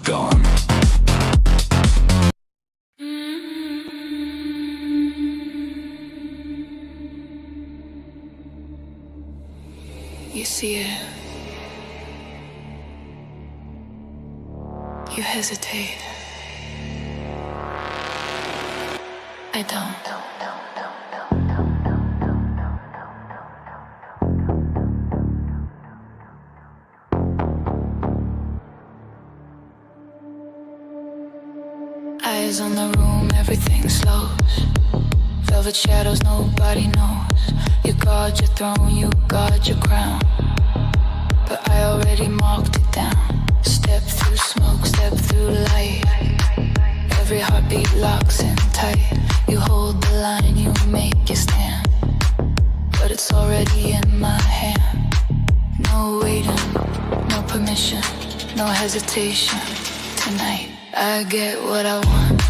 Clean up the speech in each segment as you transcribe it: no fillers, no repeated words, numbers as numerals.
gone. You see it. You hesitate. I don't. Eyes on the room, everything slows. Velvet shadows, nobody knows. You guard your throne, you guard your crown. But I already marked it down. Step through smoke, step through light. Every heartbeat locks in tight. You hold the line, you make your stand. But it's already in my hand. No waiting, no permission, no hesitation. Tonight, I get what I want.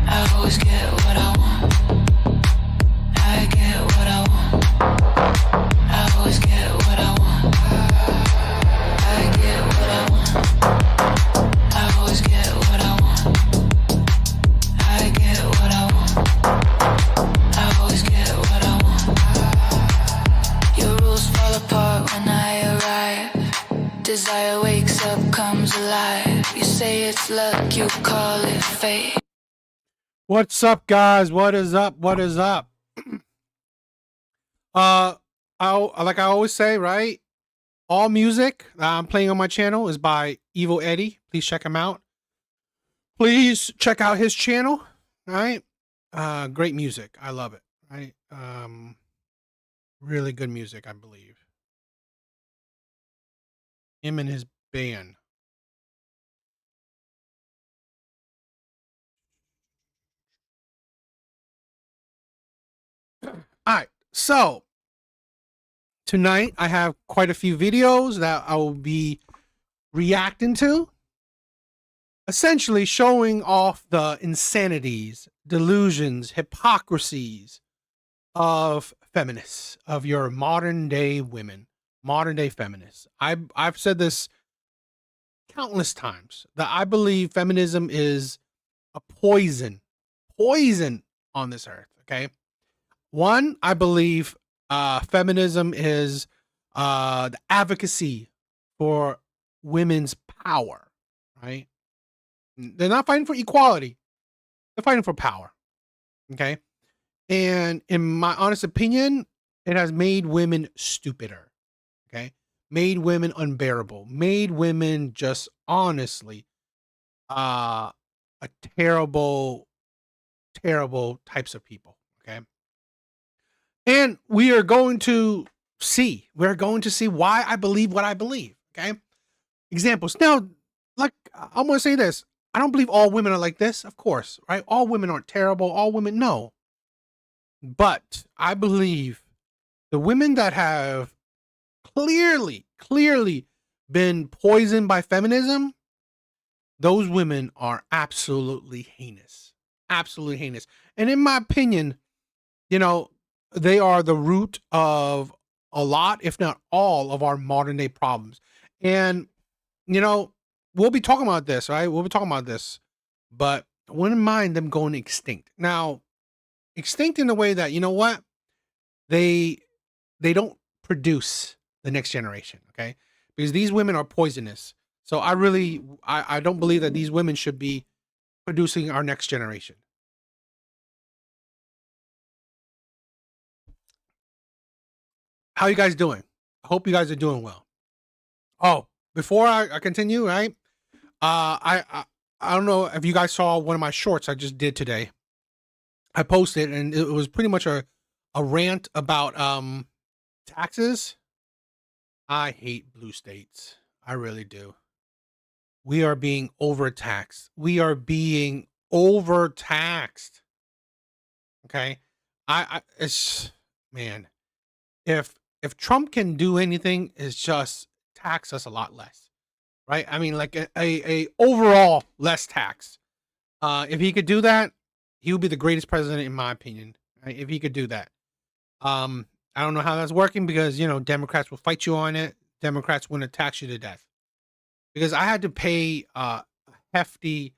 I always get what I want. I get what I want. I always get what I want. I get what I want. I always get what I want. I get what I want. I always get what I want. Your rules fall apart when I arrive. Desire wakes up, comes alive. You say it's luck, you call it fate. What's up, guys? What is up? What is up? I like I always say, right? All music that I'm playing on my channel is by Evil Eddie. Please check him out. Please check out his channel. Right? Great music. I love it. Right? Really good music, I believe. Him and his band. All right, so tonight I have quite a few videos that I will be reacting to, essentially showing off the insanities, delusions, hypocrisies of feminists, of your modern day women, modern day feminists. I've said this countless times that I believe feminism is a poison on this earth. Okay. One, I believe feminism is the advocacy for women's power, right? They're not fighting for equality. They're fighting for power, okay? And in my honest opinion, it has made women stupider, okay? Made women unbearable, made women just honestly a terrible, terrible types of people, okay? And we're going to see why I believe what I believe. Okay. Examples. Now, like, I'm going to say this. I don't believe all women are like this. Of course, right? All women aren't terrible. All women, no. But I believe the women that have clearly been poisoned by feminism, those women are absolutely heinous. Absolutely heinous. And in my opinion, you know, they are the root of a lot, if not all, of our modern day problems. And, you know, we'll be talking about this, right? We'll be talking about this, but I wouldn't mind them going extinct. Now, extinct in a way that, you know what? They don't produce the next generation, okay? Because these women are poisonous. So I don't believe that these women should be producing our next generation. How you guys doing? I hope you guys are doing well. Oh, before I continue, right? I don't know if you guys saw one of my shorts I just did today. I posted and it was pretty much a rant about taxes. I hate blue states. I really do. We are being overtaxed. We are being overtaxed. Okay? It's, man, if Trump can do anything, it's just tax us a lot less, right? I mean, like a overall less tax. If he could do that, he would be the greatest president, in my opinion. Right? If he could do that, I don't know how that's working because, you know, Democrats will fight you on it. Democrats want to tax you to death. because I had to pay a hefty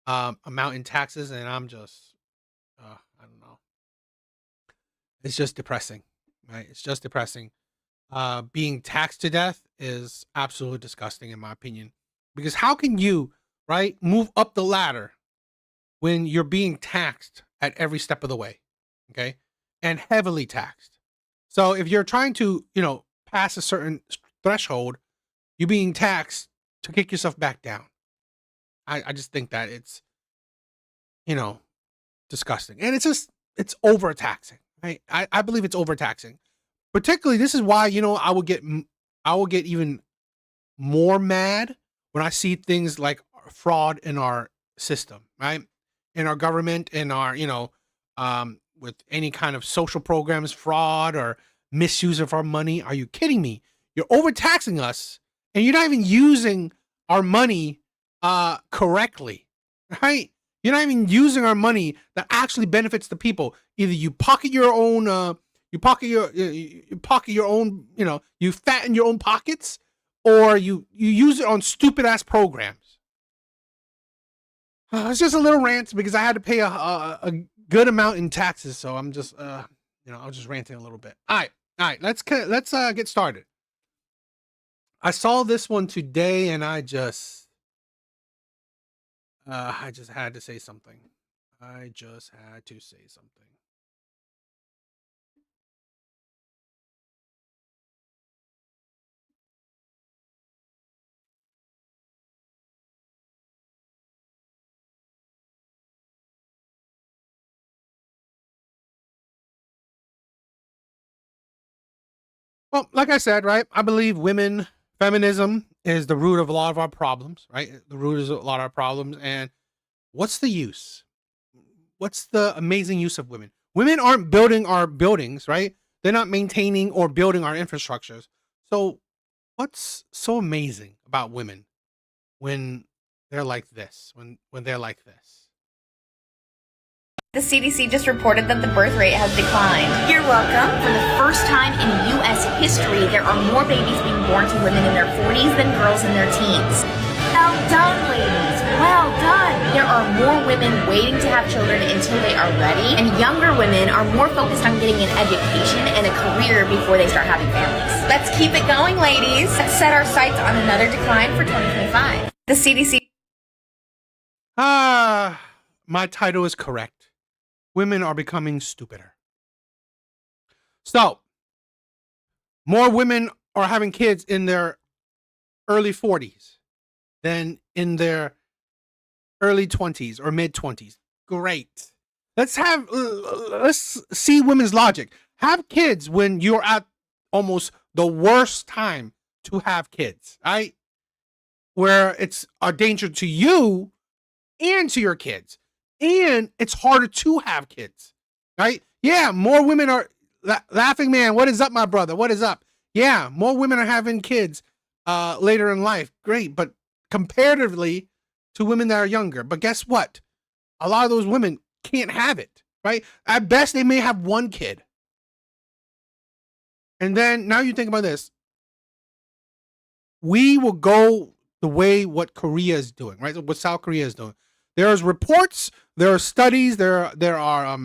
amount in taxes, and I'm just I don't know. It's just depressing, right? It's just depressing. Being taxed to death is absolutely disgusting, in my opinion, because how can you, right, move up the ladder when you're being taxed at every step of the way, okay, and heavily taxed? So if you're trying to, pass a certain threshold, you're being taxed to kick yourself back down. I just think that it's, you know, disgusting. And it's overtaxing, right? I believe it's overtaxing. Particularly, this is why, I will get even more mad when I see things like fraud in our system, right? In our government, in our, with any kind of social programs, fraud or misuse of our money. Are you kidding me? You're overtaxing us and you're not even using our money correctly, right? You're not even using our money that actually benefits the people. Either you pocket your own, you pocket your own, you fatten your own pockets, or you use it on stupid ass programs. It's just a little rant because I had to pay a good amount in taxes, so I'm just, I was just ranting a little bit. All right, let's get started. I saw this one today, and I just had to say something. I just had to say something. Well, like I said, right, I believe feminism is the root of a lot of our problems, right? The root is a lot of our problems. And what's the use? What's the amazing use of women? Women aren't building our buildings, right? They're not maintaining or building our infrastructures. So what's so amazing about women when they're like this, when they're like this? The CDC just reported that the birth rate has declined. You're welcome. For the first time in U.S. history, there are more babies being born to women in their 40s than girls in their teens. Well done, ladies. Well done. There are more women waiting to have children until they are ready, and younger women are more focused on getting an education and a career before they start having families. Let's keep it going, ladies. Let's set our sights on another decline for 2025. The CDC... My title is correct. Women are becoming stupider. So, more women are having kids in their early 40s than in their early 20s or mid 20s. Great. Let's see women's logic. Have kids when you're at almost the worst time to have kids, right? Where it's a danger to you and to your kids. And it's harder to have kids, right? Yeah, more women are laughing man. What is up, my brother? What is up? Yeah, more women are having kids later in life. Great, but comparatively to women that are younger. But guess what? A lot of those women can't have it, right? At best, they may have one kid. And then now you think about this. We will go the way what Korea is doing, right? What South Korea is doing. There's reports, there are studies, there are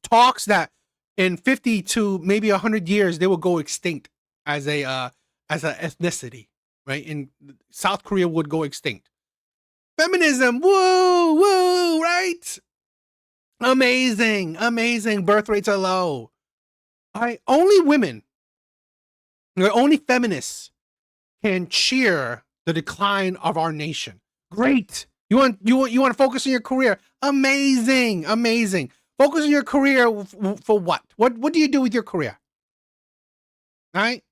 talks that in 50 to maybe 100 years they will go extinct as an ethnicity, right? In South Korea would go extinct. Feminism, woo, right? Amazing. Birth rates are low. Only women, only feminists can cheer the decline of our nation. Great. You want to focus on your career? Amazing. Focus on your career for what? What do you do with your career? All right.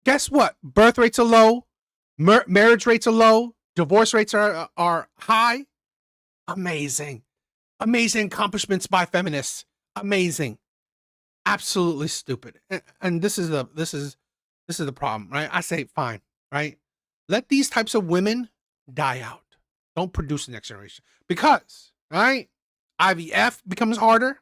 Guess what? Birth rates are low. Marriage rates are low. Divorce rates are high. Amazing accomplishments by feminists. Amazing. Absolutely stupid. And this is the problem, right? I say fine, right? Let these types of women die out. Don't produce the next generation because, right? IVF becomes harder.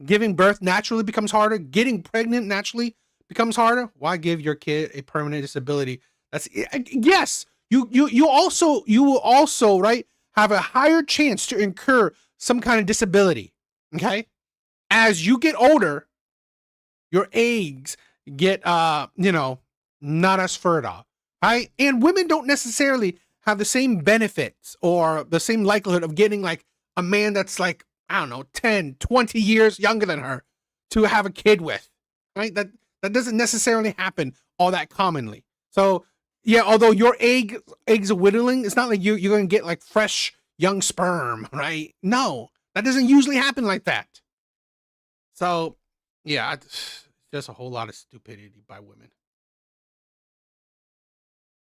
Giving birth naturally becomes harder. Getting pregnant naturally becomes harder, why give your kid a permanent disability? That's yes. You will also right have a higher chance to incur some kind of disability. Okay, as you get older, your eggs get not as fertile, right? And women don't necessarily have the same benefits or the same likelihood of getting like a man that's like, I don't know, 10, 20 years younger than her to have a kid with, right? That doesn't necessarily happen all that commonly. So yeah, although your eggs are whittling, it's not like you're going to get like fresh young sperm, right? No, that doesn't usually happen like that. So yeah, just a whole lot of stupidity by women.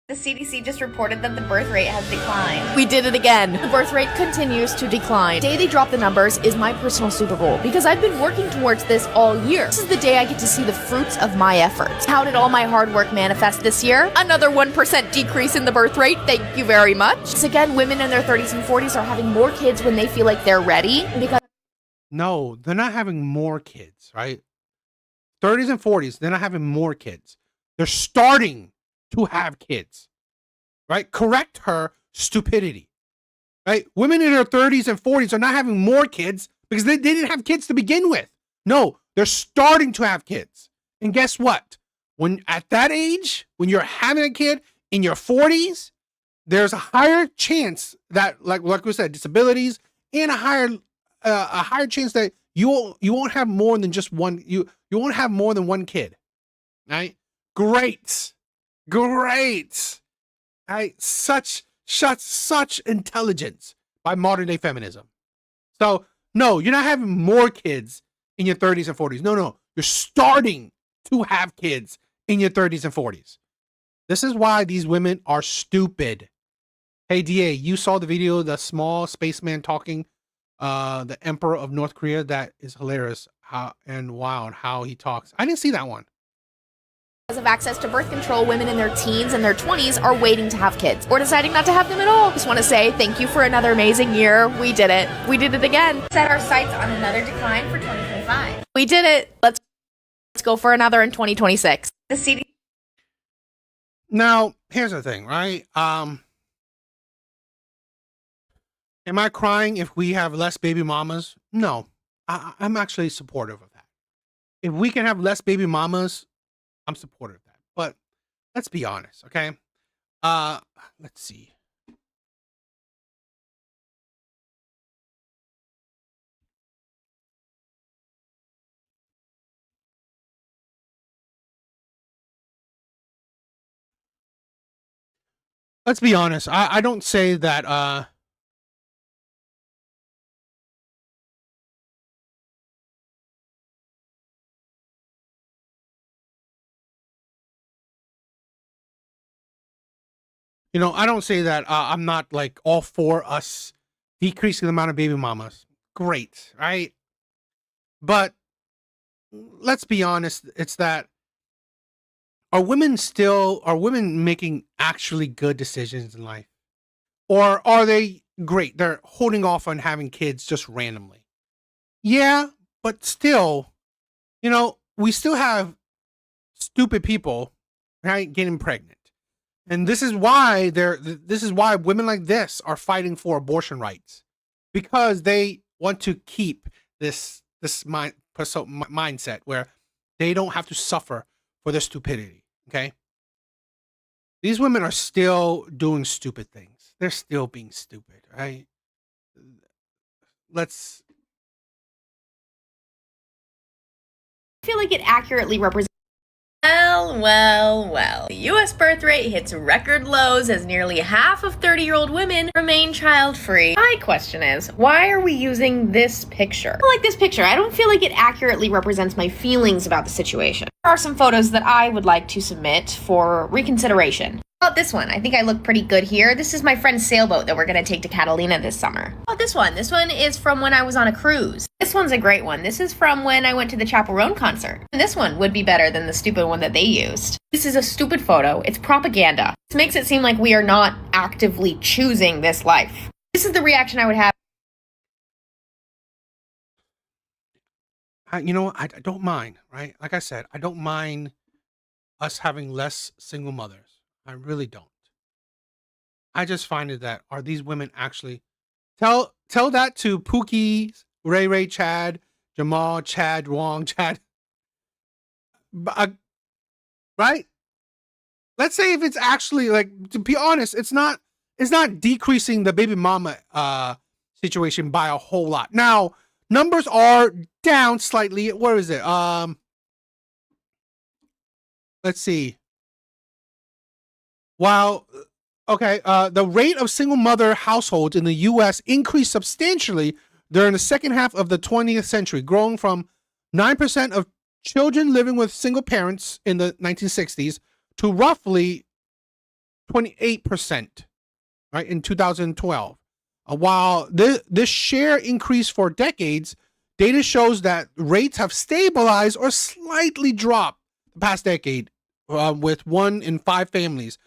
The CDC just reported that the birth rate has declined. We did it again. The birth rate continues to decline. The day they drop the numbers is my personal Super Bowl because I've been working towards this all year. This is the day I get to see the fruits of my efforts. How did all my hard work manifest this year? Another 1% decrease in the birth rate. Thank you very much. Once again, women in their 30s and 40s are having more kids when they feel like they're ready because No, they're not having more kids, right? 30s and 40s, they're not having more kids. They're starting to have kids, right? Correct her stupidity, right? Women in their 30s and 40s are not having more kids because they didn't have kids to begin with. No, they're starting to have kids. And guess what? When at that age, when you're having a kid in your 40s, there's a higher chance that, like we said, disabilities, and a higher chance that you won't have more than just one. You won't have more than one kid, right? Great. Right? Such intelligence by modern day feminism. So no, you're not having more kids in your 30s and 40s. No, you're starting to have kids in your 30s and 40s. This is why these women are stupid. Hey, DA, you saw the video, the small spaceman talking, the Emperor of North Korea? That is hilarious. How he talks. I didn't see that one. of access to birth control, women in their teens and their 20s are waiting to have kids or deciding not to have them at all. Just want to say thank you for another amazing year. We did it. We did it again. Set our sights on another decline for 2025. We did it. Let's go for another in 2026. The CDC. Now, here's the thing, right? Am I crying if we have less baby mamas? No, I'm actually supportive of that. If we can have less baby mamas, I'm supportive of that. But let's be honest, okay? Let's see. Let's be honest. I don't say that I don't say that I'm not like all for us decreasing the amount of baby mamas. Great, right? But let's be honest, it's that are women making actually good decisions in life? Or are they great? They're holding off on having kids just randomly. Yeah, but still, we still have stupid people, right, getting pregnant. And this is why women like this are fighting for abortion rights, because they want to keep this mindset where they don't have to suffer for their stupidity. Okay, these women are still doing stupid things. They're still being stupid, right? I feel like it accurately represents. Well. The U.S. birth rate hits record lows as nearly half of 30-year-old women remain child-free. My question is, why are we using this picture? I like this picture. I don't feel like it accurately represents my feelings about the situation. There are some photos that I would like to submit for reconsideration. How about this one? I think I look pretty good here. This is my friend's sailboat that we're going to take to Catalina this summer. How about this one? This one is from when I was on a cruise. This one's a great one. This is from when I went to the Chaperone concert. And this one would be better than the stupid one that they used. This is a stupid photo. It's propaganda. This makes it seem like we are not actively choosing this life. This is the reaction I would have. I don't mind, right? Like I said, I don't mind us having less single mothers. I really don't. I just find it that are these women actually tell that to Pookie, Ray Ray, Chad, Jamal, Chad, Wong, Chad, right? Let's say if it's actually like, to be honest, it's not decreasing the baby mama situation by a whole lot. Now numbers are down slightly. Where is it? Let's see. While the rate of single mother households in the U.S. increased substantially during the second half of the 20th century, growing from 9% of children living with single parents in the 1960s to roughly 28%, right, in 2012. While this share increased for decades, data shows that rates have stabilized or slightly dropped the past decade, with 1 in 5 families.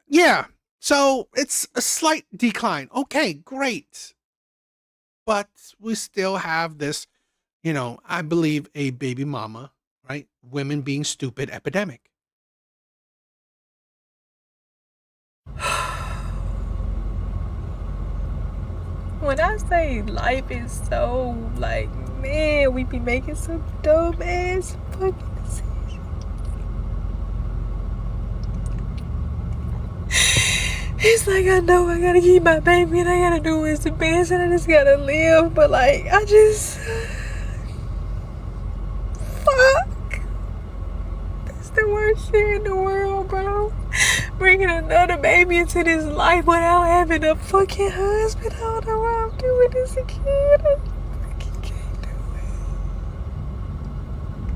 Yeah, so it's a slight decline. Okay, great. But we still have this, I believe a baby mama, right? Women being stupid epidemic. When I say life is so, like, man, we be making some dumb ass fucking decisions. It's like, I know I gotta keep my baby and I gotta do what's the best and I just gotta live, but like, I just, fuck. That's the worst shit in the world, bro. Bringing another baby into this life without having a fucking husband. I don't know why I'm doing this again. I fucking can't do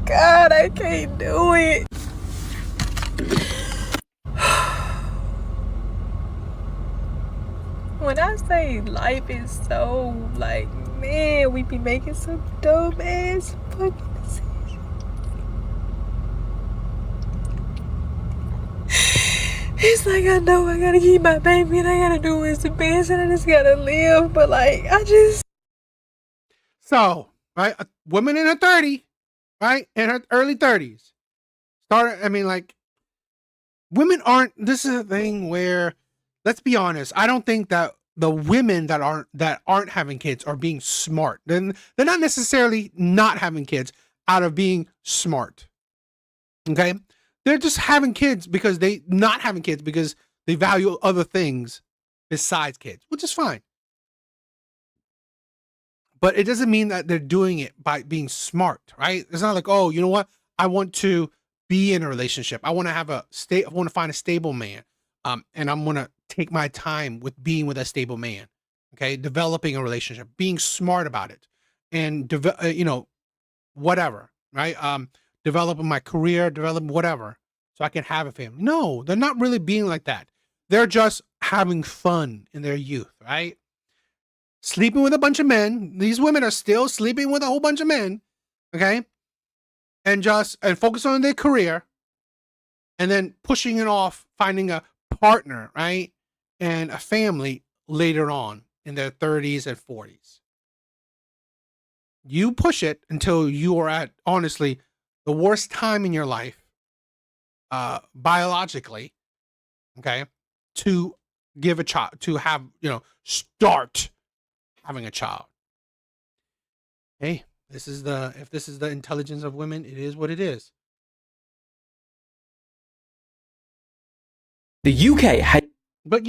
it. God, I can't do it. When I say life is so, like, man, we be making some dumb ass fucking decisions. It's like, I know I gotta keep my baby and I gotta do what's the best and I just gotta live, but like, I just. So, right, a woman in her 30s, right, in her early 30s, women aren't, this is a thing where, let's be honest, I don't think that the women that aren't having kids are being smart. Then they're not necessarily not having kids out of being smart. Okay? They're just having kids because they value other things besides kids, which is fine. But it doesn't mean that they're doing it by being smart, right? It's not like, oh, you know what? I want to be in a relationship. I want to find a stable man. And I'm going to take my time with being with a stable man. Okay. Developing a relationship, being smart about it, and, whatever, right? Developing my career, developing whatever, so I can have a family. No, they're not really being like that. They're just having fun in their youth, right? Sleeping with a bunch of men. These women are still sleeping with a whole bunch of men. Okay. And focus on their career, and then pushing it off, finding a partner, right? And a family later on in their 30s and 40s. You push it until you are at, honestly, the worst time in your life, biologically, okay, to give a child, to have, start having a child. Hey, if this is the intelligence of women, it is what it is. The UK had. But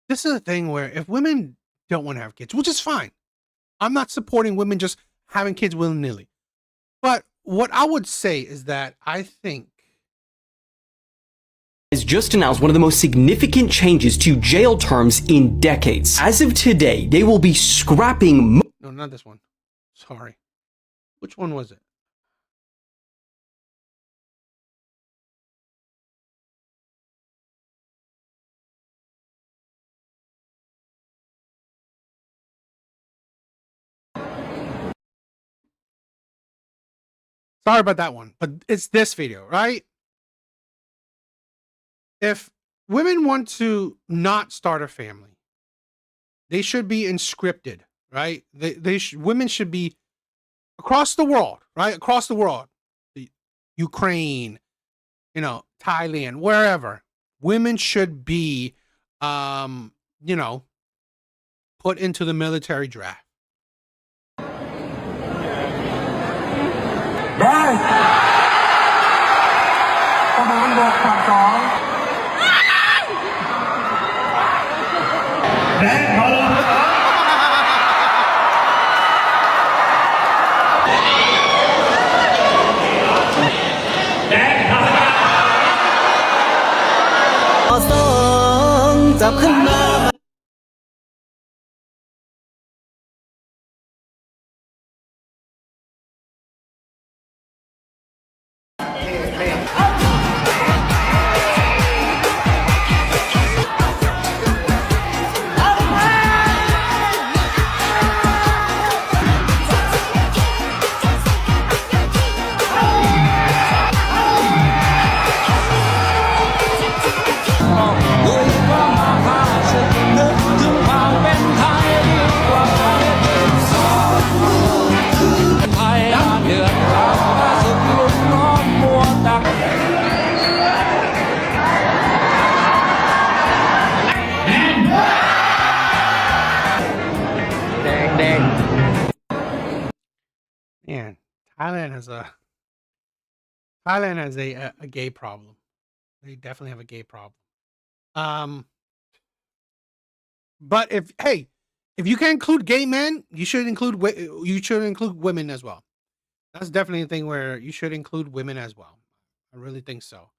this is a thing where if women don't want to have kids, which is fine. I'm not supporting women just having kids willy-nilly. But what I would say is that I think has just announced one of the most significant changes to jail terms in decades. As of today, they will be scrapping. No, not this one. Sorry. Which one was it? Sorry about that one, but it's this video, right? If women want to not start a family, they should be inscripted, right? Women should be across the world, right? Across the world, the Ukraine, you know, Thailand, wherever, women should be, you know, put into the military draft. Man, Thailand has a gay problem. They definitely have a gay problem. But if you can include gay men, you should include women as well. That's definitely a thing where you should include women as well. I really think so.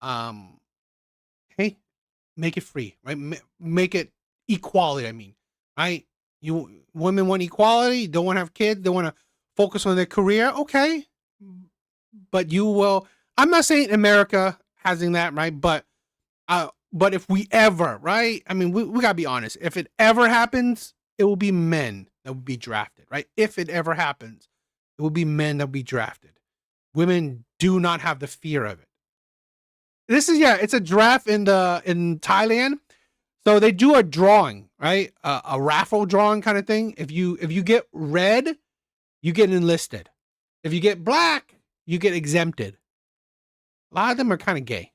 Hey, make it free, right? Make it equality. I mean, right? Women want equality. Don't want to have kids. They want to focus on their career. Okay, but you will. I'm not saying America having that, right? But if we ever, right? I mean, we gotta be honest. If it ever happens, it will be men that will be drafted, right? If it ever happens, it will be men that will be drafted. Women do not have the fear of it. This is it's a draft in Thailand. So they do a drawing, right? A raffle drawing kind of thing. If you get red, you get enlisted. If you get black, you get exempted. A lot of them are kind of gay,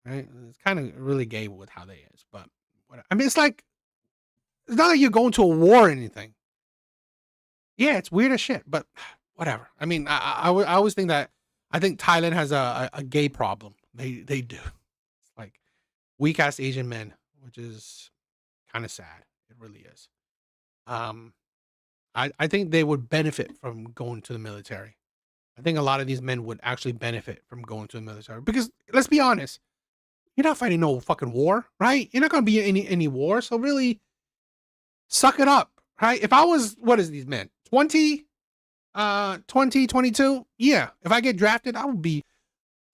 right? It's kind of really gay with how they is, but whatever. I mean, it's not like you're going to a war or anything. Yeah, it's weird as shit, but whatever. I mean, I always think that I think Thailand has a gay problem. They do. It's like weak ass Asian men, which is kind of sad. It really is. I think they would benefit from going to the military. I think a lot of these men would actually benefit from going to the military because let's be honest, you're not fighting no fucking war, right? You're not going to be in any war. So really suck it up, right? If I was, what is these men? 22? Yeah. If I get drafted, I would be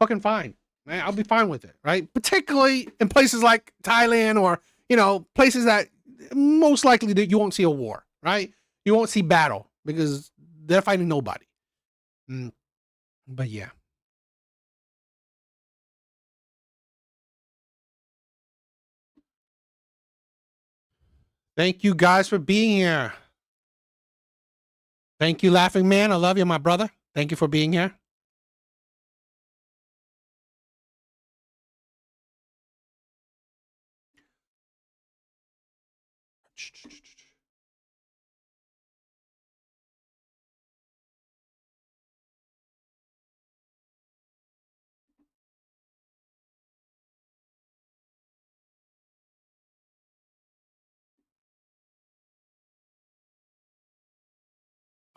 fucking fine. Man, I'll be fine with it, right? Particularly in places like Thailand or, you know, places that most likely that you won't see a war, right? You won't see battle because they're fighting nobody. But yeah. Thank you guys for being here. Thank you, Laughing Man. I love you, my brother. Thank you for being here.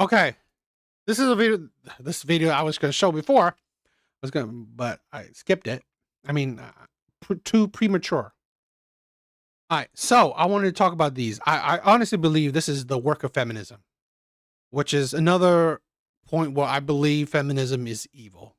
Okay, this is a video. This video I was going to show before, but I skipped it. I mean, too premature. All right, so I wanted to talk about these. I honestly believe this is the work of feminism, which is another point where I believe feminism is evil.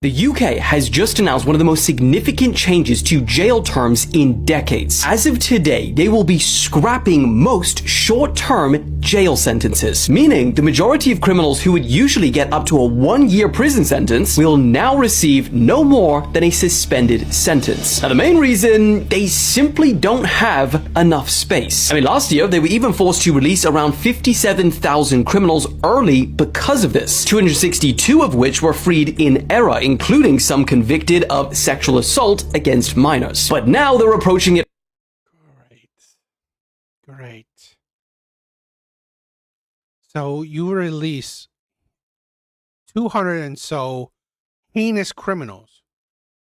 The UK has just announced one of the most significant changes to jail terms in decades. As of today, they will be scrapping most short-term jail sentences, meaning the majority of criminals who would usually get up to a 1-year prison sentence will now receive no more than a suspended sentence. Now, the main reason, they simply don't have enough space. I mean, last year, they were even forced to release around 57,000 criminals early because of this, 262 of which were freed in error, including some convicted of sexual assault against minors. But now they're approaching it. Great. So you release 200 and so heinous criminals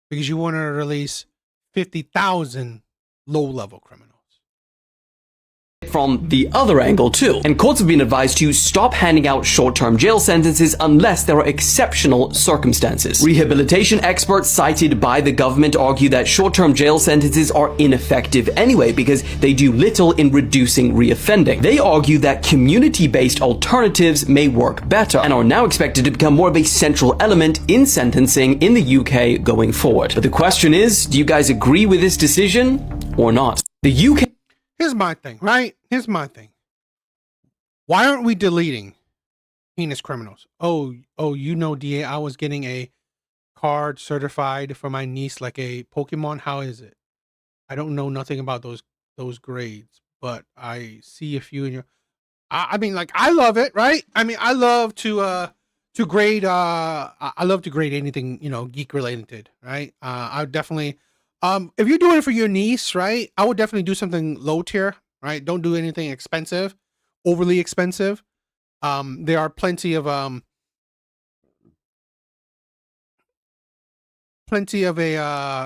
because you want to release 50,000 low-level criminals. From the other angle too, and courts have been advised to stop handing out short-term jail sentences unless there are exceptional circumstances. Rehabilitation experts cited by the government argue that short-term jail sentences are ineffective anyway because they do little in reducing reoffending. They argue that community-based alternatives may work better and are now expected to become more of a central element in sentencing in the UK going forward. But the question is, do you guys agree with this decision or not? The UK... Here's my thing, right? Here's my thing. Why aren't we deleting heinous criminals? Oh, you know, DA, I was getting a card certified for my niece like a Pokemon. How is it? I don't know nothing about those grades, but I see a few in your... I mean, like, I love it, right? I mean, I love to grade, I love to grade anything, you know, geek related, right? I would definitely... if you're doing it for your niece, right, I would definitely do something low tier, right? Don't do anything expensive, overly expensive. There are plenty of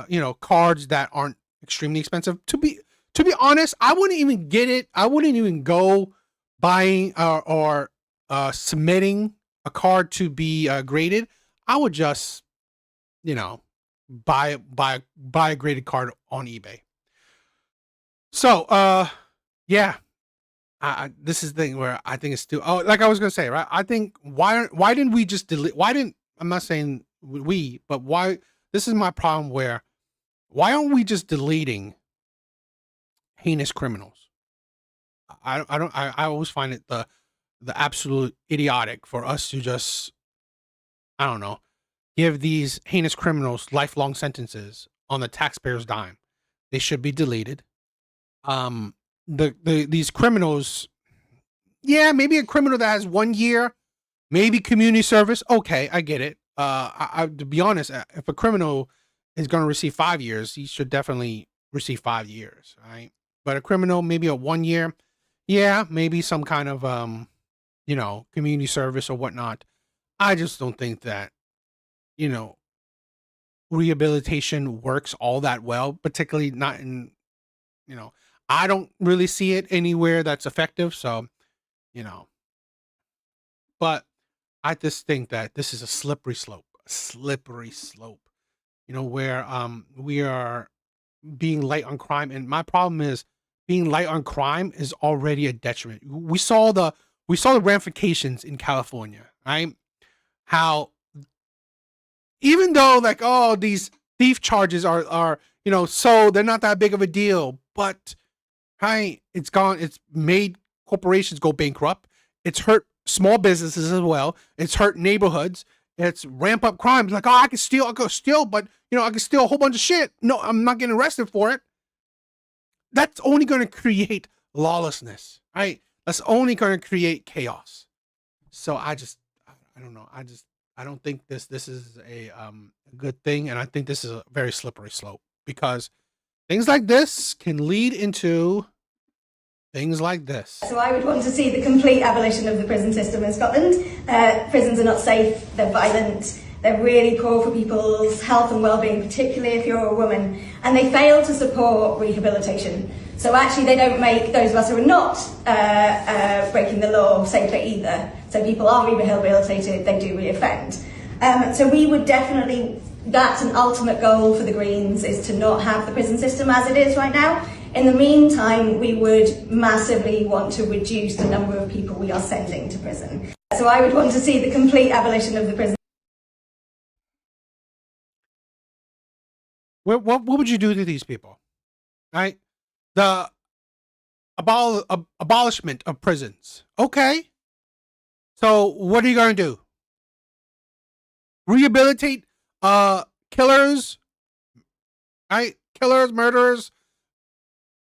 you know, cards that aren't extremely expensive. To be honest, I wouldn't even get it. I wouldn't even go buying or submitting a card to be graded. I would just, you know, buy a graded card on eBay. So yeah, this is the thing where I think it's still, like I was gonna say, right? I think why didn't we just delete? I'm not saying we, but why? This is my problem. Why aren't we just deleting heinous criminals? I always find it the absolute idiotic for us to just, I don't know, give these heinous criminals lifelong sentences on the taxpayer's dime. They should be deleted. These criminals, yeah, maybe a criminal that has 1 year, maybe community service. Okay, I get it. To be honest, if a criminal is going to receive 5 years, he should definitely receive 5 years, right? But a criminal, maybe a 1 year, yeah, maybe some kind of you know, community service or whatnot. I just don't think that, you know, rehabilitation works all that well, particularly not in, you know, I don't really see it anywhere that's effective. So, you know, but I just think that this is a slippery slope, you know, where we are being light on crime. And my problem is being light on crime is already a detriment. We saw the ramifications in California, right? How even though like, oh, these thief charges are, you know, so they're not that big of a deal, but hey, it's made corporations go bankrupt. It's hurt small businesses as well. It's hurt neighborhoods. It's ramp up crimes. Like, oh, I can steal, but you know, I can steal a whole bunch of shit. No, I'm not getting arrested for it. That's only going to create lawlessness, right? That's only going to create chaos. So I don't know. I don't think this is a good thing, and I think this is a very slippery slope because things like this can lead into things like this. So I would want to see the complete abolition of the prison system in Scotland. Prisons are not safe, they're violent, they're really poor for people's health and well-being, particularly if you're a woman, and they fail to support rehabilitation. So actually they don't make those of us who are not breaking the law safer either. So people are rehabilitated, they do reoffend. So we would definitely, that's an ultimate goal for the Greens, is to not have the prison system as it is right now. In the meantime, we would massively want to reduce the number of people we are sending to prison. So I would want to see the complete abolition of the prison. What would you do to these people? Right? The abolishment of prisons. Okay. So what are you going to do? Rehabilitate killers? Right? Killers, murderers,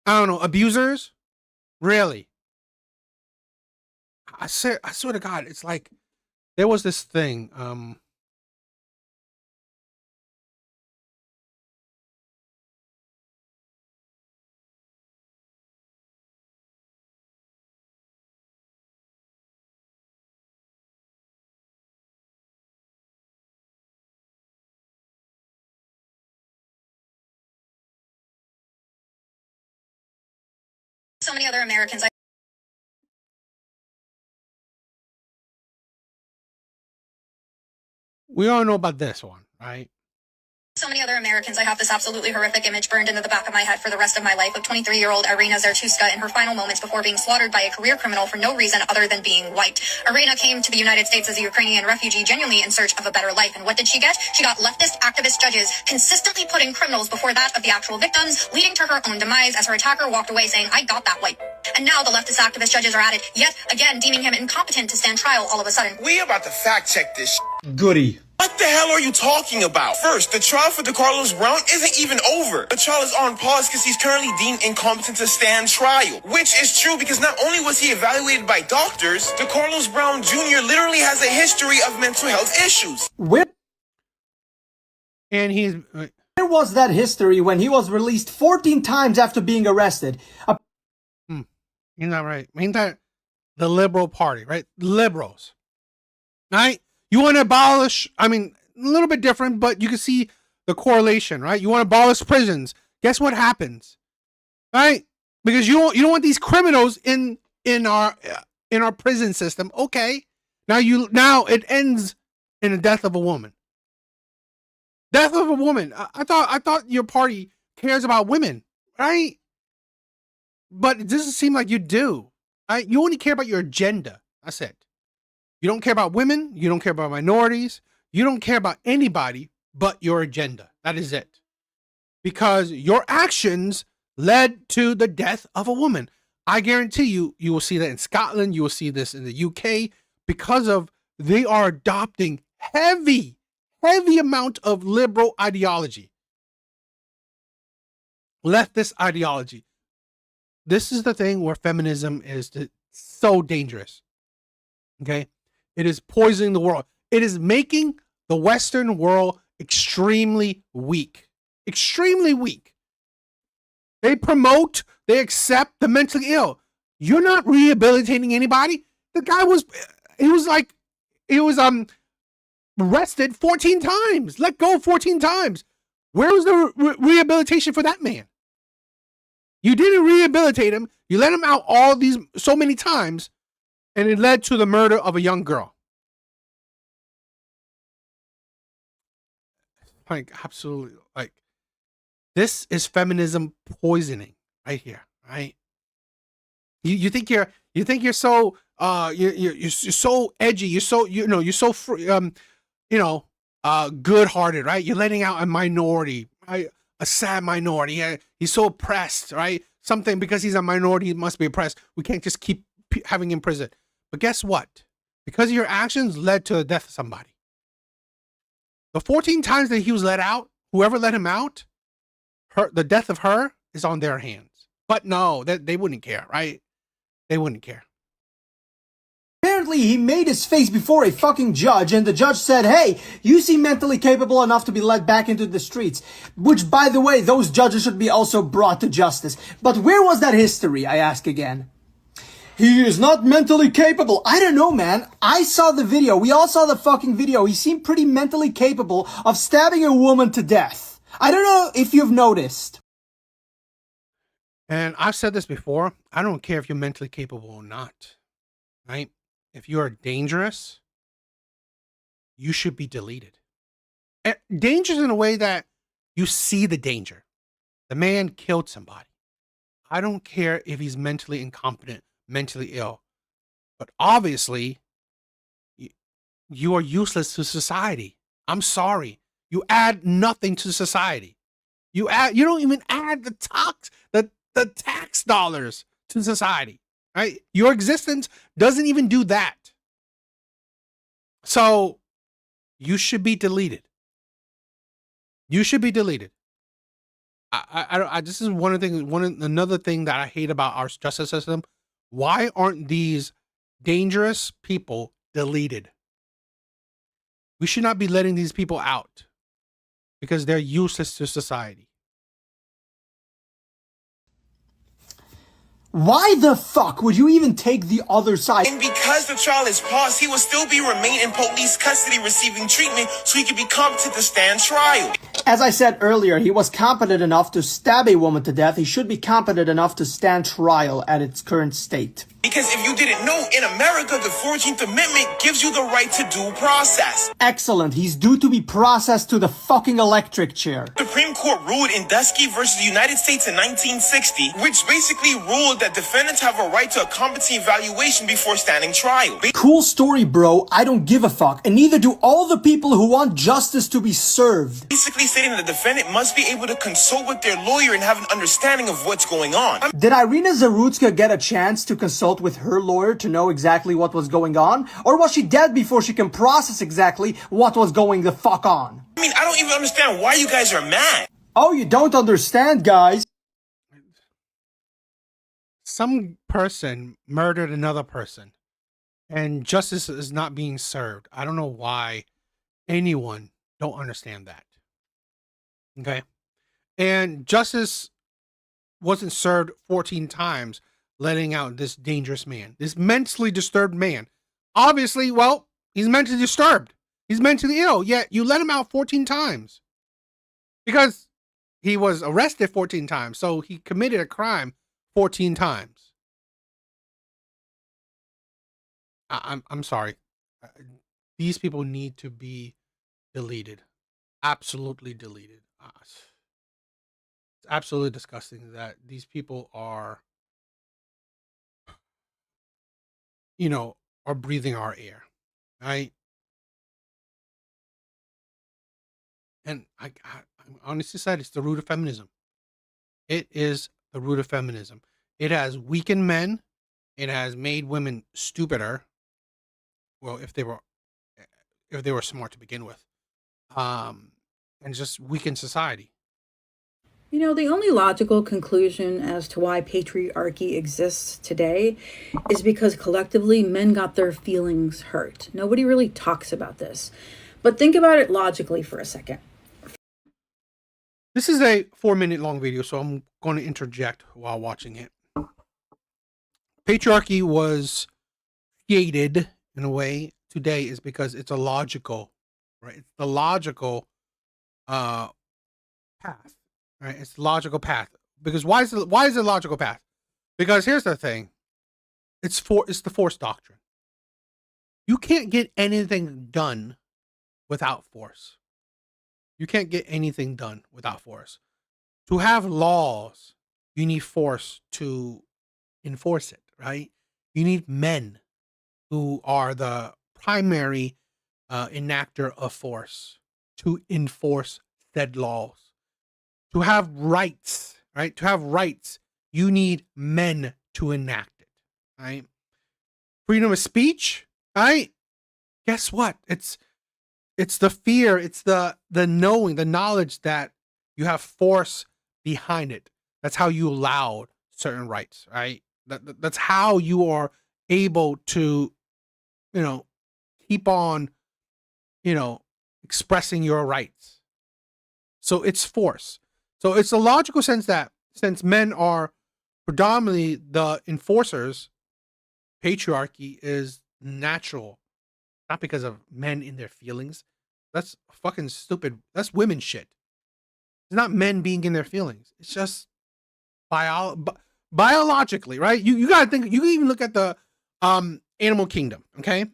I don't know, abusers? Really? I swear to God, it's like there was this thing. So many other Americans. We all know about this one, right? So many other Americans, I have this absolutely horrific image burned into the back of my head for the rest of my life of 23-year-old Irina Zertuska in her final moments before being slaughtered by a career criminal for no reason other than being white. Irina came to the United States as a Ukrainian refugee, genuinely in search of a better life. And what did she get? She got leftist activist judges consistently putting criminals before that of the actual victims, leading to her own demise as her attacker walked away saying, I got that white. And now the leftist activist judges are at it yet again, deeming him incompetent to stand trial all of a sudden. We about to fact check this. Goody. What the hell are you talking about? First, the trial for DeCarlos Brown isn't even over. The trial is on pause because he's currently deemed incompetent to stand trial. Which is true because not only was he evaluated by doctors, DeCarlos Brown Jr. literally has a history of mental health issues. Where was that history when he was released 14 times after being arrested? You're not right. Ain't that the liberal party, right? Liberals, right? You want to abolish, I mean, a little bit different, but you can see the correlation, right? You want to abolish prisons. Guess what happens, right? Because you don't want these criminals in our prison system. Okay, now it ends in the death of a woman. Death of a woman. I thought your party cares about women, right? But it doesn't seem like you do. Right? You only care about your agenda. That's it. You don't care about women. You don't care about minorities. You don't care about anybody but your agenda. That is it. Because your actions led to the death of a woman. I guarantee you will see that in Scotland. You will see this in the UK because of they are adopting heavy amount of liberal ideology. Leftist ideology. This is the thing where feminism is so dangerous. Okay? It is poisoning the world. It is making the Western world extremely weak. Extremely weak. They promote, they accept the mentally ill. You're not rehabilitating anybody. The guy was arrested 14 times. Let go 14 times. Where was the rehabilitation for that man? You didn't rehabilitate him. You let him out so many times, and it led to the murder of a young girl. Like, absolutely. Like, this is feminism poisoning right here, right? You think you're so you're so edgy, you're so free, good-hearted, right? You're letting out a minority, right? A sad minority. He's so oppressed, right? Something because he's a minority, he must be oppressed. We can't just keep having him in prison. But guess what? Because your actions led to the death of somebody. The 14 times that he was let out, whoever let him out, the death of her is on their hands. But no, they wouldn't care, right? They wouldn't care. Apparently, he made his face before a fucking judge, and the judge said, hey, you seem mentally capable enough to be let back into the streets. Which, by the way, those judges should be also brought to justice. But where was that history, I ask again? He is not mentally capable. I don't know, man. I saw the video. We all saw the fucking video. He seemed pretty mentally capable of stabbing a woman to death. I don't know if you've noticed. And I've said this before. I don't care if you're mentally capable or not, right? If you are dangerous, you should be deleted. And dangerous in a way that you see the danger. The man killed somebody. I don't care if he's mentally incompetent, mentally ill. But obviously, you are useless to society. I'm sorry. You add nothing to society. You don't even add the tax dollars to society. Right? Your existence doesn't even do that. So you should be deleted. You should be deleted. This is another thing that I hate about our justice system. Why aren't these dangerous people deleted? We should not be letting these people out because they're useless to society. Why the fuck would you even take the other side? And because the trial is paused, he will still remain in police custody receiving treatment so he can be competent to stand trial. As I said earlier, he was competent enough to stab a woman to death. He should be competent enough to stand trial at its current state. Because if you didn't know, in America, the 14th Amendment gives you the right to due process. Excellent. He's due to be processed to the fucking electric chair. The Supreme Court ruled in Dusky versus the United States in 1960, which basically ruled that defendants have a right to a competency evaluation before standing trial. Cool story, bro. I don't give a fuck. And neither do all the people who want justice to be served. Basically stating the defendant must be able to consult with their lawyer and have an understanding of what's going on. Did Irina Zarutska get a chance to consult with her lawyer to know exactly what was going on? Or was she dead before she can process exactly what was going the fuck on? I mean, I don't even understand why you guys are mad. Oh, you don't understand, guys? Some person murdered another person and justice is not being served. I don't know why anyone don't understand that. Okay. And justice wasn't served 14 times, letting out this dangerous man, this mentally disturbed man. Obviously, well, he's mentally disturbed. He's mentally ill, yet you let him out 14 times because he was arrested 14 times. So he committed a crime 14 times. I'm sorry. These people need to be deleted. Absolutely deleted. It's absolutely disgusting that these people are, are breathing our air, right? And I honestly said it's the root of feminism. It is the root of feminism. It has weakened men. It has made women stupider. Well, if they were smart to begin with, and just weaken society. You know, the only logical conclusion as to why patriarchy exists today is because collectively men got their feelings hurt. Nobody really talks about this. But think about it logically for a second. This is a 4-minute long video, so I'm going to interject while watching it. Patriarchy was created in a way today is because it's a logical, right? It's the logical path, right? It's the logical path. Because why is it a logical path? Because here's the thing. It's the force doctrine. You can't get anything done without force. You can't get anything done without force. To have laws, you need force to enforce it, right? You need men who are the primary enactor of force to enforce said laws. To have rights, right? To have rights, you need men to enact it, right? Freedom of speech, right? Guess what? It's the fear, it's the knowing, the knowledge that you have force behind it. That's how you allow certain rights, right? That's how you are able to, keep on, expressing your rights. So it's force. So it's a logical sense that since men are predominantly the enforcers, patriarchy is natural. Not because of men in their feelings. That's fucking stupid. That's women shit. It's not men being in their feelings. It's just biologically, right? You gotta think. You can even look at the animal kingdom. Okay,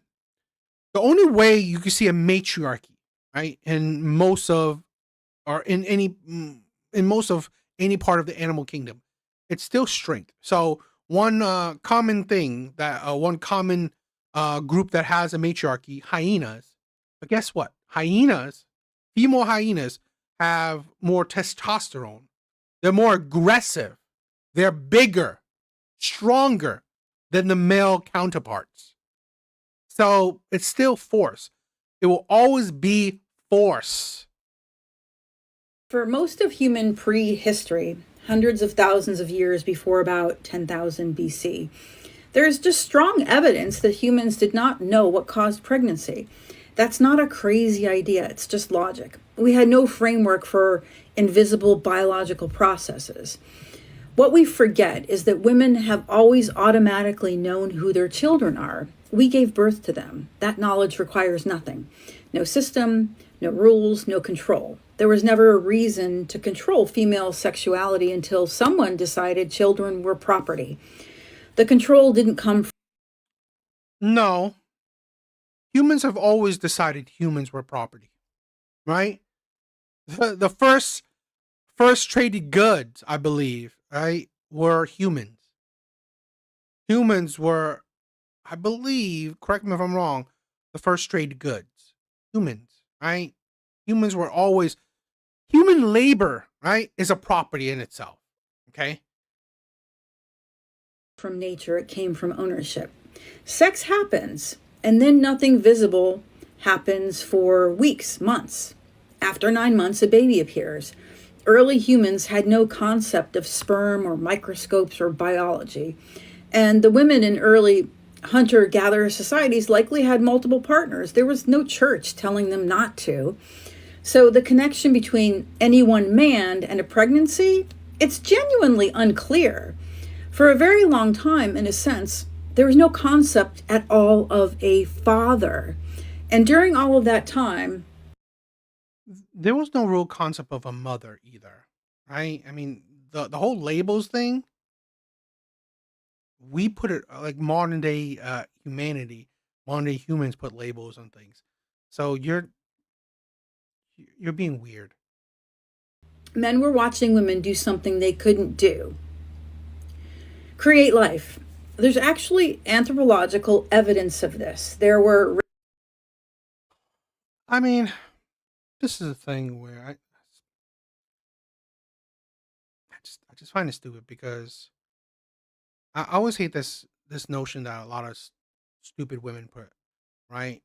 the only way you can see a matriarchy, right, in most of any part of the animal kingdom, it's still strength. So one common thing that one common group that has a matriarchy, hyenas. But guess what? Female hyenas have more testosterone. They're more aggressive. They're bigger, stronger than the male counterparts. So it's still force. It will always be force. For most of human prehistory, hundreds of thousands of years before about 10,000 BC, there is just strong evidence that humans did not know what caused pregnancy. That's not a crazy idea, it's just logic. We had no framework for invisible biological processes. What we forget is that women have always automatically known who their children are. We gave birth to them. That knowledge requires nothing. No system, no rules, no control. There was never a reason to control female sexuality until someone decided children were property. The control didn't come from... No. Humans have always decided humans were property, right? The first traded goods, I believe, right, were humans. Humans were, I believe, correct me if I'm wrong, the first traded goods. Humans, right? Humans were always, human labor, right, is a property in itself, okay? From nature, it came from ownership. Sex happens, and then nothing visible happens for weeks, months. After 9 months, a baby appears. Early humans had no concept of sperm or microscopes or biology. And the women in early hunter-gatherer societies likely had multiple partners. There was no church telling them not to. So the connection between any one man and a pregnancy, it's genuinely unclear. For a very long time, in a sense, there was no concept at all of a father. And during all of that time, there was no real concept of a mother either, right? I mean, the whole labels thing, we put it like modern day humanity, modern day humans put labels on things. So you're being weird. Men were watching women do something they couldn't do. Create life. There's actually anthropological evidence of this. There were... I mean, this is a thing where I just find it stupid because I always hate this notion that a lot of stupid women put, right?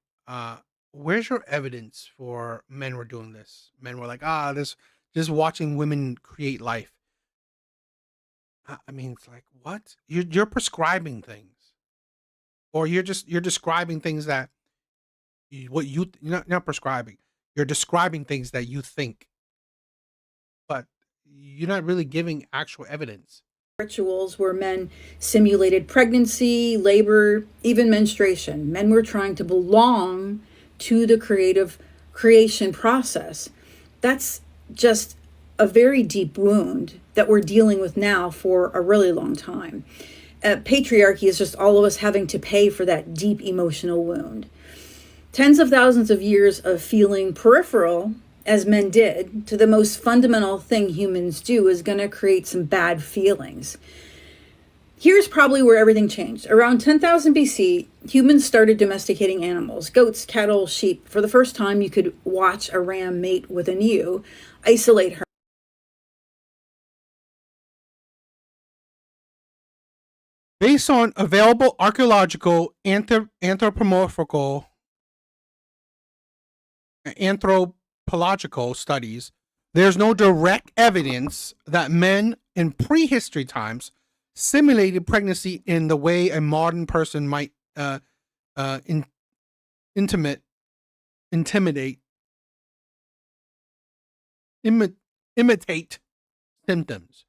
Where's your evidence for men were doing this? Men were like, this just watching women create life. I mean, it's like, what? You're prescribing things, or you're describing things that you're not prescribing. You're describing things that you think, but you're not really giving actual evidence. Rituals where men simulated pregnancy, labor, even menstruation. Men were trying to belong to the creation process. That's just a very deep wound that we're dealing with now for a really long time. Patriarchy is just all of us having to pay for that deep emotional wound. Tens of thousands of years of feeling peripheral, as men did, to the most fundamental thing humans do is going to create some bad feelings. Here's probably where everything changed. Around 10,000 BC, humans started domesticating animals, goats, cattle, sheep. For the first time, you could watch a ram mate with an ewe, isolate her. Based on available archaeological, anthropological studies, there's no direct evidence that men in prehistory times simulated pregnancy in the way a modern person might imitate symptoms.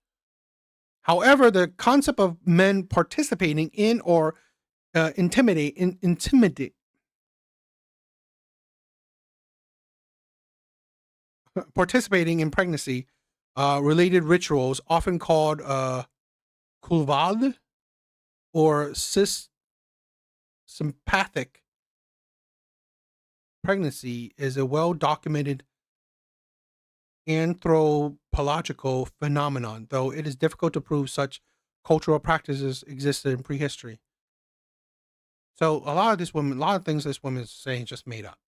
However, the concept of men participating in or participating in pregnancy related rituals, often called kulvad or sympathic pregnancy, is a well documented anthropological phenomenon, though it is difficult to prove such cultural practices existed in prehistory. So a lot of things this woman is saying is just made up,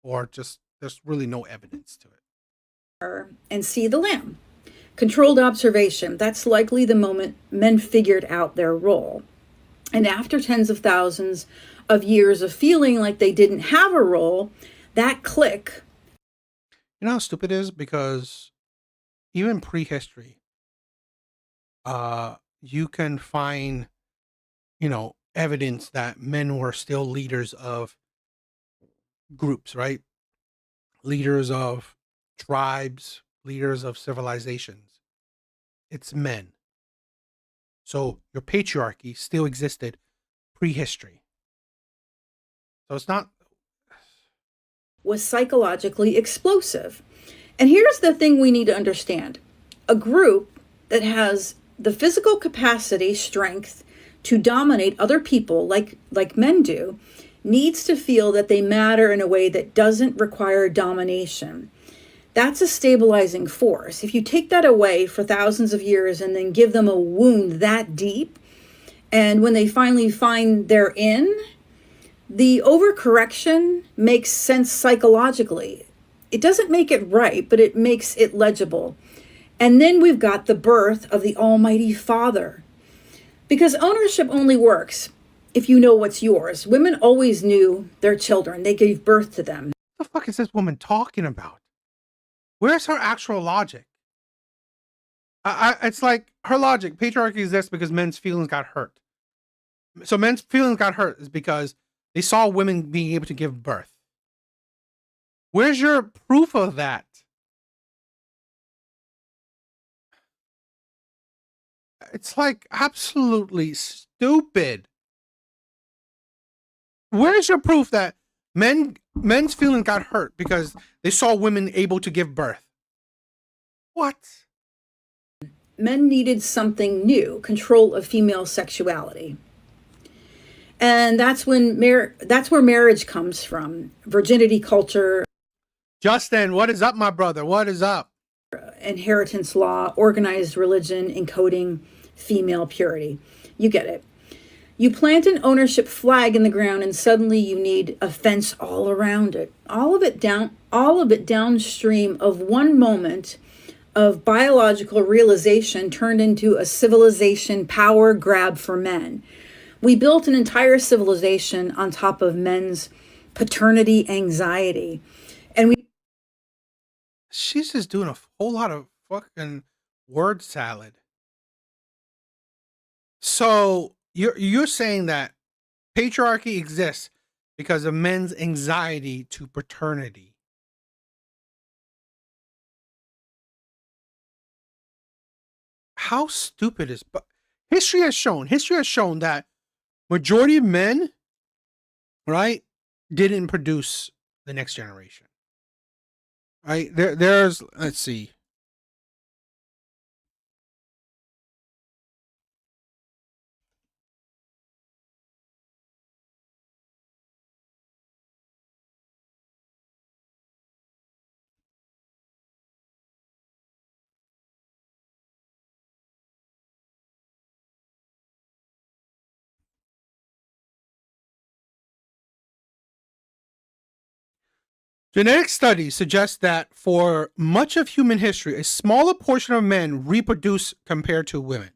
or just there's really no evidence to it. And see the lamb. Controlled observation. That's likely the moment men figured out their role. And after tens of thousands of years of feeling like they didn't have a role, that click. You know how stupid it is? Because even prehistory, you can find, evidence that men were still leaders of groups, right? Leaders of tribes, leaders of civilizations. It's men. So your patriarchy still existed prehistory. So it's not. Was psychologically explosive. And here's the thing we need to understand. A group that has the physical capacity, strength to dominate other people like men do, needs to feel that they matter in a way that doesn't require domination. That's a stabilizing force. If you take that away for thousands of years and then give them a wound that deep, and when they finally find they're in, the overcorrection makes sense psychologically. It doesn't make it right, but it makes it legible. And then we've got the birth of the Almighty Father. Because ownership only works if you know what's yours. Women always knew their children. They gave birth to them. What the fuck is this woman talking about? Where's her actual logic? It's like her logic. Patriarchy exists because men's feelings got hurt. So men's feelings got hurt is because they saw women being able to give birth. Where's your proof of that? It's like absolutely stupid. Where's your proof that men's feelings got hurt because they saw women able to give birth? What? Men needed something new, control of female sexuality. And that's where marriage comes from. Virginity culture. Justin, what is up, my brother? What is up? Inheritance law, organized religion, encoding female purity. You get it. You plant an ownership flag in the ground and suddenly you need a fence all around it. All of it downstream of one moment of biological realization turned into a civilization power grab for men. We built an entire civilization on top of men's paternity anxiety. And she's just doing a whole lot of fucking word salad. So you're saying that patriarchy exists because of men's anxiety to paternity. How stupid is, but history has shown that majority of men, right, didn't produce the next generation. Right? There's let's see. Genetic studies suggest that for much of human history, a smaller portion of men reproduce compared to women.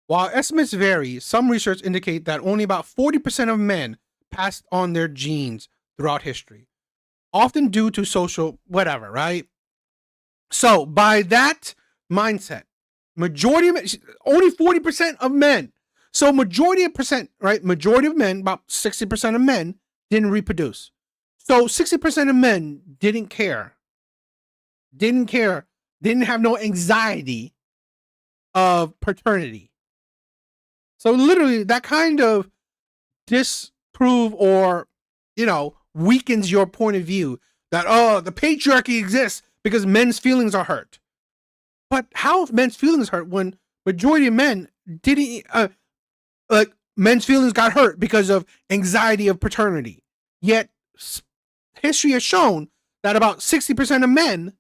While estimates vary, some research indicate that only about 40% of men passed on their genes throughout history, often due to social whatever, right? So by that mindset, majority of men, only 40% of men. So majority of men, about 60% of men didn't reproduce. So 60% of men didn't care, didn't have no anxiety of paternity. So literally that kind of disprove or, weakens your point of view that, the patriarchy exists because men's feelings are hurt. But how men's feelings hurt when majority of men didn't, men's feelings got hurt because of anxiety of paternity. Yet history has shown that about 60% of men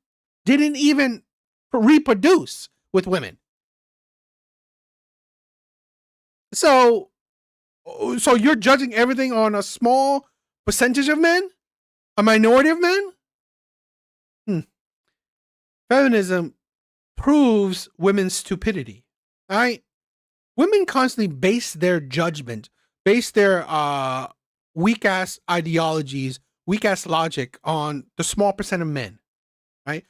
didn't even reproduce with women. So you're judging everything on a small percentage of men? A minority of men? Feminism proves women's stupidity. All right? Women constantly base their judgment, base their weak-ass ideologies, weak-ass logic on the small percent of men, right?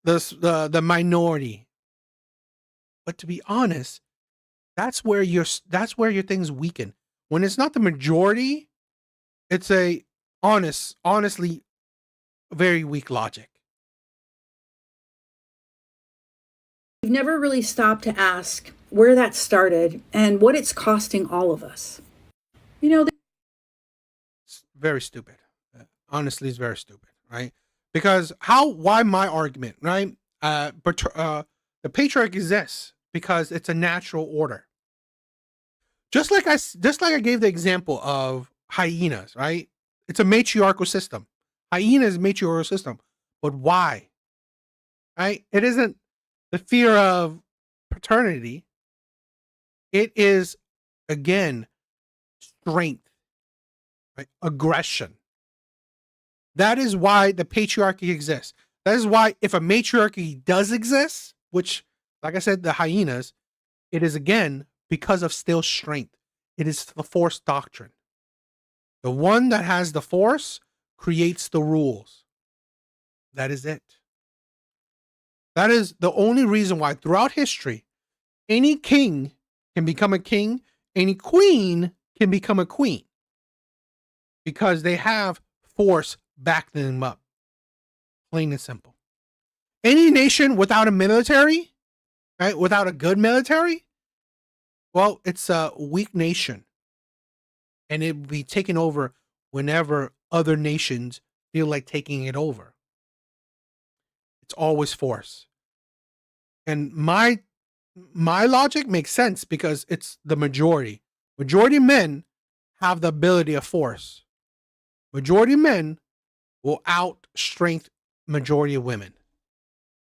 The minority. But to be honest, that's where your things weaken. When it's not the majority, it's a honestly very weak logic. we've never really stopped to ask where that started and what it's costing all of us. You know, It's very stupid. Honestly, it's very stupid, right? Because why my argument, right? The patriarchy exists because it's a natural order. Just like I gave the example of hyenas, right? It's a matriarchal system. Hyena is a matriarchal system. But why? Right? It isn't the fear of paternity. It is, again, strength, right? Aggression. That is why the patriarchy exists. That is why if a matriarchy does exist, which, like I said, the hyenas, it is, again, because of still strength. It is the force doctrine. The one that has the force creates the rules. That is it. That is the only reason why throughout history, any king can become a king, any queen can become a queen. Because they have force backing them up. Plain and simple. Any nation without a military, right, without a good military, well, it's a weak nation. And it will be taken over whenever other nations feel like taking it over. It's always force. And my logic makes sense because it's the majority. Majority of men have the ability of force. Majority of men will outstrength majority of women.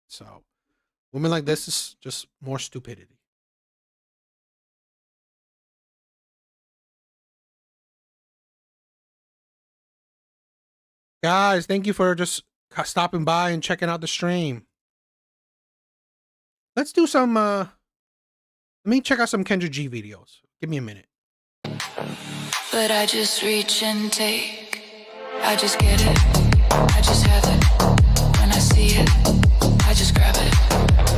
So, women like this is just more stupidity. Guys, thank you for just stopping by and checking out the stream. Let's do some, let me check out some Kendra G videos. Give me a minute. But I just reach and take. I just get it. I just have it. When I see it, I just grab it.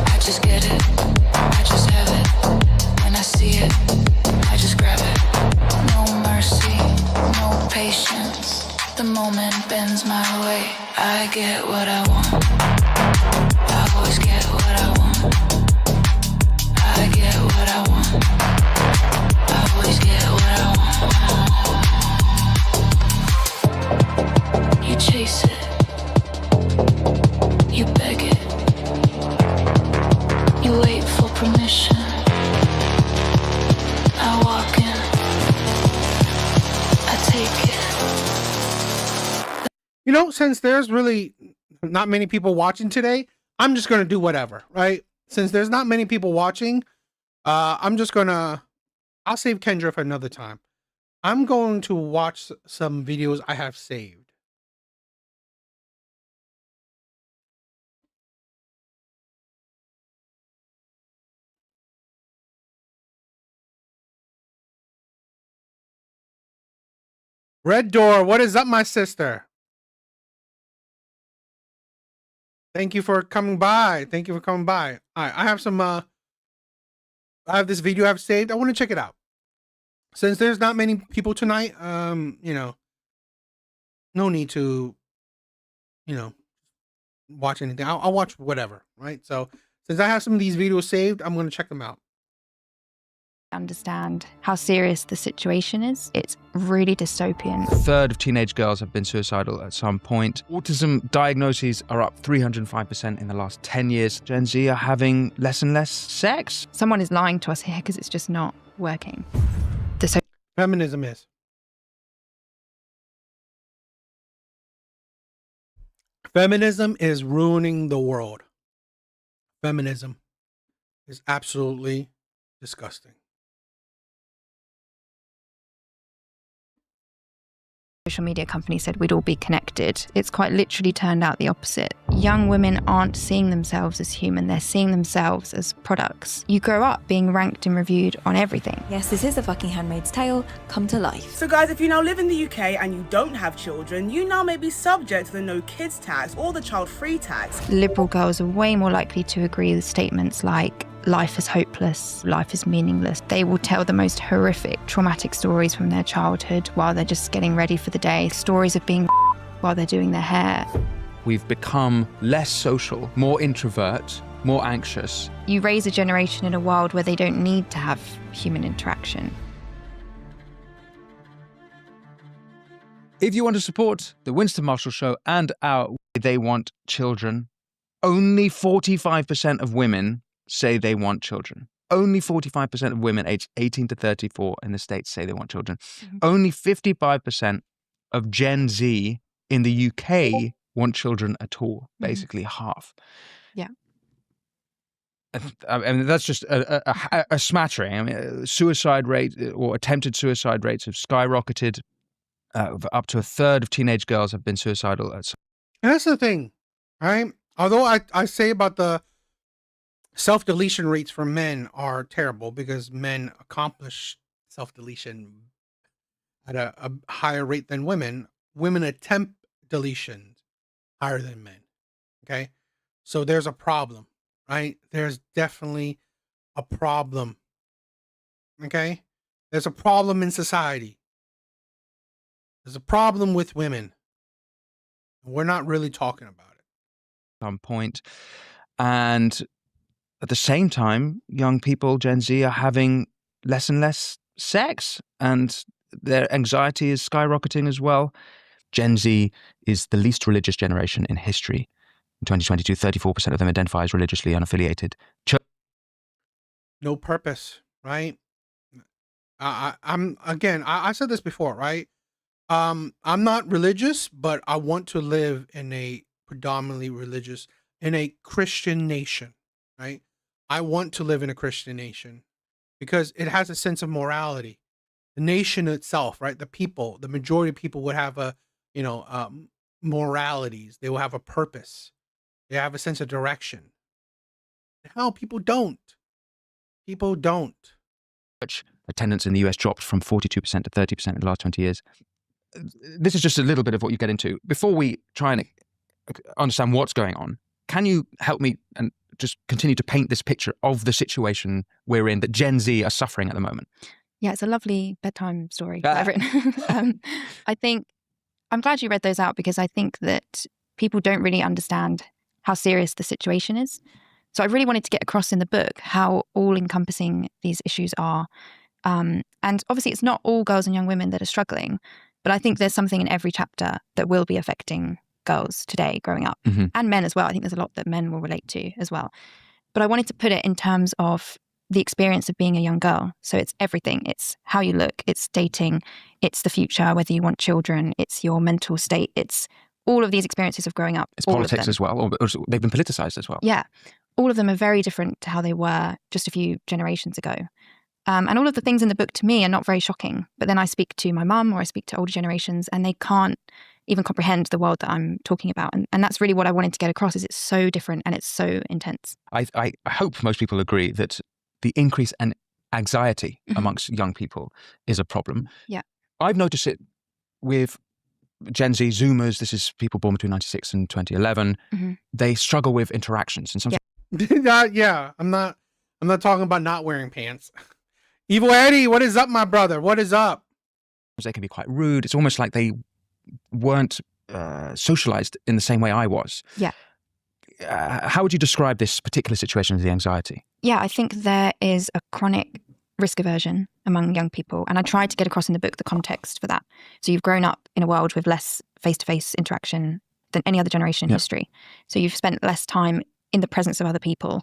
I just get it. I just have it. When I see it, I just grab it. No mercy, no patience. The moment bends my way. I get what I want. I always get what I want. I get what I want. I always get what I want. You chase it. You beg it. You wait for permission. I walk in. I take it. You know, since there's really not many people watching today, I'm just going to do whatever, right? Since there's not many people watching, I'm just going to, I'll save Kendra for another time. I'm going to watch some videos I have saved. Red Door, what is up, my sister? Thank you for coming by. Thank you for coming by. All right, I have some, I have this video I've saved. I want to check it out. Since there's not many people tonight, you know, no need to, you know, watch anything. I'll watch whatever, right? So since I have some of these videos saved, I'm going to check them out. Understand how serious the situation is. It's really dystopian. A third of teenage girls have been suicidal at some point. Autism diagnoses are up 305% in the last 10 years. Gen Z are having less and less sex. Someone is lying to us here because it's just not working. Feminism is. Feminism is ruining the world. Feminism is absolutely disgusting. Social media company said we'd all be connected. It's quite literally turned out the opposite. Young women aren't seeing themselves as human, they're seeing themselves as products. You grow up being ranked and reviewed on everything. Yes, this is a fucking Handmaid's Tale come to life. So guys, if you now live in the UK and you don't have children, you now may be subject to the no kids tax or the child free tax. Liberal girls are way more likely to agree with statements like, life is hopeless, life is meaningless. They will tell the most horrific, traumatic stories from their childhood while they're just getting ready for the day. Stories of being while they're doing their hair. We've become less social, more introvert, more anxious. You raise a generation in a world where they don't need to have human interaction. If you want to support the Winston Marshall Show and our They Want Children, only 45% of women say they want children. Only 45% of women aged 18 to 34 in the States say they want children. Only 55% of Gen Z in the UK want children at all, basically half. Yeah. I mean, that's just a smattering. I mean, suicide rate or attempted suicide rates have skyrocketed. Up to a third of teenage girls have been suicidal. And that's the thing, right? Although I say about the self-deletion rates for men are terrible because men accomplish self-deletion at a higher rate than women. Women attempt deletions higher than men. Okay. So there's a problem, right? There's definitely a problem. Okay. There's a problem in society. There's a problem with women. We're not really talking about it. Some point. And at the same time, young people, Gen Z, are having less and less sex, and their anxiety is skyrocketing as well. Gen Z is the least religious generation in history. In 2022, 34% of them identify as religiously unaffiliated. No purpose, right? I said this before, right? I'm not religious, but I want to live in a predominantly religious, in a Christian nation, right? I want to live in a Christian nation because it has a sense of morality. The nation itself, right? The people, the majority of people would have moralities. They will have a purpose. They have a sense of direction. Hell, people don't. People don't. Church attendance in the US dropped from 42% to 30% in the last 20 years. This is just a little bit of what you get into. Before we try and understand what's going on, can you help me and just continue to paint this picture of the situation we're in, that Gen Z are suffering at the moment? Yeah, it's a lovely bedtime story that I've written. I think, I'm glad you read those out because I think that people don't really understand how serious the situation is. So I really wanted to get across in the book how all-encompassing these issues are. And obviously it's not all girls and young women that are struggling, but I think there's something in every chapter that will be affecting girls today growing up, and men as well. I think there's a lot that men will relate to as well. But I wanted to put it in terms of the experience of being a young girl. So it's everything. It's how you look, it's dating, it's the future, whether you want children, it's your mental state, it's all of these experiences of growing up. It's politics as well, or they've been politicized as well. Yeah. All of them are very different to how they were just a few generations ago. And all of the things in the book to me are not very shocking. But then I speak to my mum or I speak to older generations and they can't even comprehend the world that I'm talking about. And that's really what I wanted to get across, is it's so different and it's so intense. I hope most people agree that the increase in anxiety amongst young people is a problem. Yeah. I've noticed it with Gen Z, Zoomers. This is people born between 96 and 2011. They struggle with interactions. And sometimes yeah, I'm not talking about not wearing pants. Evil Eddie, what is up, my brother? What is up? They can be quite rude. It's almost like they weren't socialized in the same way I was. Yeah. How would you describe this particular situation as the anxiety? Yeah, I think there is a chronic risk aversion among young people. And I tried to get across in the book the context for that. So you've grown up in a world with less face-to-face interaction than any other generation in history. So you've spent less time in the presence of other people.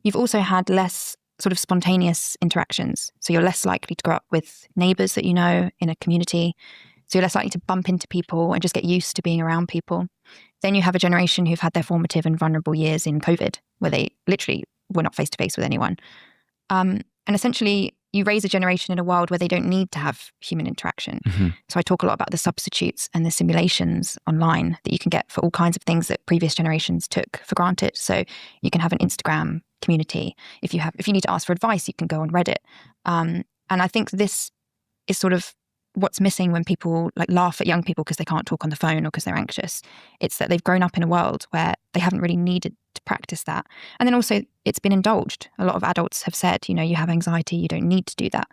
You've also had less sort of spontaneous interactions. So you're less likely to grow up with neighbors that you know in a community. So you're less likely to bump into people and just get used to being around people. Then you have a generation who've had their formative and vulnerable years in COVID, where they literally were not face-to-face with anyone. And essentially, you raise a generation in a world where they don't need to have human interaction. So I talk a lot about the substitutes and the simulations online that you can get for all kinds of things that previous generations took for granted. So you can have an Instagram community. If you need to ask for advice, you can go on Reddit. And I think this is sort of what's missing when people like laugh at young people because they can't talk on the phone or because they're anxious. It's that they've grown up in a world where they haven't really needed to practice that. And then also it's been indulged. A lot of adults have said, you have anxiety, you don't need to do that.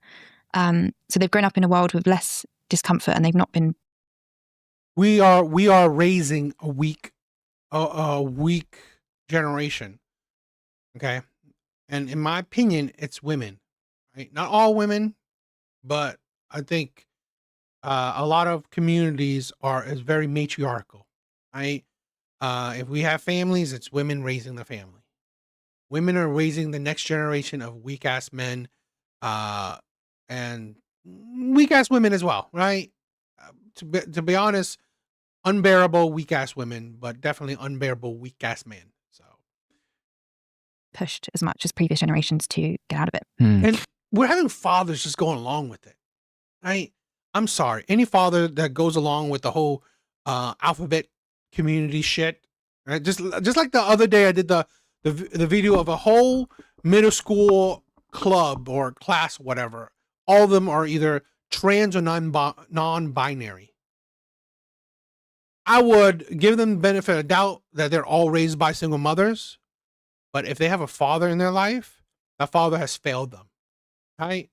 So they've grown up in a world with less discomfort and they've not been. We are raising a weak generation. Okay. And in my opinion, it's women, right? Not all women, but I think a lot of communities is very matriarchal, right? If we have families, it's women raising the family. Women are raising the next generation of weak ass men, and weak ass women as well, right? To be honest, unbearable weak ass women, but definitely unbearable weak ass men. So Pushed as much as previous generations to get out of it. and we're having fathers just going along with it, right? I'm sorry, any father that goes along with the whole alphabet community shit, right? Just like the other day, I did the video of a whole middle school club or class, whatever. All of them are either trans or non-binary. I would give them the benefit of doubt that they're all raised by single mothers, but if they have a father in their life, that father has failed them, right?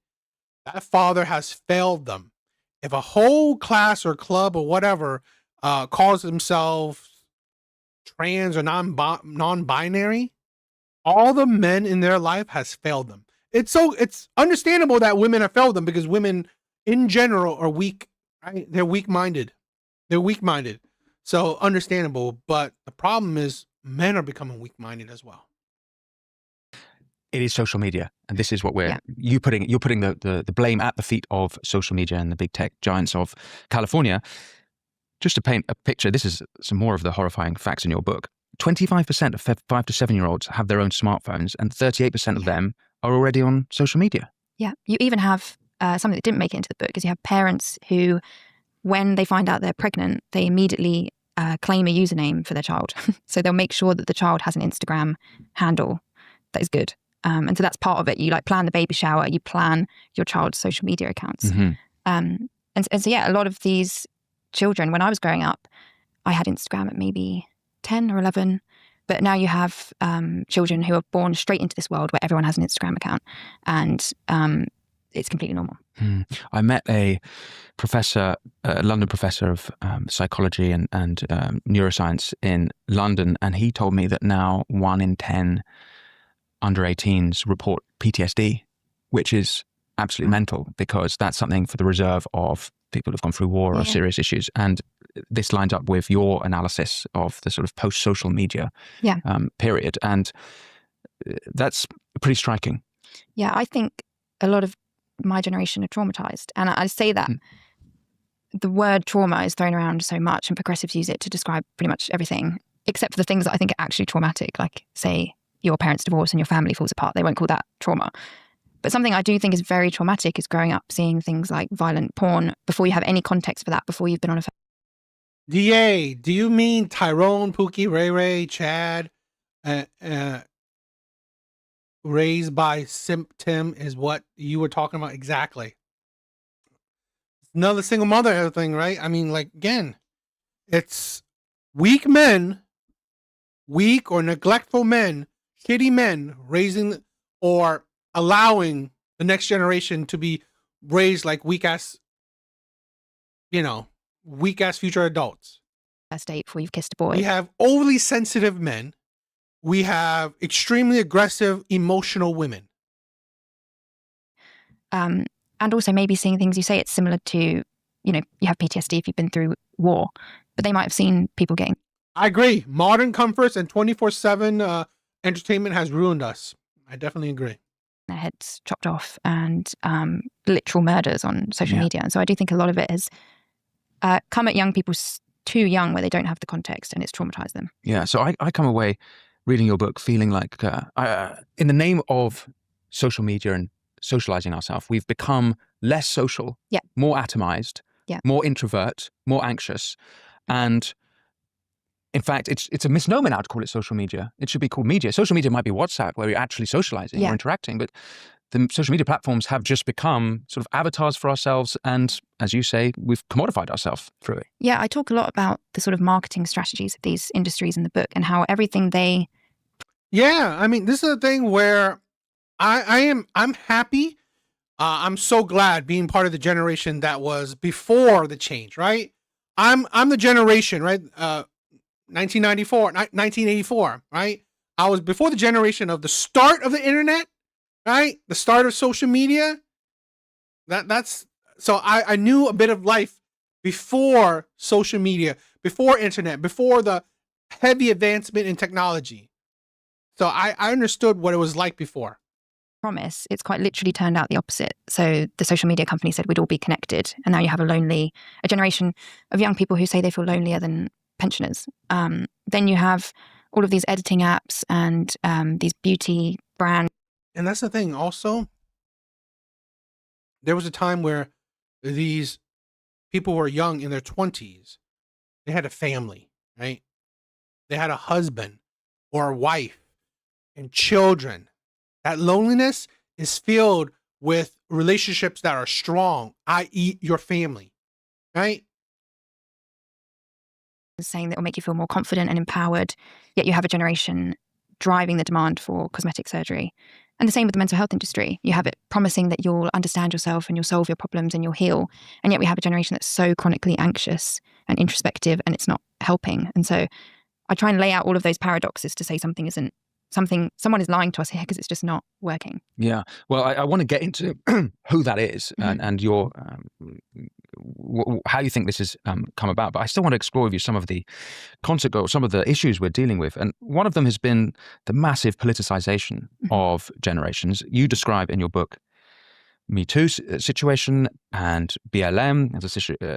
That father has failed them. If a whole class or club or whatever calls themselves trans or non-binary, all the men in their life has failed them. It's understandable that women have failed them because women in general are weak, right? They're weak-minded. So understandable, but the problem is men are becoming weak-minded as well. It is social media, and this is what you're putting the blame at the feet of social media and the big tech giants of California. Just to paint a picture, this is some more of the horrifying facts in your book. 25% of 5 to 7-year-olds have their own smartphones, and 38% of them are already on social media. Yeah, you even have something that didn't make it into the book, is you have parents who, when they find out they're pregnant, they immediately claim a username for their child. So they'll make sure that the child has an Instagram handle that is good. And so that's part of it. You plan the baby shower, you plan your child's social media accounts. Mm-hmm. And so, yeah, a lot of these children, when I was growing up, I had Instagram at maybe 10 or 11. But now you have children who are born straight into this world where everyone has an Instagram account. And it's completely normal. I met a professor, a London professor of psychology and neuroscience in London, and he told me that now 1 in 10 under 18s report PTSD, which is absolutely mental, because that's something for the reserve of people who've gone through war or serious issues. And this lines up with your analysis of the sort of post-social media period. And that's pretty striking. Yeah, I think a lot of my generation are traumatized. And I say that the word trauma is thrown around so much, and progressives use it to describe pretty much everything, except for the things that I think are actually traumatic, like, say, your parents divorce and your family falls apart. They won't call that trauma. But something I do think is very traumatic is growing up seeing things like violent porn before you have any context for that, before you've been on a... DA, do you mean Tyrone, Pookie, Ray Ray, Chad, raised by Simp Tim is what you were talking about? Exactly. Another single mother thing, right? I mean, again, it's weak men, weak or neglectful men, shitty men raising or allowing the next generation to be raised like weak ass future adults. First date before you've kissed a boy. We have overly sensitive men. We have extremely aggressive, emotional women. And also maybe seeing things, you say it's similar to, you have PTSD if you've been through war, but they might have seen people getting... I agree. Modern comforts and 24/7 entertainment has ruined us. I definitely agree. Their heads chopped off and literal murders on social media. And so I do think a lot of it has come at young people too young, where they don't have the context, and it's traumatized them. Yeah, so I come away reading your book feeling like in the name of social media and socializing ourselves, we've become less social, more atomized, more introvert, more anxious. And in fact, it's a misnomer now to call it social media. It should be called media. Social media might be WhatsApp, where you're actually socializing or interacting, but the social media platforms have just become sort of avatars for ourselves. And as you say, we've commodified ourselves through it. Yeah, I talk a lot about the sort of marketing strategies of these industries in the book, and how everything they... Yeah, I mean, this is a thing where I'm happy. I'm so glad being part of the generation that was before the change, right? I'm the generation, right? 1984, right? I was before the generation of the start of the internet, right? The start of social media. That's so I knew a bit of life before social media, before internet, before the heavy advancement in technology. So I understood what it was like before. Promise, it's quite literally turned out the opposite. So the social media company said we'd all be connected, and now you have a generation of young people who say they feel lonelier than pensioners. Then you have all of these editing apps and these beauty brands. And that's the thing also. There was a time where these people were young in their 20s. They had a family, right? They had a husband or a wife and children. That loneliness is filled with relationships that are strong, i.e. your family, right? Saying that will make you feel more confident and empowered, yet you have a generation driving the demand for cosmetic surgery. And the same with the mental health industry. You have it promising that you'll understand yourself and you'll solve your problems and you'll heal. And yet we have a generation that's so chronically anxious and introspective, and it's not helping. And so I try and lay out all of those paradoxes to say someone is lying to us here because it's just not working. Yeah. Well, I want to get into who that is and your how you think this has come about. But I still want to explore with you some of the some of the issues we're dealing with. And one of them has been the massive politicization of generations. You describe in your book Me Too situation and BLM.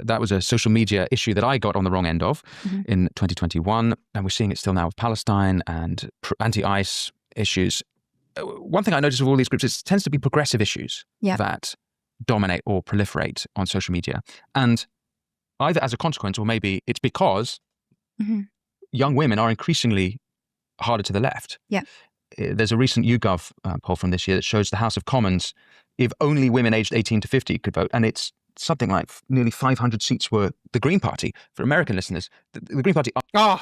That was a social media issue that I got on the wrong end of in 2021. And we're seeing it still now with Palestine and anti-ICE issues. One thing I notice with all these groups is it tends to be progressive issues that dominate or proliferate on social media. And either as a consequence, or maybe it's because young women are increasingly harder to the left. Yeah. There's a recent YouGov poll from this year that shows the House of Commons, if only women aged 18 to 50 could vote, and it's something like nearly 500 seats were the Green Party. For American listeners, the Green Party... the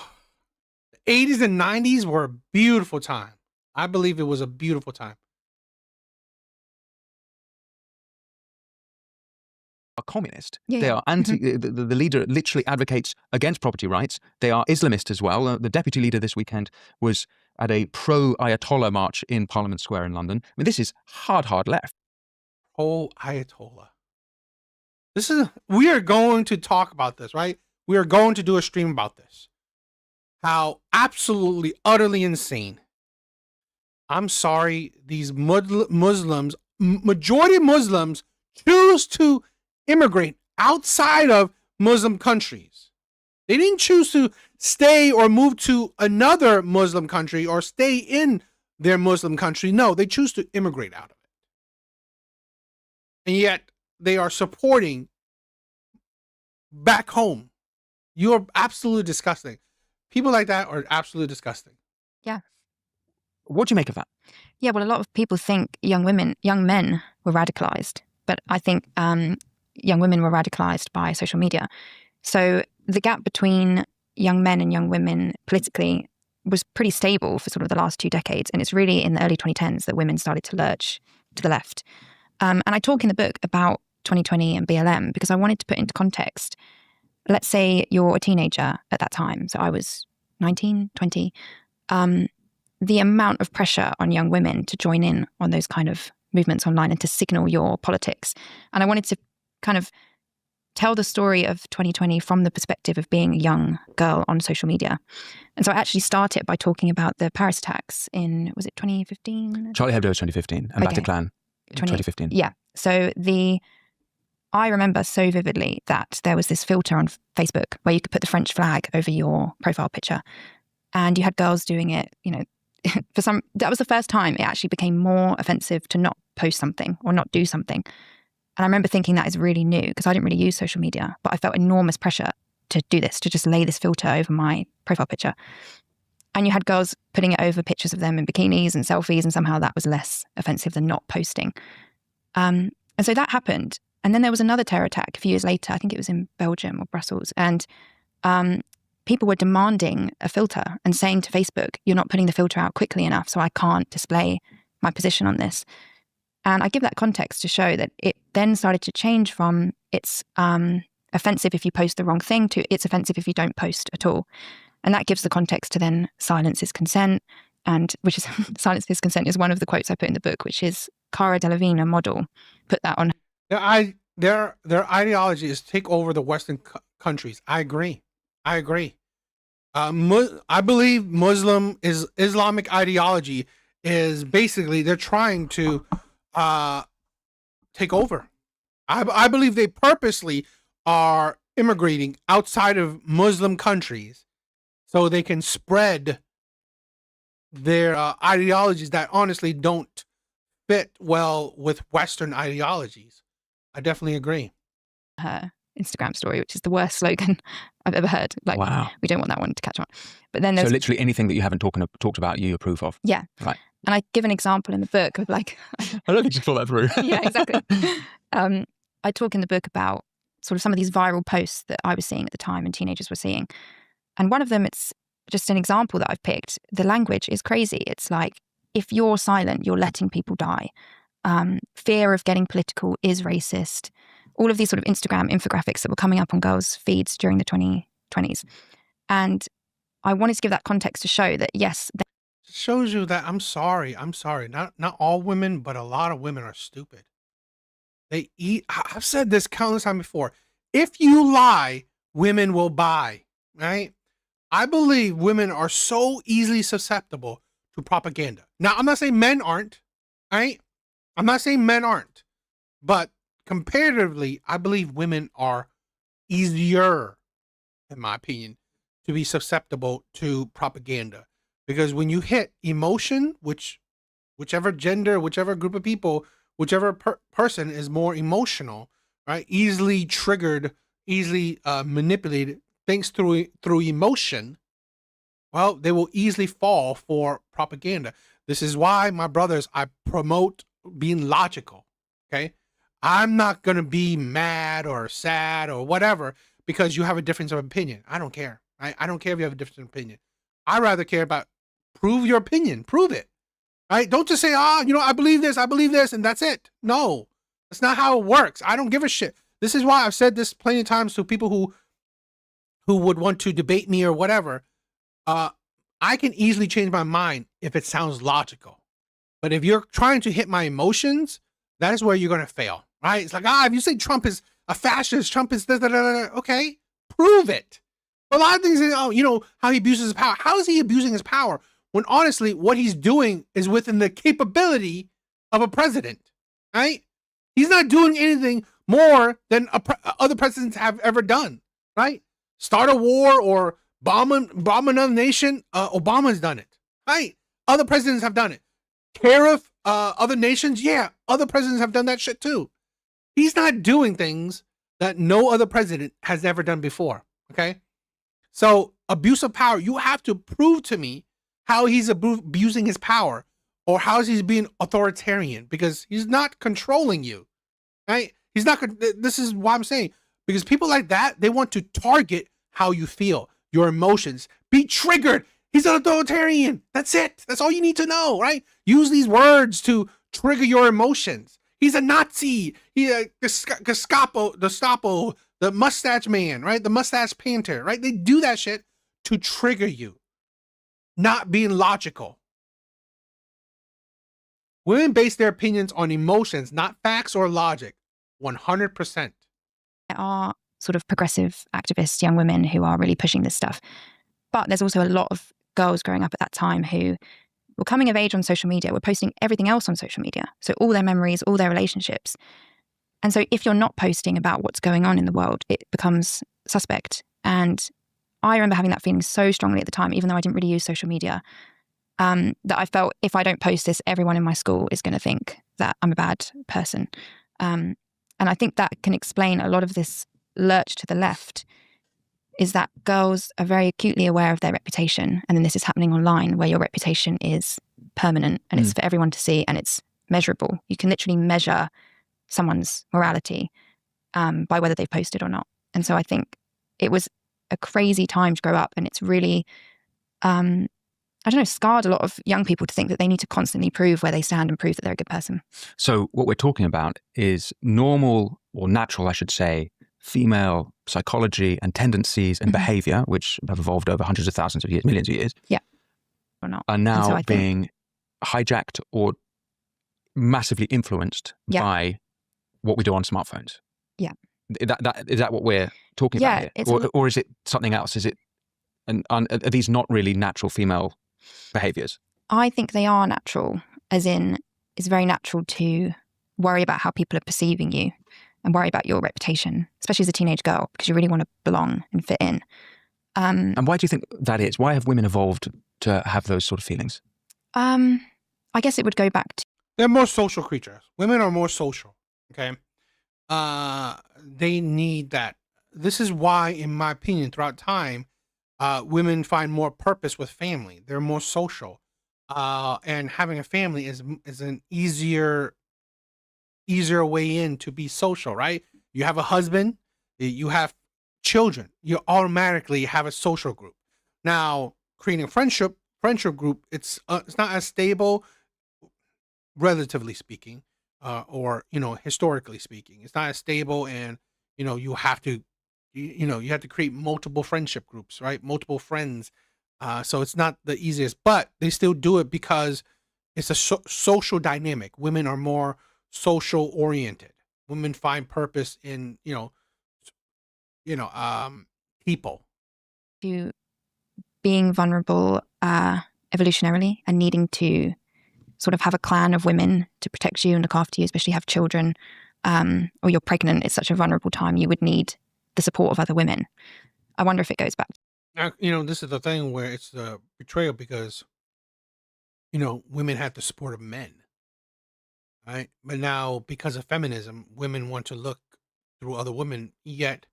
80s and 90s were a beautiful time. I believe it was a beautiful time. Are communist. They are anti... The leader literally advocates against property rights. They are Islamist as well. The deputy leader this weekend was at a pro-Ayatollah march in Parliament Square in London. I mean, this is hard left. Ayatollah. We are going to talk about this, right? We are going to do a stream about this. How absolutely, utterly insane. I'm sorry, these Muslims, majority Muslims, choose to immigrate outside of Muslim countries. They didn't choose to stay or move to another Muslim country or stay in their Muslim country. No, they choose to immigrate out of it. And yet they are supporting back home. You're absolutely disgusting. People like that are absolutely disgusting. Yeah. What do you make of that? Yeah, well, a lot of people think young men were radicalized, but I think young women were radicalized by social media. So the gap between young men and young women politically was pretty stable for sort of the last 2 decades. And it's really in the early 2010s that women started to lurch to the left. And I talk in the book about 2020 and BLM because I wanted to put into context, let's say you're a teenager at that time. So I was 19, 20. The amount of pressure on young women to join in on those kind of movements online and to signal your politics. And I wanted to kind of tell the story of 2020 from the perspective of being a young girl on social media. And so I actually started by talking about the Paris attacks in, was it 2015? Charlie Hebdo 2015 and Bataclan 2015. Yeah. So I remember so vividly that there was this filter on Facebook where you could put the French flag over your profile picture. And you had girls doing it, that was the first time it actually became more offensive to not post something or not do something. And I remember thinking that is really new because I didn't really use social media, but I felt enormous pressure to do this, to just lay this filter over my profile picture. And you had girls putting it over pictures of them in bikinis and selfies, and somehow that was less offensive than not posting. And so that happened. And then there was another terror attack a few years later. I think it was in Belgium or Brussels. And people were demanding a filter and saying to Facebook, you're not putting the filter out quickly enough, so I can't display my position on this. And I give that context to show that it then started to change from it's offensive if you post the wrong thing to it's offensive if you don't post at all. And that gives the context to then silence is consent. and which is silence is consent is one of the quotes I put in the book, which is Cara Delevingne model. Put that on. Their ideology is take over the Western countries. I agree. I believe Islamic ideology is basically they're trying to take over. I believe they purposely are immigrating outside of Muslim countries so they can spread their ideologies that honestly don't fit well with Western ideologies. I definitely agree. Her Instagram story, which is the worst slogan I've ever heard. Like, wow. We don't want that one to catch on. But then there's so literally anything that you haven't talked about, you approve of. Yeah. Right. And I give an example in the book of like... I don't think you thought that through. Yeah, exactly. I talk in the book about sort of some of these viral posts that I was seeing at the time and teenagers were seeing. And one of them, it's just an example that I've picked. The language is crazy. It's like, if you're silent, you're letting people die. Fear of getting political is racist. All of these sort of Instagram infographics that were coming up on girls' feeds during the 2020s. And I wanted to give that context to show that, yes... It shows you that, I'm sorry. Not all women, but a lot of women are stupid. I've said this countless times before. If you lie, women will buy, right? I believe women are so easily susceptible to propaganda. Now, I'm not saying men aren't, right? I'm not saying men aren't, but comparatively, I believe women are easier, in my opinion, to be susceptible to propaganda. Because when you hit emotion, whichever gender, whichever group of people, whichever person is more emotional, right? Easily triggered, easily manipulated, thinks through emotion, well, they will easily fall for propaganda. This is why, my brothers, I promote being logical, okay? I'm not going to be mad or sad or whatever because you have a difference of opinion. I don't care. I don't care if you have a different opinion. I rather care about prove your opinion. Prove it. Right? Don't just say, I believe this, and that's it. No, that's not how it works. I don't give a shit. This is why I've said this plenty of times to people who would want to debate me or whatever. I can easily change my mind if it sounds logical. But if you're trying to hit my emotions, that is where you're going to fail, right? It's like, if you say Trump is a fascist, Trump is okay, prove it. But a lot of things, how he abuses his power. How is he abusing his power? When honestly, what he's doing is within the capability of a president, right? He's not doing anything more than other presidents have ever done, right? Start a war or bomb another nation. Obama's done it, right? Other presidents have done it. Tariff other nations, yeah, other presidents have done that shit too. He's not doing things that no other president has ever done before, okay? So abuse of power, you have to prove to me how he's abusing his power or how he's being authoritarian, because he's not controlling you, right? He's not. This is why I'm saying, because people like that, they want to target how you feel, your emotions, be triggered. He's an authoritarian. That's it. That's all you need to know, right? Use these words to trigger your emotions. He's a Nazi. He's a Gestapo, the mustache man, right? The mustache painter, right? They do that shit to trigger you. Not being logical. Women base their opinions on emotions, not facts or logic. 100%. There are sort of progressive activists, young women who are really pushing this stuff. But there's also a lot of girls growing up at that time who were coming of age on social media, were posting everything else on social media. So all their memories, all their relationships. And so if you're not posting about what's going on in the world, it becomes suspect. And I remember having that feeling so strongly at the time, even though I didn't really use social media, that I felt if I don't post this, everyone in my school is going to think that I'm a bad person. And I think that can explain a lot of this lurch to the left, is that girls are very acutely aware of their reputation. And then this is happening online where your reputation is permanent and it's for everyone to see and it's measurable. You can literally measure someone's morality by whether they've posted or not. And so I think it was a crazy time to grow up, and it's really, scarred a lot of young people to think that they need to constantly prove where they stand and prove that they're a good person. So what we're talking about is normal, or natural, I should say, female psychology and tendencies and behavior, which have evolved over hundreds of thousands of years, millions of years. Yeah. or not. are And so now I think- being hijacked or massively influenced Yeah. by what we do on smartphones. Yeah. Is that what we're talking Yeah, about here? it's a Or is it something else? Is it, are these not really natural female behaviors? I think they are natural, as in it's very natural to worry about how people are perceiving you and worry about your reputation, especially as a teenage girl, because you really want to belong and fit in. And why do you think that is? Why have women evolved to have those sort of feelings? I guess it would go back to... They're more social creatures. Women are more social. Okay. They need that. This is why, in my opinion, throughout time, women find more purpose with family. They're more social. And having a family is an easier way in to be social, right? You have a husband, you have children, you automatically have a social group. Now, creating a friendship group, it's not as stable, relatively speaking, or historically speaking. It's not as stable, and you have to create multiple friendship groups, right? Multiple friends. So it's not the easiest, but they still do it because it's a social dynamic. Women are more social oriented. Women find purpose in people. to being vulnerable evolutionarily and needing to sort of have a clan of women to protect you and look after you, especially have children, or you're pregnant. It's such a vulnerable time. You would need the support of other women. I wonder if it goes back. Now, this is the thing where it's the betrayal because, women had the support of men, right? But now, because of feminism, women want to look through other women. Yet,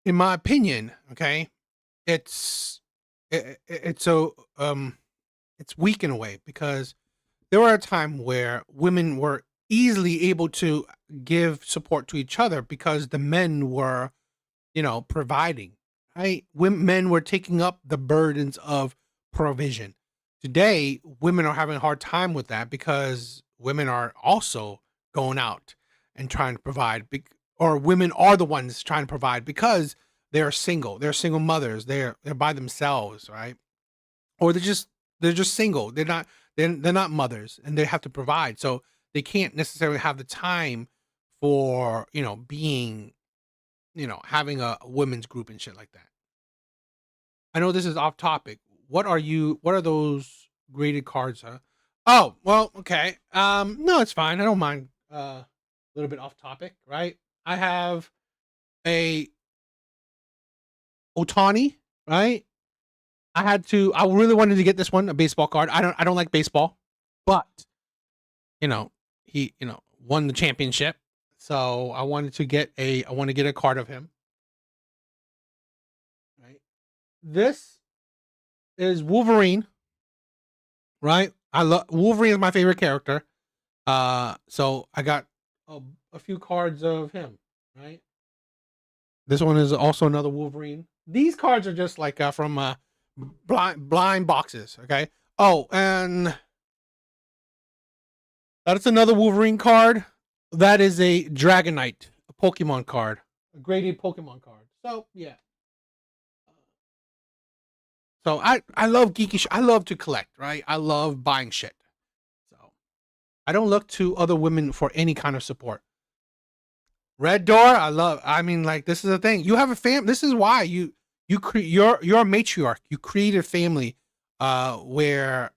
in my opinion, okay, it's weak in a way because there were a time where women were easily able to give support to each other because the men were, providing. Right? Men were taking up the burdens of provision. Today, women are having a hard time with that because women are also going out and trying to provide, or women are the ones trying to provide because they're single. They're single mothers. They're by themselves, right? Or they're just single. They're not mothers, and they have to provide. So they can't necessarily have the time for being having a women's group and shit like that. I know this is off topic. What are those graded cards, huh? Oh, well, okay. No, it's fine. I don't mind a little bit off topic, right? I have a Otani, right? I really wanted to get this one, a baseball card. I don't like baseball, but he won the championship. So I wanted to get a card of him. Right. This is Wolverine. Right? Wolverine is my favorite character. So I got a few cards of him, right? This one is also another Wolverine. These cards are just like from blind boxes, okay? Oh, and that's another Wolverine card. That is a Dragonite, a Pokemon card, a graded Pokemon card. So, yeah. So I love geeky shit. I love to collect, right? I love buying shit. So I don't look to other women for any kind of support. Red Door, I mean, like, this is the thing. You have a family. This is why you're a matriarch. You create a family where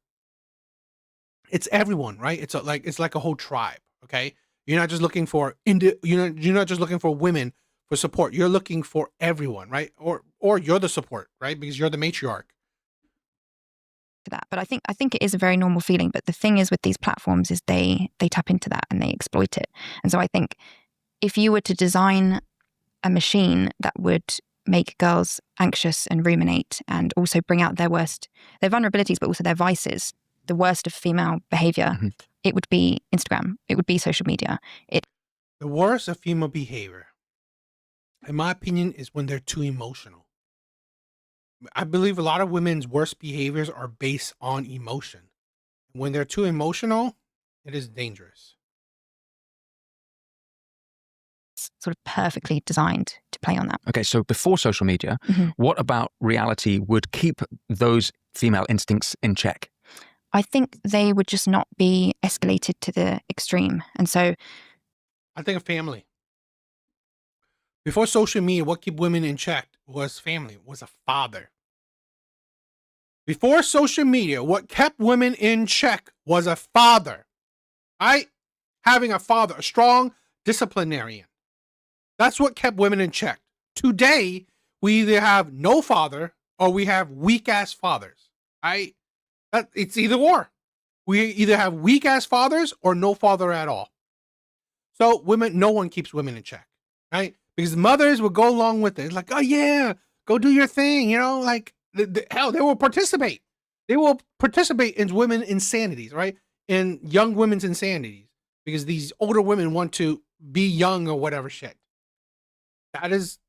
it's everyone, right? It's like a whole tribe, okay? You're not just looking for you're not just looking for women for support. You're looking for everyone, right? Or you're the support, right? Because you're the matriarch. To that, but I think it is a very normal feeling. But the thing is with these platforms is they tap into that and they exploit it. And so I think if you were to design a machine that would make girls anxious and ruminate and also bring out their vulnerabilities, but also their vices, the worst of female behavior, it would be Instagram. It would be social media. The worst of female behavior, in my opinion, is when they're too emotional. I believe a lot of women's worst behaviors are based on emotion. When they're too emotional, it is dangerous. It's sort of perfectly designed to play on that. Okay, so before social media, what about reality would keep those female instincts in check? I think they would just not be escalated to the extreme. And so I think of family. Before social media, what kept women in check was family, was a father. Before social media, what kept women in check was a father. Right? Having a father, a strong disciplinarian. That's what kept women in check. Today, we either have no father or we have weak-ass fathers. Right? It's either or. We either have weak-ass fathers or no father at all. So no one keeps women in check. Right? Because mothers will go along with it. It's like, oh yeah, go do your thing. Like, hell, they will participate. They will participate in women's insanities, right? In young women's insanities. Because these older women want to be young or whatever shit. That is,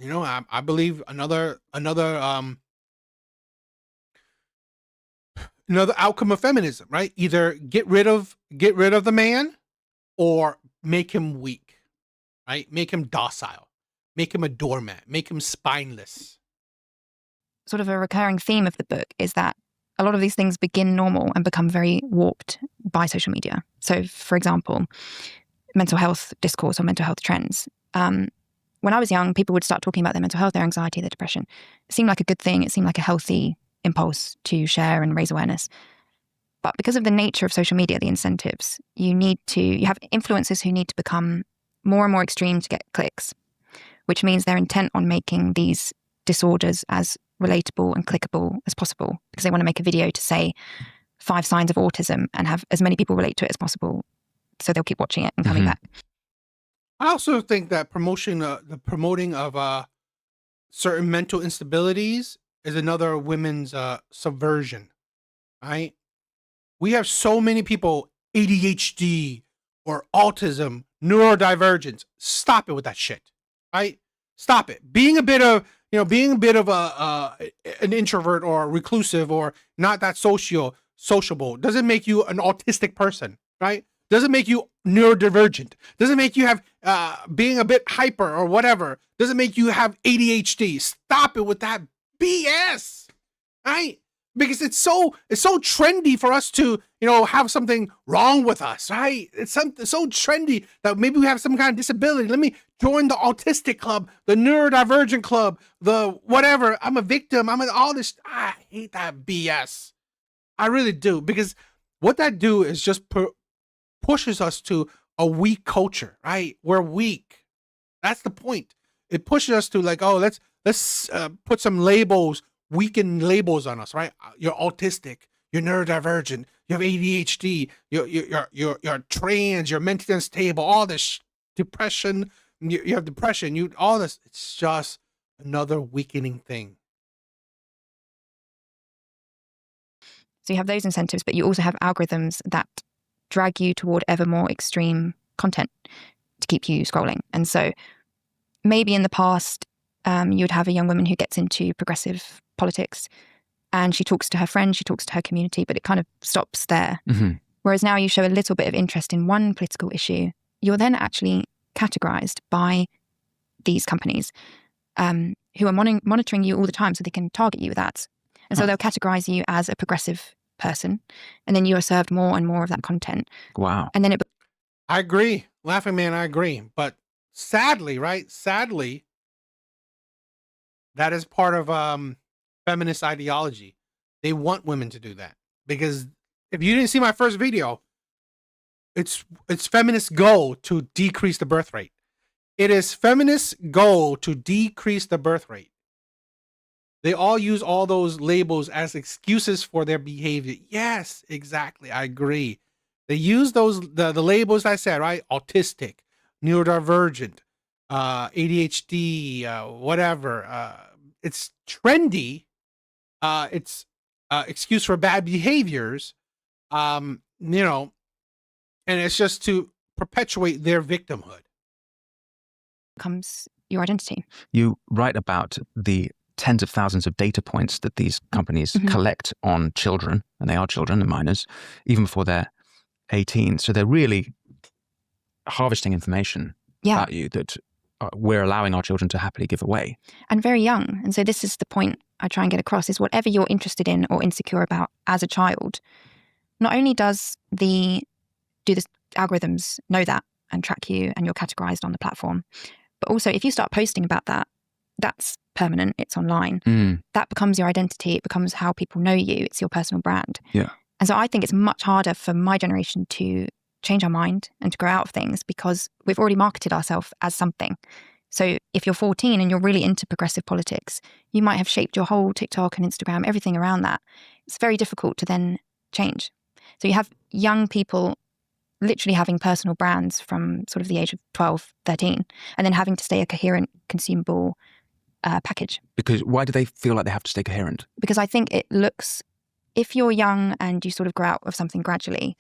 I believe another outcome of feminism, right? Either get rid of the man or make him weak, right? Make him docile, make him a doormat, make him spineless. Sort of a recurring theme of the book is that a lot of these things begin normal and become very warped by social media. So, for example, mental health discourse or mental health trends. When I was young, people would start talking about their mental health, their anxiety, their depression. It seemed like a good thing. It seemed like a healthy impulse to share and raise awareness. But because of the nature of social media, the incentives, you have influencers who need to become more and more extreme to get clicks, which means they're intent on making these disorders as relatable and clickable as possible because they want to make a video to say 5 signs of autism and have as many people relate to it as possible. So they'll keep watching it and coming back. I also think that the promoting of certain mental instabilities is another women's subversion, right? We have so many people, ADHD or autism, neurodivergence. Stop it with that shit, right? Stop it. Being a bit of an introvert or reclusive or not that sociable doesn't make you an autistic person, right? Doesn't make you neurodivergent. Doesn't make you have being a bit hyper or whatever. Doesn't make you have ADHD. Stop it with that BS, right? Because it's so trendy for us to have something wrong with us, right? It's so trendy that maybe we have some kind of disability. Let me join the autistic club, the neurodivergent club, the whatever. I'm a victim. All this. I hate that BS. I really do, because what that do is just pushes us to a weak culture, right? We're weak. That's the point. It pushes us to like, oh, let's put some labels, weakened labels on us, right? You're autistic, you're neurodivergent, you have ADHD, you're trans, you're mentally unstable, all this depression, you have depression, all this. It's just another weakening thing. So you have those incentives, but you also have algorithms that drag you toward ever more extreme content to keep you scrolling. And so maybe in the past, you would have a young woman who gets into progressive politics and she talks to her friends, she talks to her community, but it kind of stops there. Whereas now you show a little bit of interest in one political issue, you're then actually categorized by these companies who are monitoring you all the time so they can target you with ads. And so they'll categorize you as a progressive person, and then you are served more and more of that content. Wow. And then I agree. Laughing man, I agree. But sadly, right? Sadly, that is part of feminist ideology. They want women to do that. Because if you didn't see my first video, it's feminist goal to decrease the birth rate. It is feminist goal to decrease the birth rate. They all use all those labels as excuses for their behavior. Yes, exactly. I agree. They use the labels I said, right? Autistic, neurodivergent, ADHD, whatever. It's trendy. It's excuse for bad behaviors. And it's just to perpetuate their victimhood. Comes your identity. You write about the tens of thousands of data points that these companies collect on children, and they are children and minors, even before they're 18. So they're really harvesting information about you that we're allowing our children to happily give away. And very young. And so this is the point I try and get across, is whatever you're interested in or insecure about as a child, not only do the algorithms know that and track you and you're categorized on the platform, but also if you start posting about that, that's permanent, it's online. That becomes your identity, it becomes how people know you, it's your personal brand. Yeah. And so I think it's much harder for my generation to change our mind and to grow out of things because we've already marketed ourselves as something. So if you're 14 and you're really into progressive politics, you might have shaped your whole TikTok and Instagram, everything around that. It's very difficult to then change. So you have young people literally having personal brands from sort of the age of 12, 13, and then having to stay a coherent, consumable package. Because why do they feel like they have to stay coherent? Because I think it looks, if you're young and you sort of grow out of something gradually,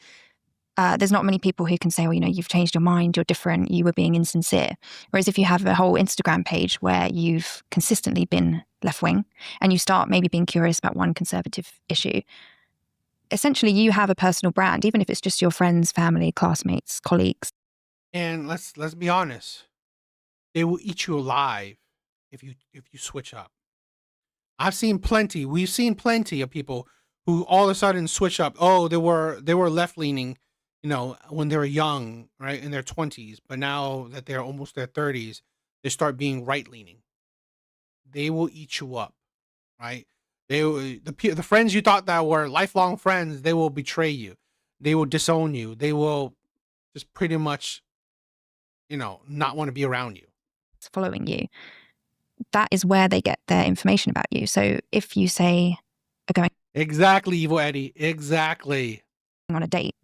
there's not many people who can say, well, you've changed your mind, you're different, you were being insincere. Whereas if you have a whole Instagram page where you've consistently been left-wing and you start maybe being curious about one conservative issue, essentially you have a personal brand, even if it's just your friends, family, classmates, colleagues. And let's be honest, they will eat you alive if you switch up. We've seen plenty of people who all of a sudden switch up. Oh, they were left-leaning, when they were young, right, in their 20s, but now that they're almost their 30s, they start being right-leaning. They will eat you up, right? The friends you thought that were lifelong friends, they will betray you. They will disown you. They will just pretty much, not want to be around you. Following you. That is where they get their information about you. So if you say, going exactly, Evil Eddie, exactly, on a date,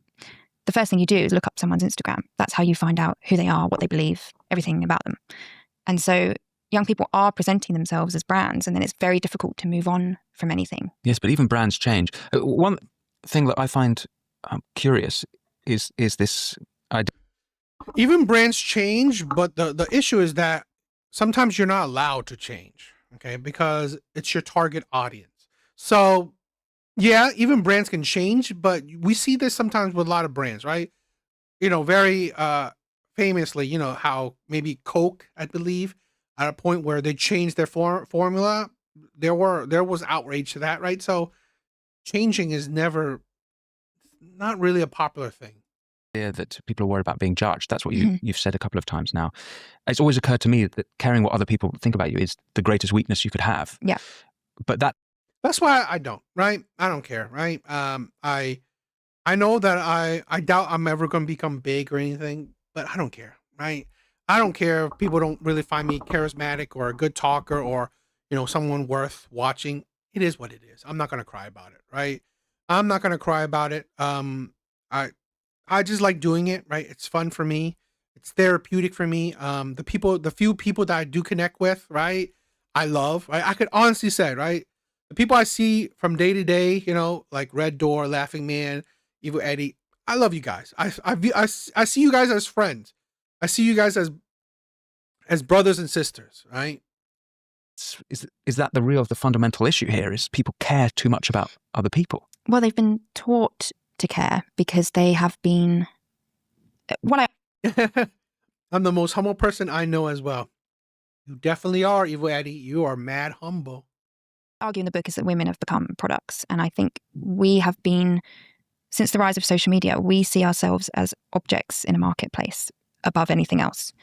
the first thing you do is look up someone's Instagram. That's how you find out who they are, what they believe, everything about them. And so young people are presenting themselves as brands, and then it's very difficult to move on from anything. Yes, but even brands change. One thing that I find curious is this idea. Even brands change, but the issue is that sometimes you're not allowed to change, okay? Because it's your target audience. So yeah, even brands can change, but we see this sometimes with a lot of brands, right? Very famously, how maybe Coke, I believe, at a point where they changed their formula, there was outrage to that, right? So changing is not really a popular thing. Yeah, that people are worried about being judged. That's what you've said a couple of times now. It's always occurred to me that caring what other people think about you is the greatest weakness you could have. Yeah. But that's why I don't, right? I don't care, right? I know that I doubt I'm ever going to become big or anything, but I don't care, right? I don't care if people don't really find me charismatic or a good talker or, someone worth watching. It is what it is. I'm not going to cry about it, right? I'm not going to cry about it. I just like doing it, right? It's fun for me. It's therapeutic for me. The few people that I do connect with, right? I love, right? I could honestly say, right? The people I see from day to day, like Red Door, Laughing Man, Evil Eddie, I love you guys. I see you guys as friends. I see you guys as brothers and sisters, right? Is that the fundamental issue here? Is people care too much about other people? Well, they've been taught to care because they have been. I'm the most humble person I know as well. You definitely are, Evil Eddie. You are mad humble. Argue in the book is that women have become products, and I think we have been, since the rise of social media, we see ourselves as objects in a marketplace above anything else.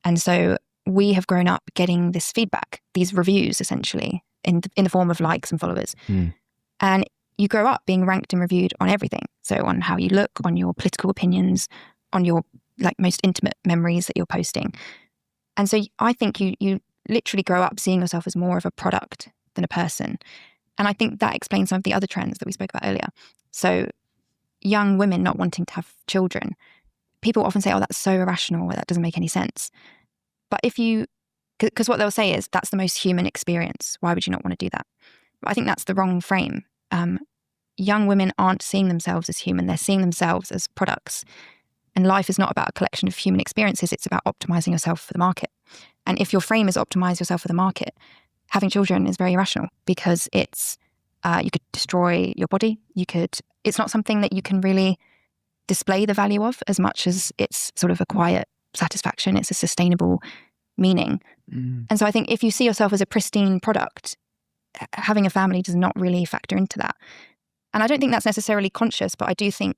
And so we have grown up getting this feedback, these reviews essentially, in the form of likes and followers. And you grow up being ranked and reviewed on everything. So on how you look, on your political opinions, on your most intimate memories that you're posting. And so I think you literally grow up seeing yourself as more of a product than a person. And I think that explains some of the other trends that we spoke about earlier. So young women not wanting to have children, people often say, oh, that's so irrational, or that doesn't make any sense. But because what they'll say is, that's the most human experience. Why would you not want to do that? But I think that's the wrong frame. Young women aren't seeing themselves as human. They're seeing themselves as products. And life is not about a collection of human experiences. It's about optimizing yourself for the market. And if your frame is optimize yourself for the market, having children is very irrational because it's, you could destroy your body. It's not something that you can really display the value of as much as it's sort of a quiet satisfaction. It's a sustainable meaning. And so I think if you see yourself as a pristine product, having a family does not really factor into that. And I don't think that's necessarily conscious, but I do think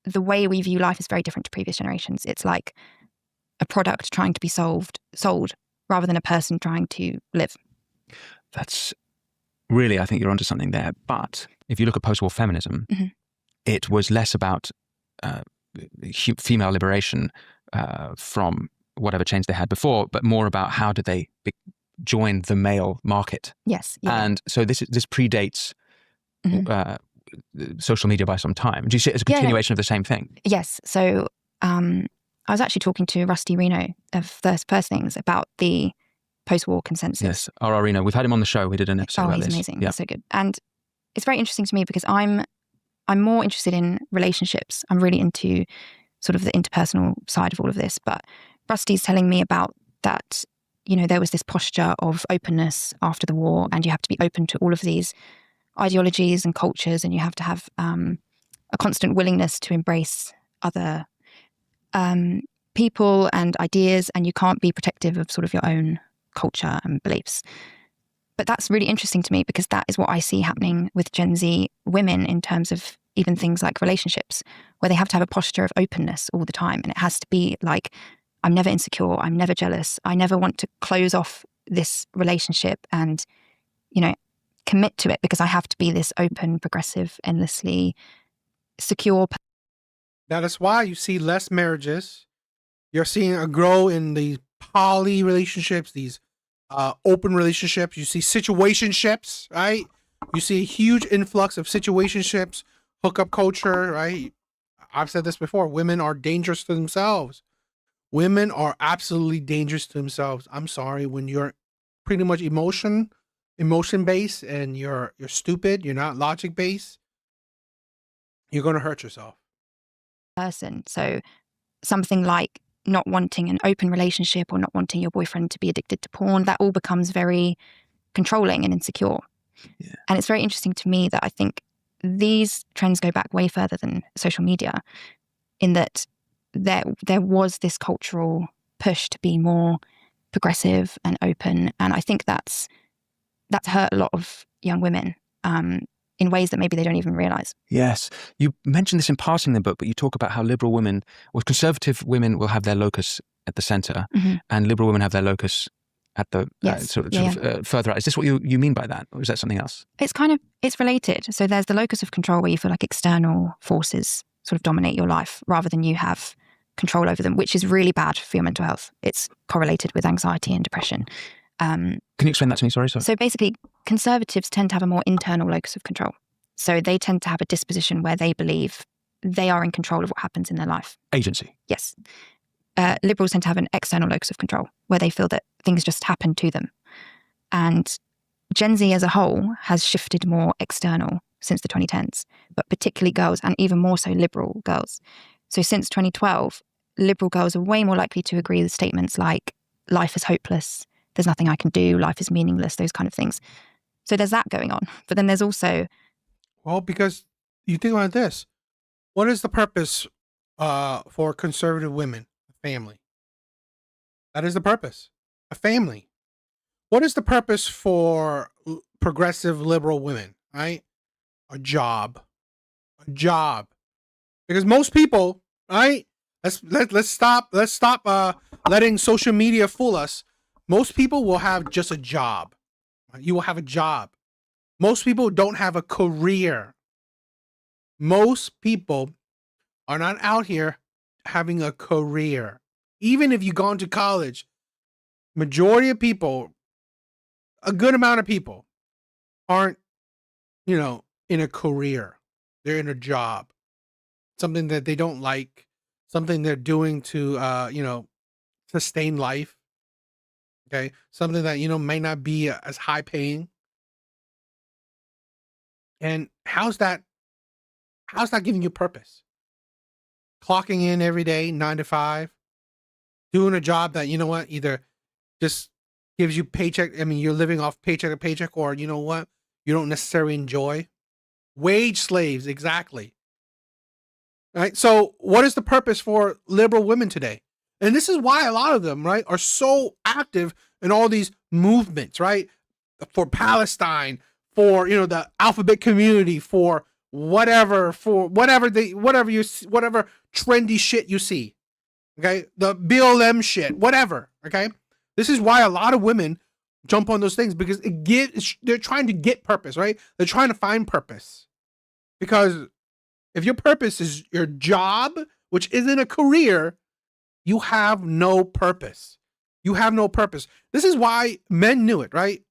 the way we view life is very different to previous generations. It's like a product trying to be sold rather than a person trying to live. That's really, I think you're onto something there. But if you look at post-war feminism, it was less about female liberation from whatever change they had before, but more about how did they join the male market. Yes. Yeah. And so this predates social media by some time. Do you see it as a continuation of the same thing? Yes. So I was actually talking to Rusty Reno of First Things about the post-war consensus. Yes, R.R. Reno. We've had him on the show. We did an episode about he's this. Amazing. Yeah. He's so good. And it's very interesting to me because I'm more interested in relationships. I'm really into sort of the interpersonal side of all of this. But Rusty's telling me about that, you know, there was this posture of openness after the war, and you have to be open to all of these ideologies and cultures, and you have to have a constant willingness to embrace other people and ideas, and you can't be protective of sort of your own culture and beliefs. But that's really interesting to me because that is what I see happening with Gen Z women in terms of even things like relationships, where they have to have a posture of openness all the time. And it has to be like, I'm never insecure, I'm never jealous, I never want to close off this relationship and, you know, commit to it because I have to be this open, progressive, endlessly secure. That is why you see less marriages. You're seeing a grow in the poly relationships, these open relationships. You see situationships, right? You see a huge influx of situationships, hookup culture, right? I've said this before. Women are dangerous to themselves. Women are absolutely dangerous to themselves. I'm sorry, when you're pretty much emotion based and you're stupid, you're not logic based, you're going to hurt yourself. Person. So something like not wanting an open relationship or not wanting your boyfriend to be addicted to porn, that all becomes very controlling and insecure. Yeah. And it's very interesting to me that I think these trends go back way further than social media, in that there was this cultural push to be more progressive and open. And I think that's hurt a lot of young women in ways that maybe they don't even realize. Yes. You mentioned this in passing in the book, but you talk about how liberal women, or conservative women will have their locus at the center, and liberal women have their locus at the further out. Is this what you mean by that? Or is that something else? It's related. So there's the locus of control where you feel like external forces sort of dominate your life rather than you have control over them, which is really bad for your mental health. It's correlated with anxiety and depression. Can you explain that to me? Sorry. So basically, conservatives tend to have a more internal locus of control. So they tend to have a disposition where they believe they are in control of what happens in their life. Agency. Yes. Liberals tend to have an external locus of control where they feel that things just happen to them. And Gen Z as a whole has shifted more external since the 2010s, but particularly girls, and even more so liberal girls. So since 2012, liberal girls are way more likely to agree with statements like, life is hopeless, there's nothing I can do, life is meaningless, those kind of things. So there's that going on. But then there's also... Well, because you think about this. What is the purpose for conservative women? A family. That is the purpose. A family. What is the purpose for progressive liberal women? Right? A job. A job. Because most people, right? Let's stop letting social media fool us. Most people will have just a job. You will have a job. Most people don't have a career. Most people are not out here having a career. Even if you've gone to college, majority of people, a good amount of people, aren't, in a career. They're in a job. Something that they don't like. Something they're doing to, sustain life. Okay, something that may not be as high paying. And how's that giving you purpose? Clocking in every day, 9 to 5, doing a job that either just gives you paycheck. I mean, you're living off paycheck to paycheck, or you don't necessarily enjoy. Wage slaves, exactly. Right. So, what is the purpose for liberal women today? And this is why a lot of them, right, are so active in all these movements, right? For Palestine, for, you know, the alphabet community, for whatever trendy shit you see. Okay? The BLM shit, whatever. Okay? This is why a lot of women jump on those things, because they're trying to get purpose, right? They're trying to find purpose. Because if your purpose is your job, which isn't a career, you have no purpose. You have no purpose. This is why men knew it, right?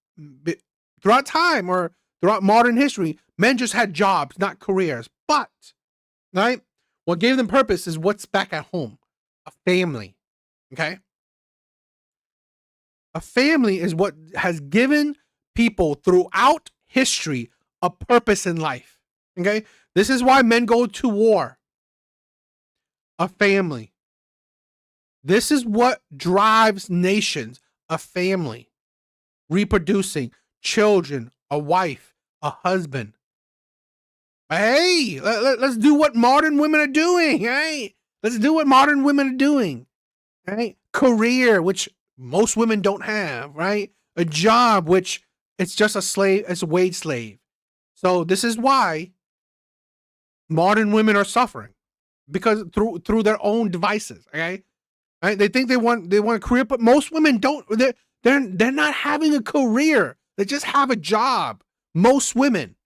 Throughout time or throughout modern history, men just had jobs, not careers. But, right, what gave them purpose is what's back at home. A family, okay? A family is what has given people throughout history a purpose in life, okay? This is why men go to war. A family. This is what drives nations. A family. Reproducing. Children. A wife. A husband. Hey, let's do what modern women are doing, right? Let's do what modern women are doing, right? Career, which most women don't have, right? A job, which it's just a slave, it's a wage slave. So this is why modern women are suffering, because through their own devices, okay? Right? They think they want a career, but most women don't. They're not having a career. They just have a job. Most women.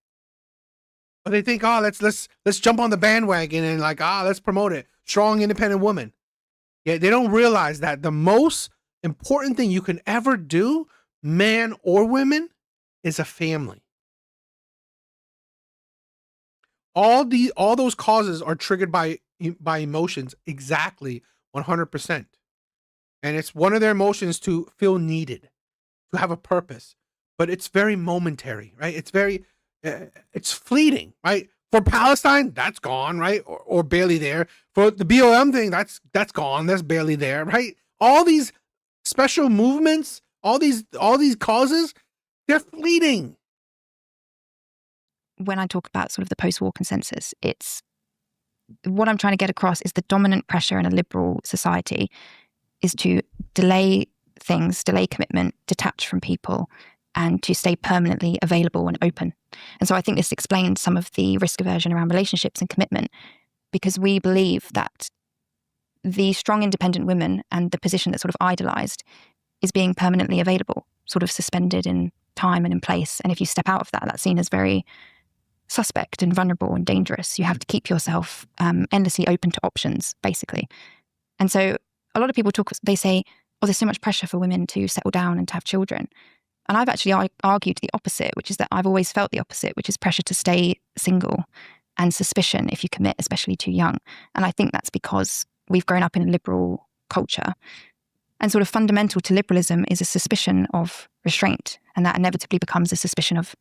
But they think, oh, let's jump on the bandwagon and let's promote it. Strong, independent woman. Yeah, they don't realize that the most important thing you can ever do, man or women, is a family. All those causes are triggered by emotions, exactly 100%. And it's one of their emotions to feel needed, to have a purpose. But it's very momentary, right? It's fleeting, right? For Palestine, that's gone, right? Or barely there. For the BLM thing, that's gone. That's barely there, right? All these special movements, all these causes, they're fleeting. When I talk about sort of the post-war consensus, it's what I'm trying to get across is the dominant pressure in a liberal society is to delay things, delay commitment, detach from people, and to stay permanently available and open. And so I think this explains some of the risk aversion around relationships and commitment, because we believe that the strong independent women and the position that's sort of idolized is being permanently available, sort of suspended in time and in place. And if you step out of that, that's seen as very suspect and vulnerable and dangerous. You have to keep yourself endlessly open to options, basically. And so a lot of people they say, oh, there's so much pressure for women to settle down and to have children. And I've actually argued the opposite, which is that I've always felt the opposite, which is pressure to stay single and suspicion if you commit, especially too young. And I think that's because we've grown up in a liberal culture. And sort of fundamental to liberalism is a suspicion of restraint. And that inevitably becomes a suspicion of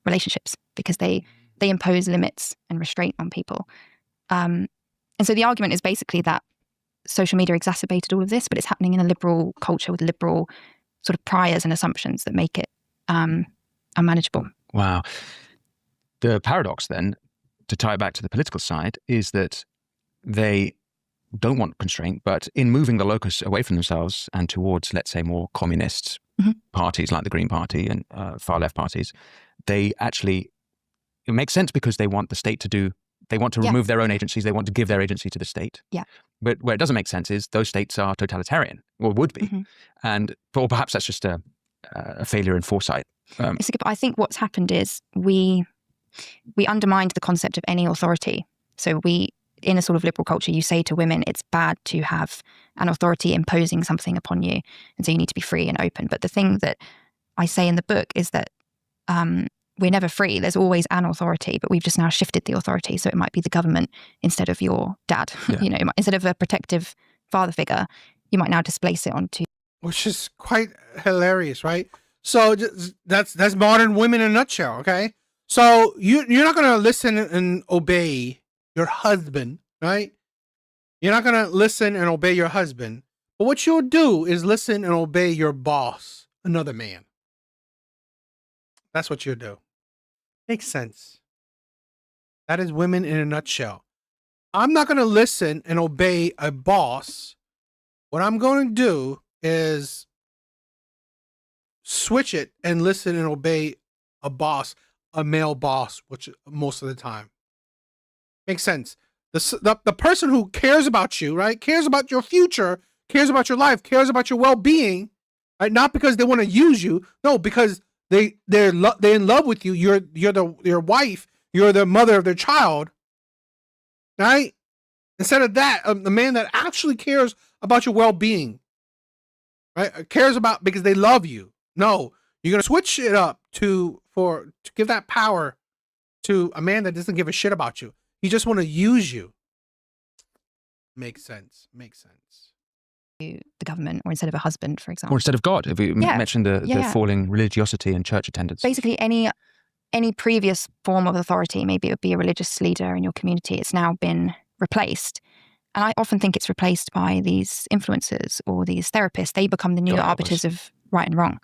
relationships, because they impose limits and restraint on people. And so the argument is basically that social media exacerbated all of this, but it's happening in a liberal culture with liberal sort of priors and assumptions that make it unmanageable. Wow. The paradox then, to tie it back to the political side, is that they don't want constraint, but in moving the locus away from themselves and towards, let's say, more communist parties like the Green Party and far left parties, they actually, it makes sense because they want the state to remove their own agencies. They want to give their agency to the state. Yeah. But where it doesn't make sense is those states are totalitarian, or would be. Or perhaps that's just a failure in foresight. I think what's happened is we undermined the concept of any authority. So in a sort of liberal culture, you say to women, it's bad to have an authority imposing something upon you. And so you need to be free and open. But the thing that I say in the book is that we're never free. There's always an authority, but we've just now shifted the authority. So it might be the government instead of your dad. Yeah. Instead of a protective father figure, you might now displace it onto. Which is quite hilarious, right? So that's modern women in a nutshell, okay? So you're not going to listen and obey your husband, right? You're not going to listen and obey your husband. But what you'll do is listen and obey your boss, another man. That's what you'll do. Makes sense. That is women in a nutshell. I'm not going to listen and obey a boss What I'm going to do is switch it and listen and obey a boss, a male boss, which most of the time makes sense. The person who cares about you, right, cares about your future, cares about your life, cares about your well-being, right? Not because they want to use you, no, because they're in love with you. You're your wife. You're the mother of their child, right? Instead of that, the man that actually cares about your well-being, right, cares about because they love you. No, you're gonna switch it up to give that power to a man that doesn't give a shit about you. He just want to use you. Makes sense. The government, or instead of a husband, for example. Or instead of God, if we mentioned the falling religiosity and church attendance. Basically, any previous form of authority, maybe it would be a religious leader in your community, it's now been replaced. And I often think it's replaced by these influencers or these therapists. They become the new arbiters of right and wrong.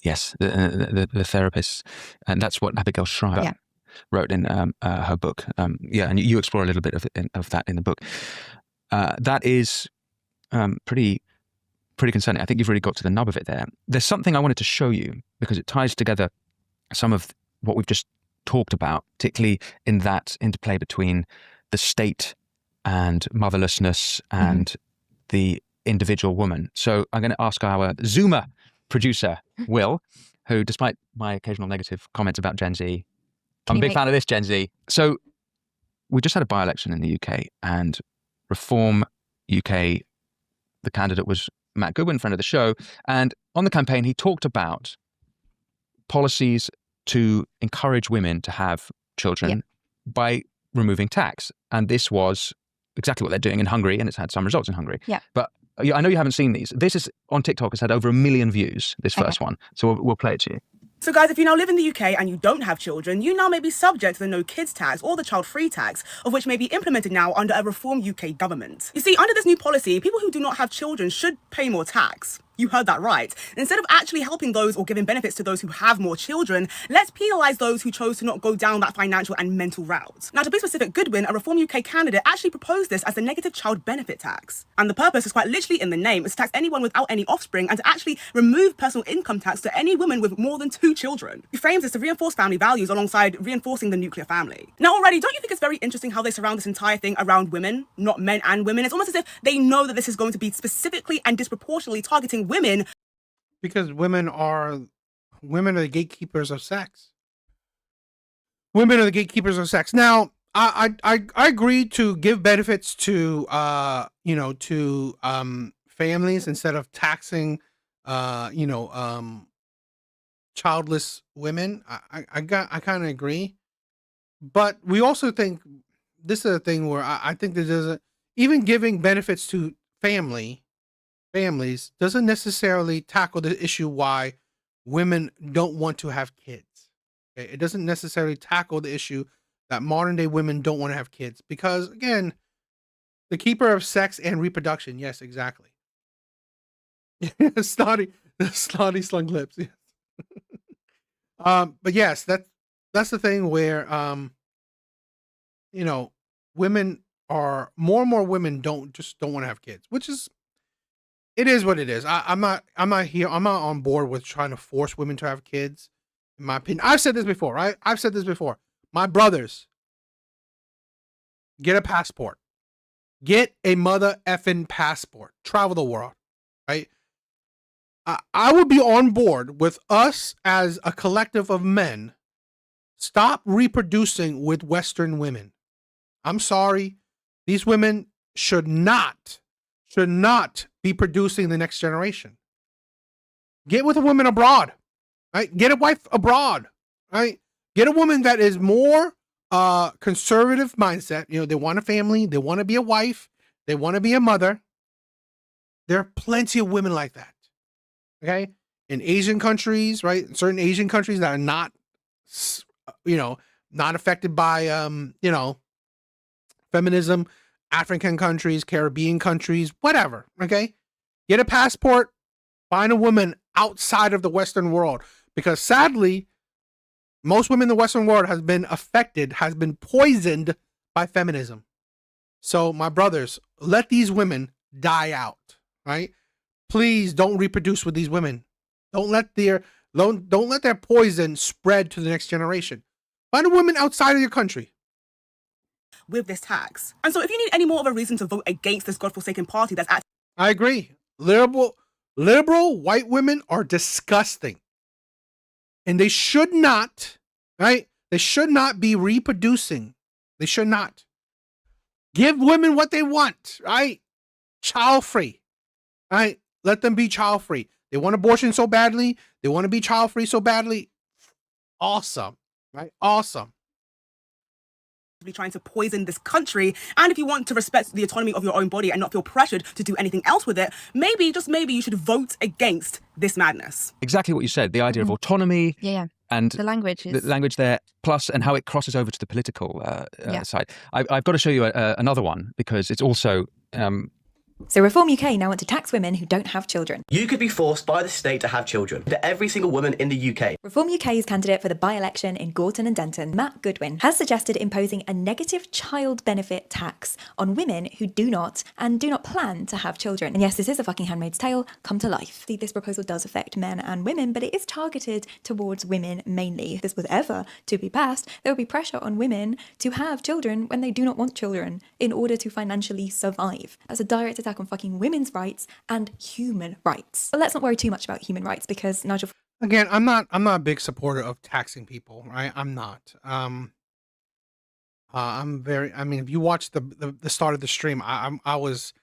Yes, the therapists. And that's what Abigail Shriver wrote in her book. And you explore a little bit of that in the book. That is pretty concerning. I think you've really got to the nub of it there. There's something I wanted to show you because it ties together some of what we've just talked about, particularly in that interplay between the state and motherlessness and the individual woman. So I'm going to ask our Zoomer producer, Will, who, despite my occasional negative comments about Gen Z, I'm a big fan of this Gen Z. So we just had a by-election in the UK, and Reform UK, the candidate was Matt Goodwin, friend of the show. And on the campaign, he talked about policies to encourage women to have children by removing tax. And this was exactly what they're doing in Hungary, and it's had some results in Hungary. Yeah. But I know you haven't seen these. This is on TikTok. It's had over 1 million views, this first one. So we'll play it to you. So guys, if you now live in the UK and you don't have children, you now may be subject to the no kids tax or the child free tax, of which may be implemented now under a Reform UK government. You see, under this new policy, people who do not have children should pay more tax. You heard that right. Instead of actually helping those or giving benefits to those who have more children, let's penalise those who chose to not go down that financial and mental route. Now, to be specific, Goodwin, a Reform UK candidate, actually proposed this as the negative child benefit tax. And the purpose is quite literally in the name. It's to tax anyone without any offspring and to actually remove personal income tax to any woman with more than 2 children. He frames this to reinforce family values alongside reinforcing the nuclear family. Now, already, don't you think it's very interesting how they surround this entire thing around women, not men and women? It's almost as if they know that this is going to be specifically and disproportionately targeting women. Because women are the gatekeepers of sex. Women are the gatekeepers of sex. Now, I agree to give benefits to families instead of taxing childless women. I kind of agree, but we also think this is a thing where I think that there's even giving benefits to families doesn't necessarily tackle the issue why women don't want to have kids. Okay? It doesn't necessarily tackle the issue that modern day women don't want to have kids because, again, the keeper of sex and reproduction. Yes, exactly. Snotty slung lips. Yes. But yes, that's the thing where women are more and more women don't want to have kids, which is. It is what it is. I'm not on board with trying to force women to have kids. In my opinion, I've said this before, right? My brothers, get a passport. Get a mother effing passport. Travel the world, right? I would be on board with us as a collective of men. Stop reproducing with Western women. I'm sorry. These women should not be producing the next generation. Get with a woman abroad, right? Get a wife abroad, right? Get a woman that is more conservative mindset. They want a family, they want to be a wife, they want to be a mother. There are plenty of women like that. Okay? In Asian countries, right? Certain Asian countries that are not not affected by feminism. African countries, Caribbean countries, whatever, okay? Get a passport, find a woman outside of the Western world. Because sadly, most women in the Western world has been poisoned by feminism. So my brothers, let these women die out. right? Please don't reproduce with these women. Don't let their poison spread to the next generation. Find a woman outside of your country. With this tax. And so if you need any more of a reason to vote against this godforsaken party that's actually... I agree. Liberal white women are disgusting. And they should not, right? They should not be reproducing. They should not. Give women what they want, right? Child free, right? Let them be child free. They want abortion so badly. They want to be child free so badly. Awesome, right? Awesome. Trying to poison this country, and if you want to respect the autonomy of your own body and not feel pressured to do anything else with it, maybe, just maybe, you should vote against this madness. Exactly what you said, the idea of autonomy. Yeah. And the language there, plus, and how it crosses over to the political side. I've got to show you another one, because it's also... So Reform UK now want to tax women who don't have children. You could be forced by the state to have children. To every single woman in the UK. Reform UK's candidate for the by-election in Gorton and Denton, Matt Goodwin, has suggested imposing a negative child benefit tax on women who do not plan to have children. And yes, this is a fucking Handmaid's Tale come to life. This proposal does affect men and women, but it is targeted towards women mainly. If this was ever to be passed, there would be pressure on women to have children when they do not want children in order to financially survive. That's a direct attack on fucking women's rights and human rights. But let's not worry too much about human rights, because Nigel... Again, I'm not a big supporter of taxing people, right? I'm not. If you watch the start of the stream, I was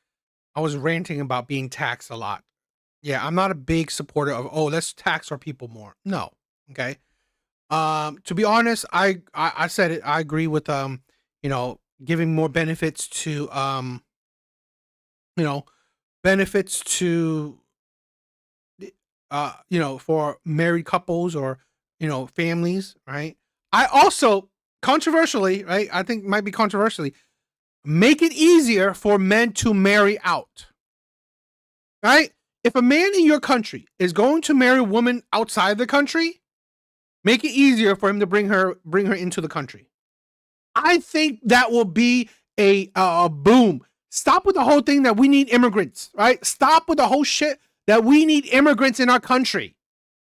ranting about being taxed a lot. Yeah, I'm not a big supporter of, let's tax our people more. No. Okay. To be honest, I said it, I agree with giving more benefits to for married couples or, families, right? I also, controversially, right? I think might be controversially, make it easier for men to marry out, right? If a man in your country is going to marry a woman outside the country, make it easier for him to bring her into the country. I think that will be a boom. Stop with the whole thing that we need immigrants, right? Stop with the whole shit that we need immigrants in our country.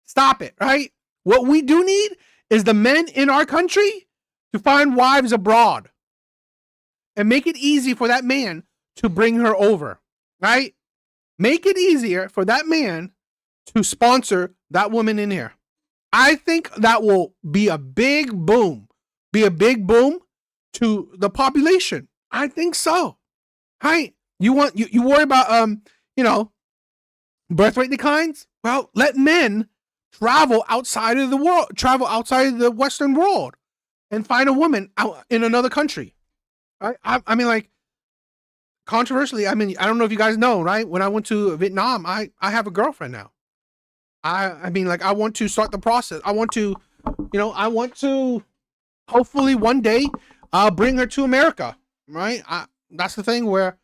Stop it, right? What we do need is the men in our country to find wives abroad and make it easy for that man to bring her over, right? Make it easier for that man to sponsor that woman in here. I think that will be a big boom, to the population. I think so. Right? You worry about birth rate declines? Well, let men travel outside of the Western world and find a woman out in another country. Right? I mean, like, controversially, I don't know if you guys know, right? When I went to Vietnam, I have a girlfriend now. I want to start the process. I want to hopefully one day bring her to America, right? That's the thing where,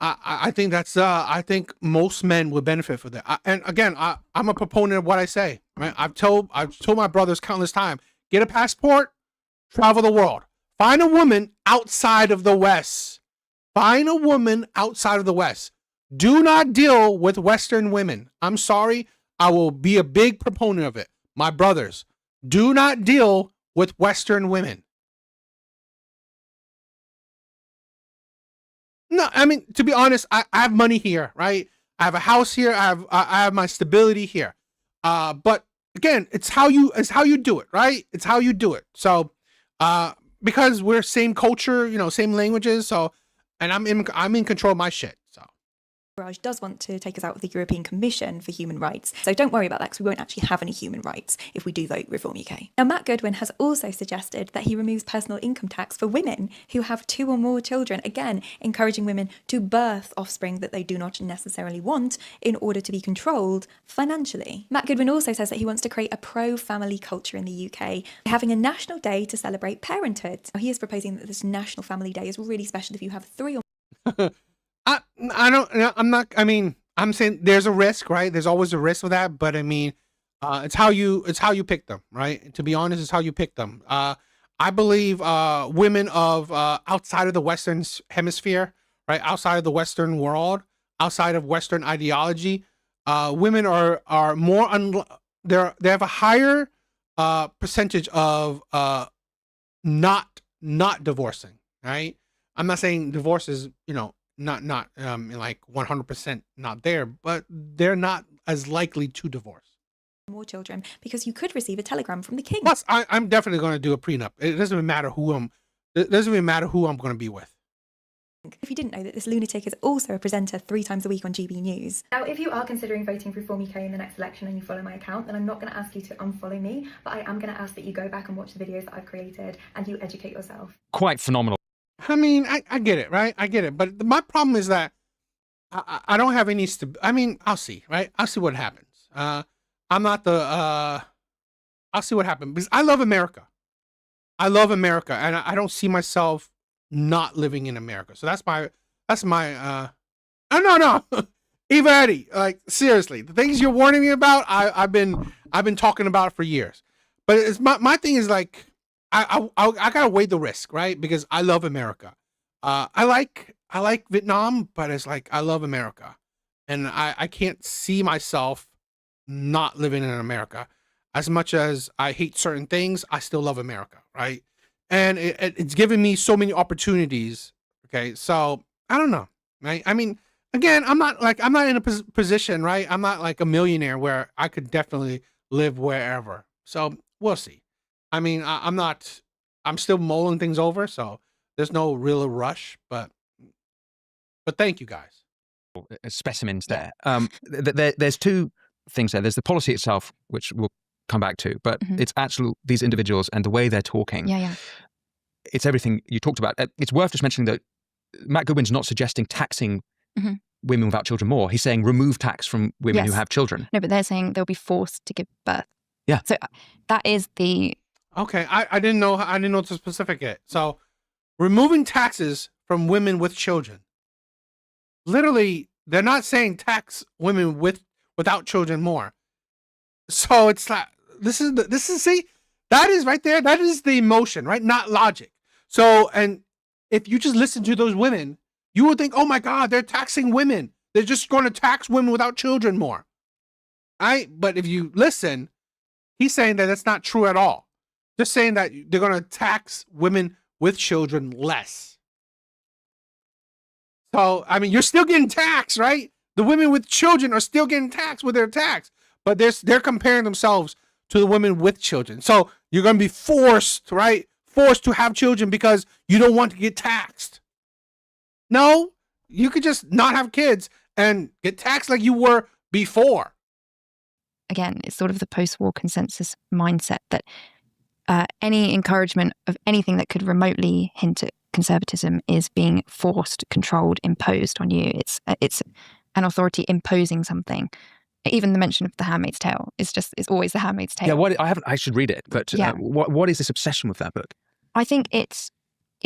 I think I think most men would benefit from that. And again, I'm a proponent of what I say, right? I've told my brothers countless times, get a passport, travel the world, find a woman outside of the West. Find a woman outside of the West. Do not deal with Western women. I'm sorry. I will be a big proponent of it. My brothers, do not deal with Western women. No, to be honest, I have money here, right? I have a house here. I have my stability here. But again, it's how you do it, right? It's how you do it. So, because we're same culture, same languages. So, and I'm in control of my shit. So. Raj does want to take us out of the European Commission for Human Rights. So don't worry about that, because we won't actually have any human rights if we do vote Reform UK. Now, Matt Goodwin has also suggested that he removes personal income tax for women who have 2 or more children, again, encouraging women to birth offspring that they do not necessarily want in order to be controlled financially. Matt Goodwin also says that he wants to create a pro-family culture in the UK, having a national day to celebrate parenthood. Now, he is proposing that this National Family Day is really special if you have 3 or more. I'm saying there's a risk, right? There's always a risk with that, but it's how you pick them, right? To be honest, it's how you pick them. I believe women of outside of the Western hemisphere, right? Outside of the Western world, outside of Western ideology, women are more they have a higher percentage of not divorcing, right? I'm not saying divorce is, not like 100% not there, but they're not as likely to divorce. More children, because you could receive a telegram from the king. Plus, I'm definitely going to do a prenup. It doesn't even matter who I'm going to be with. If you didn't know that this lunatic is also a presenter 3 times a week on GB News. Now, if you are considering voting for Reform UK in the next election and you follow my account, then I'm not going to ask you to unfollow me, but I am going to ask that you go back and watch the videos that I've created and you educate yourself. Quite phenomenal. I mean, I get it, right? I get it. But my problem is that I don't have any I'll see, right? I'll see what happens. I'm not I'll see what happens because I love America. I love America, and I don't see myself not living in America. So that's my no. Eva Eddie, like seriously, the things you're warning me about, I've been talking about for years. But it's my thing is like I gotta weigh the risk, right? Because I love America. I like Vietnam, but it's like I love America, and I can't see myself not living in America. As much as I hate certain things, I still love America, right? And it's given me so many opportunities. Okay, so I don't know, right? I mean, again, I'm not in a position, right? I'm not like a millionaire where I could definitely live wherever. So we'll see. I mean, I'm still mulling things over, so there's no real rush, but thank you guys. Specimens there. There's 2 things there. There's the policy itself, which we'll come back to, but it's actually these individuals and the way they're talking. Yeah. It's everything you talked about. It's worth just mentioning that Matt Goodwin's not suggesting taxing women without children more. He's saying remove tax from women who have children. No, but they're saying they'll be forced to give birth. Yeah. So that is the... Okay, I didn't know the specific yet. So removing taxes from women with children. Literally, they're not saying tax women without children more. So it's like see, that is right there. That is the emotion, right? Not logic. So, and if you just listen to those women, you would think, oh my God, they're taxing women. They're just going to tax women without children more. Right? But if you listen, he's saying that that's not true at all. Just saying that they're going to tax women with children less. So, I mean, you're still getting taxed, right? The women with children are still getting taxed with their tax, but they're comparing themselves to the women with children. So you're going to be forced, right? Forced to have children because you don't want to get taxed. No, you could just not have kids and get taxed like you were before. Again, it's sort of the post-war consensus mindset that any encouragement of anything that could remotely hint at conservatism is being forced, controlled, imposed on you. It's an authority imposing something. Even the mention of The Handmaid's Tale is always The Handmaid's Tale. Yeah, I should read it, but what is this obsession with that book? I think it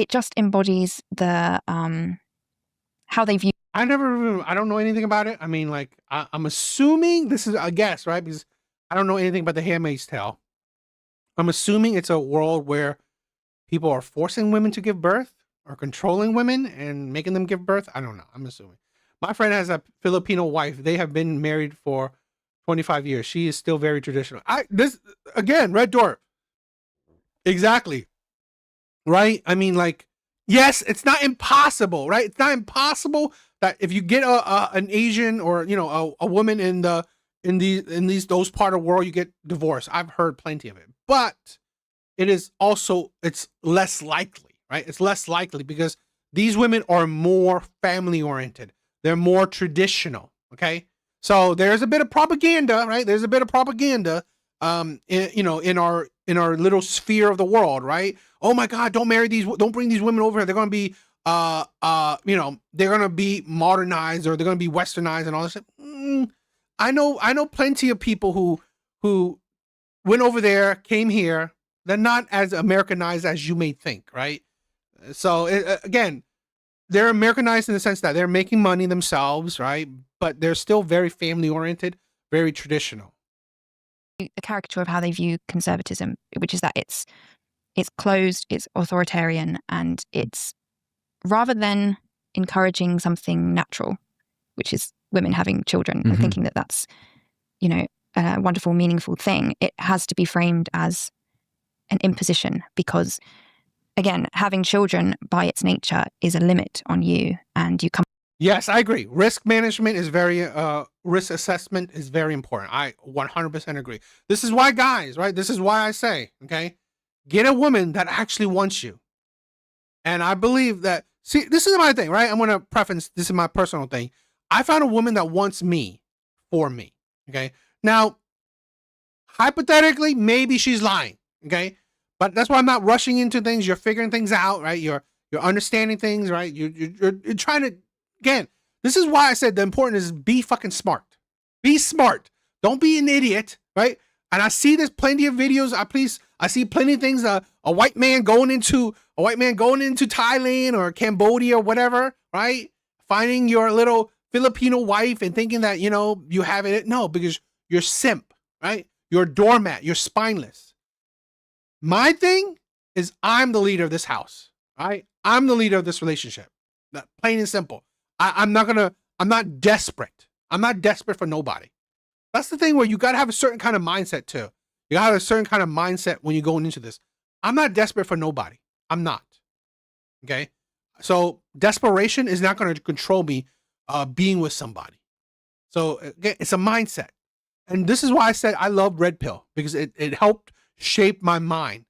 just embodies the how they view. I don't know anything about it. I mean, like I'm assuming this is a guess, right? Because I don't know anything about The Handmaid's Tale. I'm assuming it's a world where people are forcing women to give birth or controlling women and making them give birth. I don't know. I'm assuming. My friend has a Filipino wife. They have been married for 25 years. She is still very traditional. This again, Red Dwarf. Exactly. Right? I mean, like, yes, it's not impossible, right? It's not impossible that if you get an Asian or a woman in those part of the world, you get divorced. I've heard plenty of it, but it's less likely, right? It's less likely because these women are more family oriented. They're more traditional. Okay. So there's a bit of propaganda, right? There's a bit of propaganda, in our little sphere of the world, right? Oh my God, don't bring these women over here. They're going to be, they're going to be modernized or they're going to be westernized and all this stuff. I know plenty of people who went over there, came here. They're not as Americanized as you may think, right? So again, they're Americanized in the sense that they're making money themselves, right? But they're still very family oriented, very traditional. The caricature of how they view conservatism, which is that it's closed, it's authoritarian, and it's rather than encouraging something natural, which is women having children, and thinking that that's, you know, a wonderful, meaningful thing, it has to be framed as an imposition because, again, having children by its nature is a limit on you, and you come. Yes, I agree. Risk management is risk assessment is very important. I 100% agree. This is why, guys, right? This is why I say, okay, get a woman that actually wants you. And I believe that, see, this is my thing, right? I'm going to preference, this is my personal thing. I found a woman that wants me for me, okay? Now, hypothetically, maybe she's lying, okay? But that's why I'm not rushing into things. You're figuring things out, right? You're understanding things, right? You're trying to, again, this is why I said the important is be fucking smart. Be smart. Don't be an idiot, right? And I see there's plenty of videos. I see plenty of things. A white man going into Thailand or Cambodia or whatever, right? Finding your little Filipino wife and thinking that, you know, you have it. No, because you're simp, right? You're a doormat. You're spineless. My thing is I'm the leader of this house, right? I'm the leader of this relationship. Plain and simple. I'm not desperate. I'm not desperate for nobody. That's the thing where you got to have a certain kind of mindset too. You got to have a certain kind of mindset when you're going into this. I'm not desperate for nobody. I'm not. Okay. So desperation is not going to control me being with somebody. So again, it's a mindset. And this is why I said I love Redpill, because it helped shape my mind.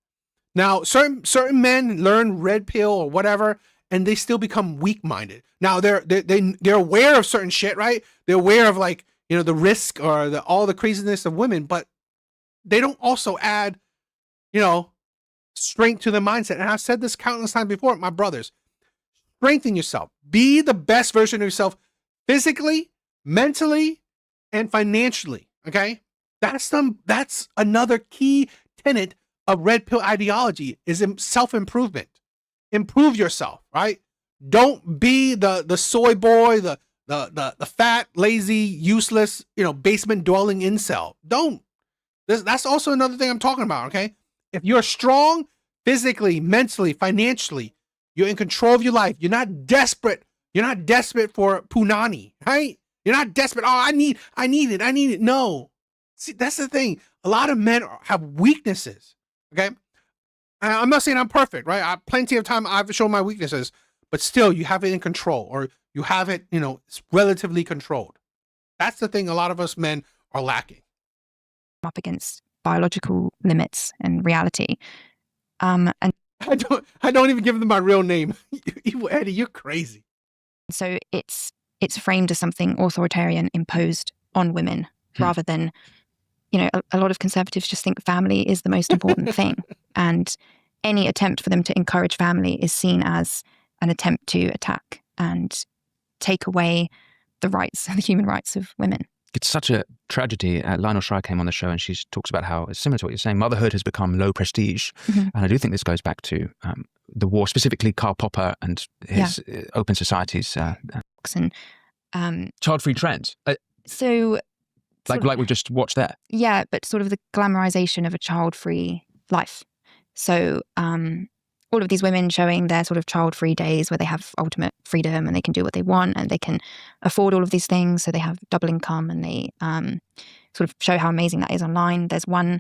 Now, certain men learn Redpill or whatever, and they still become weak-minded. Now they're aware of certain shit, right? They're aware of, like, you know, the risk or all the craziness of women, but they don't also add, you know, strength to the mindset. And I've said this countless times before, my brothers, strengthen yourself. Be the best version of yourself physically, mentally, and financially. Okay, that's another key tenet of Red Pill ideology is self-improvement. Improve yourself, right? Don't be the soy boy, the fat, lazy, useless, you know, basement dwelling incel. Don't. That's also another thing I'm talking about. Okay, if you're strong physically, mentally, financially, you're in control of your life. You're not desperate. You're not desperate for punani, right? You're not desperate. Oh, I need it. No. See, that's the thing. A lot of men have weaknesses. Okay. I'm not saying I'm perfect, right? Plenty of time I've shown my weaknesses, but still you have it in control, or you have it, you know, it's relatively controlled. That's the thing a lot of us men are lacking. Up against biological limits and reality. And I don't even give them my real name. Evil Eddie, you're crazy. So it's framed as something authoritarian imposed on women rather than, you know, a lot of conservatives just think family is the most important thing. And any attempt for them to encourage family is seen as an attempt to attack and take away the rights, the human rights of women. It's such a tragedy. Lionel Shire came on the show and she talks about how it's similar to what you're saying. Motherhood has become low prestige. And I do think this goes back to the war, specifically Karl Popper and his open societies. Child-free trends. So... Like we've just watched there. Yeah, but sort of the glamorization of a child-free life. So all of these women showing their sort of child-free days where they have ultimate freedom and they can do what they want and they can afford all of these things. So they have double income and they sort of show how amazing that is online. There's one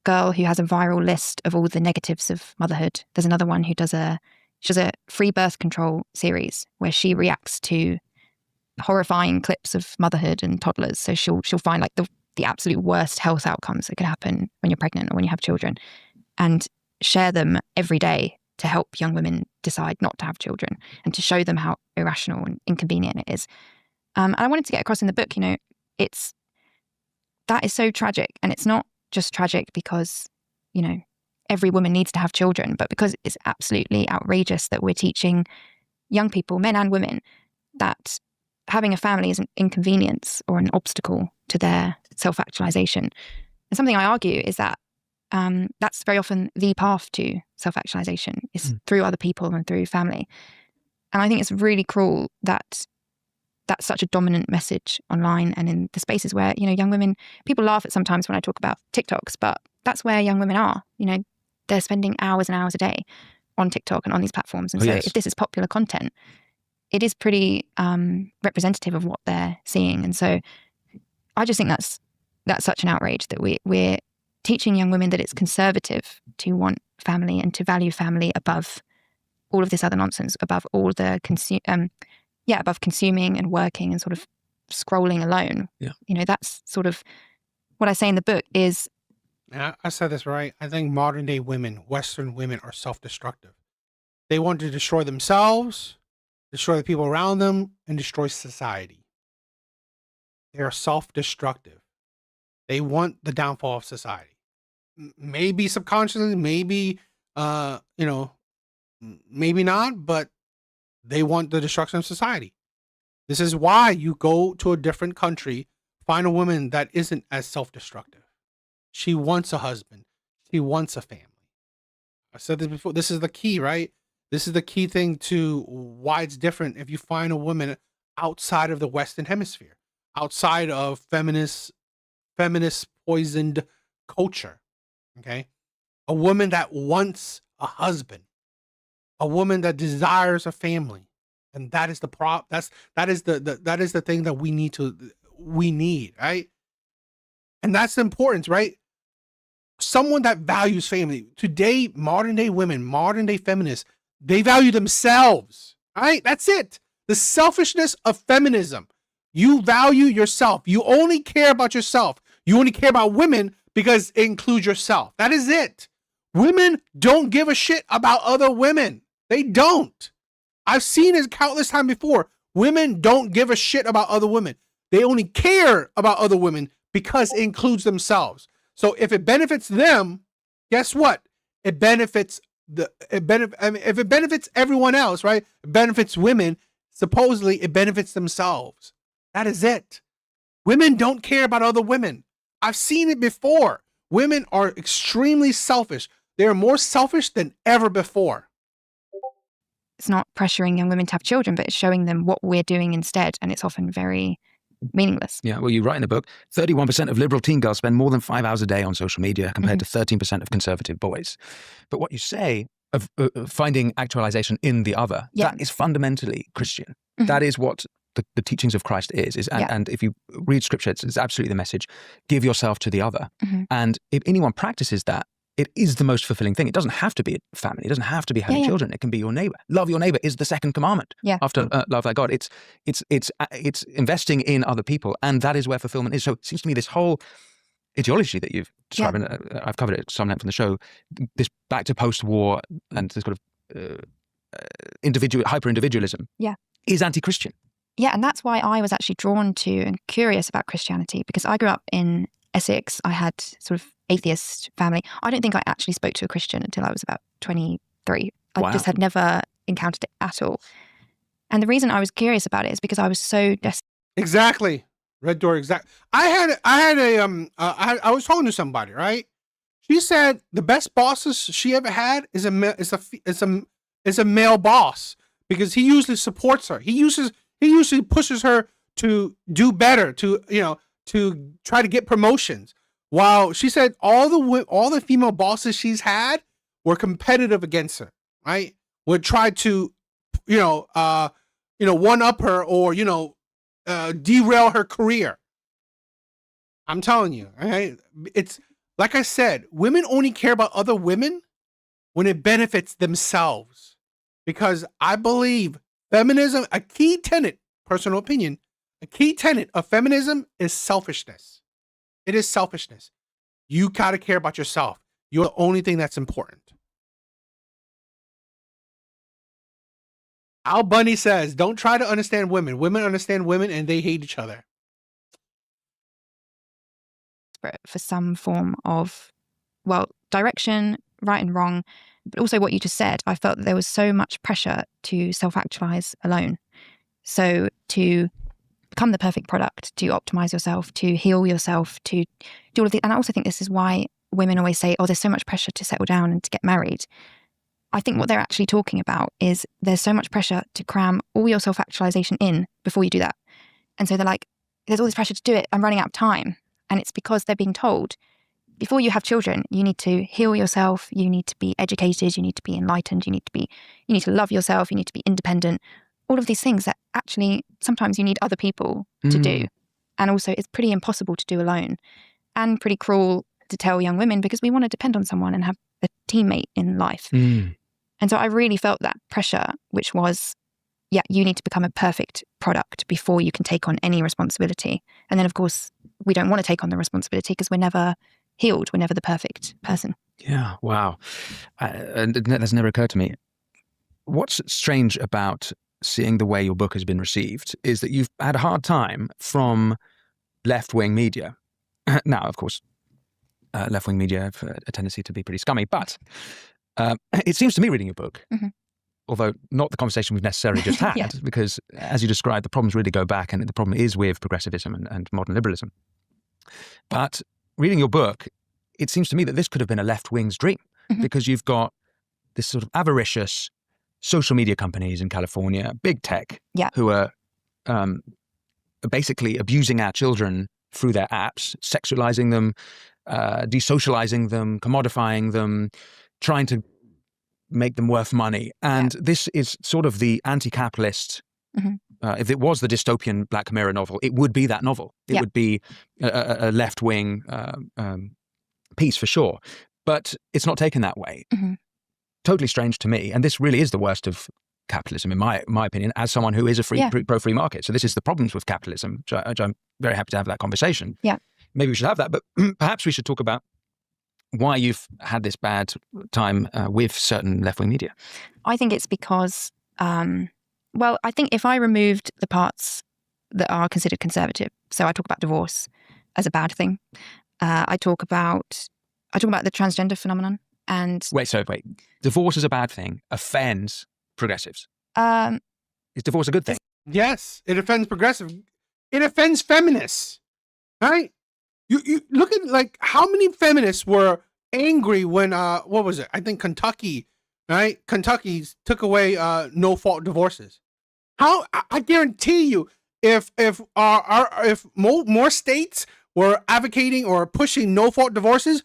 girl who has a viral list of all the negatives of motherhood. There's another one who does a free birth control series where she reacts to horrifying clips of motherhood and toddlers. So she'll find like the absolute worst health outcomes that could happen when you're pregnant or when you have children and share them every day to help young women decide not to have children and to show them how irrational and inconvenient it is. And I wanted to get across in the book, you know, that is so tragic. And it's not just tragic because, you know, every woman needs to have children, but because it's absolutely outrageous that we're teaching young people, men and women, that having a family is an inconvenience or an obstacle to their self-actualization. And something I argue is that that's very often the path to self-actualization is through other people and through family. And I think it's really cruel that that's such a dominant message online and in the spaces where, you know, young women, people laugh at sometimes when I talk about TikToks, but that's where young women are. You know, they're spending hours and hours a day on TikTok and on these platforms. And if this is popular content, it is pretty representative of what they're seeing. And so I just think that's such an outrage that we're teaching young women that it's conservative to want family and to value family above all of this other nonsense, above all the above consuming and working and sort of scrolling alone. Yeah. You know, that's sort of what I say in the book is. I said this right. I think modern day women, Western women, are self-destructive. They want to destroy themselves, destroy the people around them, and destroy society. They are self-destructive. They want the downfall of society. Maybe subconsciously, maybe, maybe not, but they want the destruction of society. This is why you go to a different country, find a woman that isn't as self-destructive. She wants a husband. She wants a family. I said this before. This is the key, right? This is the key thing to why it's different if you find a woman outside of the Western Hemisphere, outside of feminist poisoned culture. Okay, a woman that wants a husband, a woman that desires a family, and that is the that is the thing that we need, right? And that's the importance, right? Someone that values family. Today, modern day women, modern day feminists, they value themselves, right? That's it. The selfishness of feminism. You value yourself. You only care about yourself. You only care about women because it includes yourself. That is it. Women don't give a shit about other women. They don't. I've seen it countless times before. Women don't give a shit about other women. They only care about other women because it includes themselves. So if it benefits them, guess what? It benefits if it benefits everyone else, right? It benefits women. Supposedly it benefits themselves. That is it. Women don't care about other women. I've seen it before. Women are extremely selfish. They are more selfish than ever before. It's not pressuring young women to have children, but it's showing them what we're doing instead. And it's often very meaningless. Yeah, well, you write in the book, 31% of liberal teen girls spend more than 5 hours a day on social media compared to 13% of conservative boys. But what you say of finding actualization in the other, that is fundamentally Christian. That is what the teachings of Christ is and if you read scripture, it's absolutely the message, give yourself to the other. And if anyone practices that, it is the most fulfilling thing. It doesn't have to be a family. It doesn't have to be having children. It can be your neighbor. Love your neighbor is the second commandment after love thy God. It's investing in other people, and that is where fulfillment is. So it seems to me this whole ideology that you've described, and I've covered it at some length in the show, this back to post-war and this sort of hyper-individualism is anti-Christian. Yeah, and that's why I was actually drawn to and curious about Christianity, because I grew up in Essex. I had sort of atheist family. I don't think I actually spoke to a Christian until I was about 23. I just had never encountered it at all. And the reason I was curious about it is because I was so desperate. Exactly. Red door. Exactly. I was talking to somebody, right? She said the best bosses she ever had is a male boss, because he usually supports her. He usually pushes her to do better, to try to get promotions. While she said all the female bosses she's had were competitive against her, right? Would try to, one up her or derail her career. I'm telling you, right? It's like I said, women only care about other women when it benefits themselves. Because I believe feminism, a key tenet, personal opinion, a key tenet of feminism is selfishness. It is selfishness. You gotta care about yourself. You're the only thing that's important. Al Bundy says, don't try to understand women. Women understand women and they hate each other. For some form of, direction, right and wrong, but also what you just said. I felt that there was so much pressure to self-actualize alone. So to become the perfect product, to optimize yourself, to heal yourself, to do all of this. And I also think this is why women always say, there's so much pressure to settle down and to get married. I think what they're actually talking about is there's so much pressure to cram all your self-actualization in before you do that. And so they're like, there's all this pressure to do it. I'm running out of time. And it's because they're being told, before you have children, you need to heal yourself. You need to be educated. You need to be enlightened. You need to love yourself. You need to be independent. all of these things that actually sometimes you need other people to do. And also it's pretty impossible to do alone and pretty cruel to tell young women because we want to depend on someone and have a teammate in life. And so I really felt that pressure, which was, yeah, you need to become a perfect product before you can take on any responsibility. And then, of course, we don't want to take on the responsibility because we're never healed. We're never the perfect person. Yeah, wow. And that's never occurred to me. What's strange about seeing the way your book has been received is that you've had a hard time from left-wing media. Now, of course, left-wing media have a tendency to be pretty scummy, but it seems to me reading your book, although not the conversation we've necessarily just had, because as you described, the problems really go back, and the problem is with progressivism and modern liberalism. But reading your book, it seems to me that this could have been a left-wing's dream, because you've got this sort of avaricious social media companies in California, big tech, who are basically abusing our children through their apps, sexualizing them, desocializing them, commodifying them, trying to make them worth money. And this is sort of the anti-capitalist, if it was the dystopian Black Mirror novel, it would be that novel. It would be a left-wing piece for sure. But it's not taken that way. Totally strange to me. And this really is the worst of capitalism, in my opinion, as someone who is a pro-free market. So this is the problems with capitalism, which I'm very happy to have that conversation. Yeah. Maybe we should have that, but perhaps we should talk about why you've had this bad time with certain left-wing media. I think it's because, well, I think if I removed the parts that are considered conservative, so I talk about divorce as a bad thing. I talk about the transgender phenomenon. And wait, divorce is a bad thing, offends progressives. Is divorce a good thing? Yes, it offends progressive. It offends feminists, right? You look at like how many feminists were angry when what was it? I think Kentucky, right? Kentucky took away no fault divorces. How I guarantee you, if more states were advocating or pushing no fault divorces,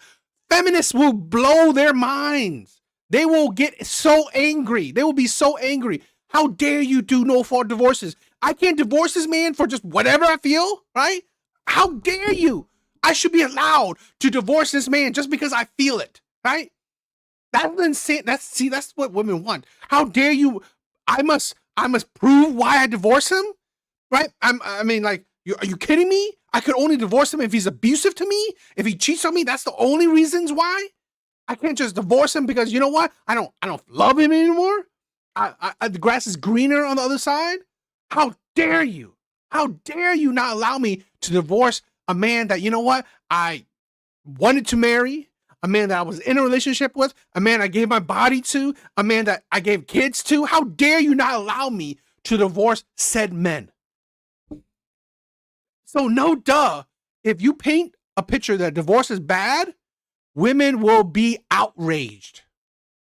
feminists will blow their minds. They will get so angry. They will be so angry. How dare you do no fault divorces? I can't divorce this man for just whatever I feel, right? How dare you? I should be allowed to divorce this man just because I feel it, right? That's insane. That's what women want. How dare you? I must prove why I divorce him, right? I mean, like, are you kidding me? I could only divorce him if he's abusive to me, if he cheats on me. That's the only reasons why. I can't just divorce him because, you know what? I don't love him anymore. The grass is greener on the other side. How dare you? How dare you not allow me to divorce a man that, you know what, I wanted to marry, a man that I was in a relationship with, a man I gave my body to, a man that I gave kids to? How dare you not allow me to divorce said men? So no duh, if you paint a picture that divorce is bad, women will be outraged,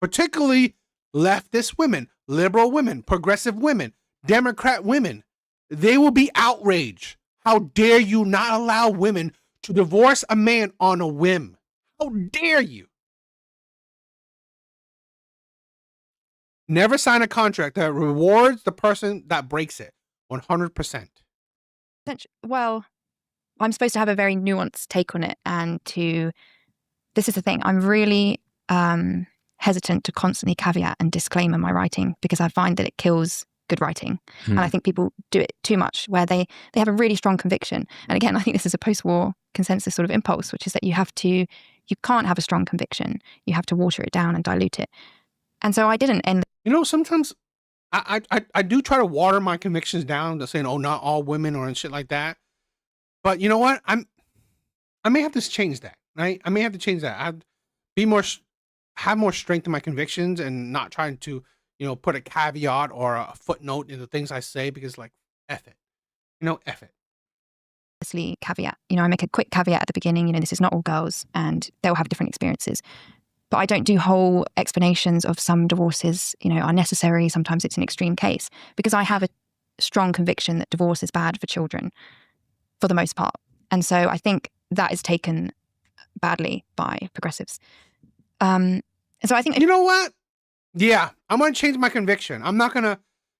particularly leftist women, liberal women, progressive women, Democrat women. They will be outraged. How dare you not allow women to divorce a man on a whim? How dare you? Never sign a contract that rewards the person that breaks it. 100%. Well, I'm supposed to have a very nuanced take on it, and this is the thing, I'm really hesitant to constantly caveat and disclaimer my writing because I find that it kills good writing. And I think people do it too much, where they have a really strong conviction. And again, I think this is a post-war consensus sort of impulse, which is that you can't have a strong conviction. You have to water it down and dilute it. And so I didn't end. You know, sometimes I do try to water my convictions down to saying, oh, not all women or and shit like that. But you know what? I may have to change that, right? I may have to change that. I'd have more strength in my convictions and not trying to, you know, put a caveat or a footnote in the things I say because, like, F it. You know, F it. Caveat. You know, I make a quick caveat at the beginning, you know, this is not all girls and they'll have different experiences. But I don't do whole explanations of some divorces, you know, are necessary. Sometimes it's an extreme case because I have a strong conviction that divorce is bad for children for the most part. And so I think that is taken badly by progressives. So I think... You know what? Yeah, I'm going to change my conviction. I'm not going to,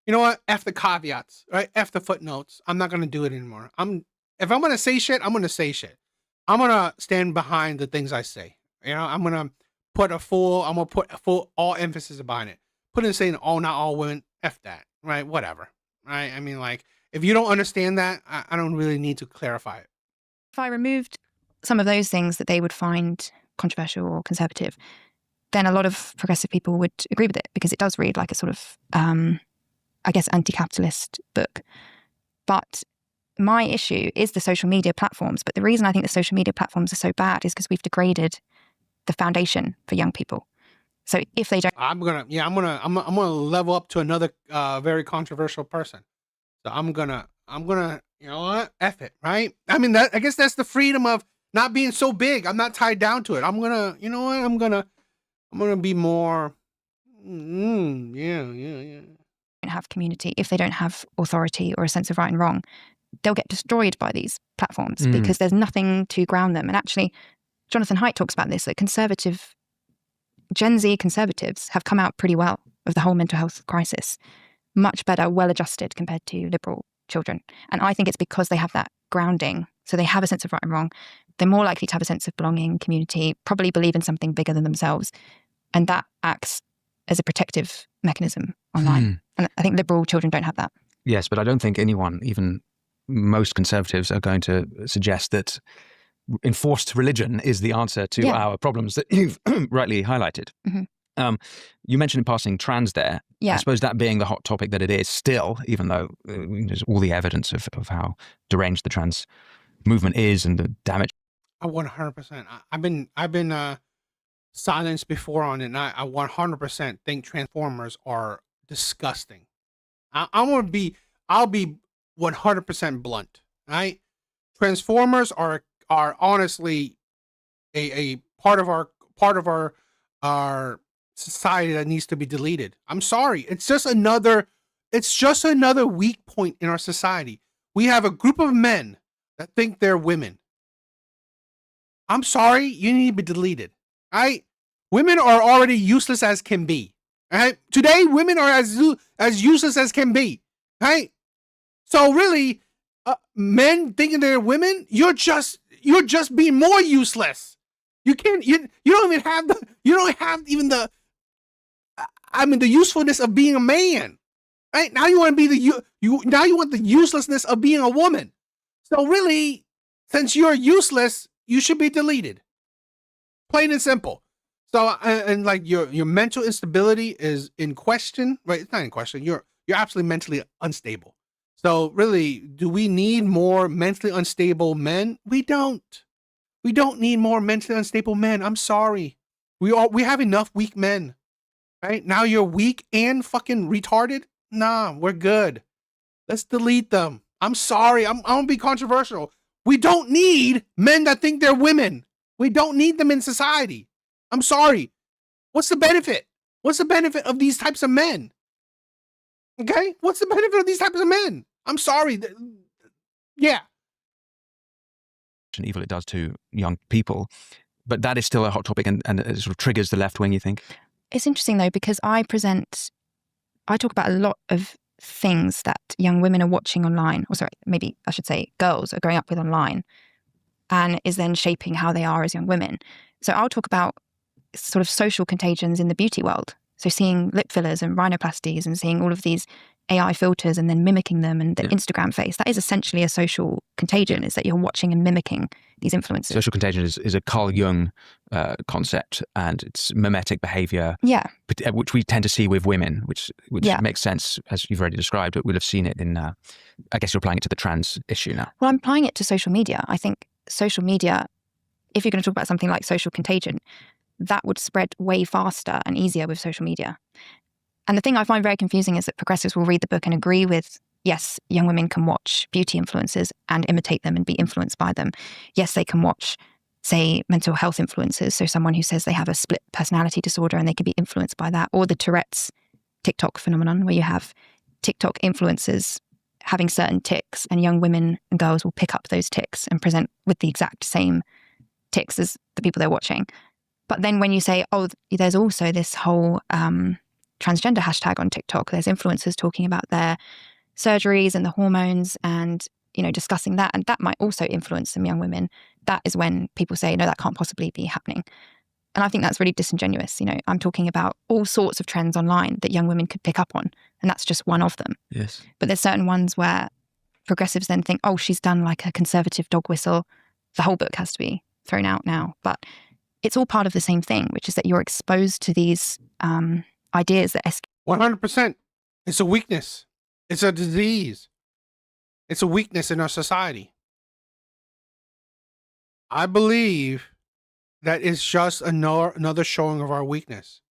you know what? F the caveats, right? F the footnotes. I'm not gonna do it anymore. If I'm gonna say shit, I'm gonna say shit. I'm gonna stand behind the things I say. You know, I'm gonna put full all emphasis behind it. Put in saying not all women. F that, right? Whatever, right? I mean, like, if you don't understand that, I don't really need to clarify it. If I removed some of those things that they would find controversial or conservative, then a lot of progressive people would agree with it, because it does read like a sort of, I guess, anti-capitalist book. But my issue is the social media platforms. But the reason I think the social media platforms are so bad is because we've degraded the foundation for young people. So if they don't, I'm gonna level up to another very controversial person. So I'm gonna, you know what? F it, right? I mean, I guess that's the freedom of not being so big. I'm not tied down to it. I'm gonna, you know what? I'm gonna be more. Yeah. Don't have community, if they don't have authority or a sense of right and wrong, they'll get destroyed by these platforms because there's nothing to ground them. And actually, Jonathan Haidt talks about this, that Gen Z conservatives have come out pretty well of the whole mental health crisis, much better, well adjusted compared to liberal children. And I think it's because they have that grounding. So they have a sense of right and wrong. They're more likely to have a sense of belonging, community, probably believe in something bigger than themselves. And that acts as a protective mechanism online. And I think liberal children don't have that. Yes, but I don't think anyone, even most conservatives, are going to suggest that enforced religion is the answer to our problems that you've rightly highlighted. You mentioned in passing trans there. Yeah. I suppose that being the hot topic that it is still, even though there's all the evidence of how deranged the trans movement is and the damage. 100%. I've been silenced before on it, and I 100% think Transformers are disgusting. I'll be 100% blunt, right? Transformers are honestly a part of our society that needs to be deleted. I'm sorry. It's just another weak point in our society. We have a group of men that think they're women. I'm sorry, you need to be deleted. Right? Women are already useless as can be. Right? Today, women are as useless as can be. Right? So really, men thinking they're women, you're just being more useless. You don't even have the usefulness of being a man. Right? Now you want to be now you want the uselessness of being a woman. So really, since you're useless, you should be deleted. Plain and simple. So and like your mental instability is in question, right? It's not in question. You're absolutely mentally unstable. So really, do we need more mentally unstable men? We don't. We don't need more mentally unstable men. I'm sorry. We have enough weak men. Right? Now you're weak and fucking retarded? Nah, we're good. Let's delete them. I'm sorry. I'm gonna be controversial. We don't need men that think they're women. We don't need them in society. I'm sorry. What's the benefit? What's the benefit of these types of men? Okay? What's the benefit of these types of men? I'm sorry. Yeah. And evil it does to young people. But that is still a hot topic and it sort of triggers the left wing, you think? It's interesting though, because I talk about a lot of things that young women are watching online, or sorry, maybe I should say girls are growing up with online, and is then shaping how they are as young women. So I'll talk about sort of social contagions in the beauty world. So seeing lip fillers and rhinoplasties and seeing all of these AI filters and then mimicking them and the Instagram face, that is essentially a social contagion, is that you're watching and mimicking these influences. Social contagion is a Carl Jung concept, and it's mimetic behavior, which we tend to see with women, which makes sense, as you've already described, but we'll have seen it in, I guess you're applying it to the trans issue now. Well, I'm applying it to social media. I think social media, if you're going to talk about something like social contagion, that would spread way faster and easier with social media. And the thing I find very confusing is that progressives will read the book and agree with, yes, young women can watch beauty influencers and imitate them and be influenced by them. Yes, they can watch, say, mental health influencers. So someone who says they have a split personality disorder and they can be influenced by that. Or the Tourette's TikTok phenomenon, where you have TikTok influencers having certain tics and young women and girls will pick up those tics and present with the exact same tics as the people they're watching. But then when you say, oh, there's also this whole transgender hashtag on TikTok. There's influencers talking about their surgeries and the hormones and, you know, discussing that. And that might also influence some young women. That is when people say, no, that can't possibly be happening. And I think that's really disingenuous. You know, I'm talking about all sorts of trends online that young women could pick up on. And that's just one of them. Yes. But there's certain ones where progressives then think, oh, she's done like a conservative dog whistle. The whole book has to be thrown out now. But it's all part of the same thing, which is that you're exposed to these ideas that 100%. It's a weakness. It's a disease. It's a weakness in our society. I believe that it's just another showing of our weakness.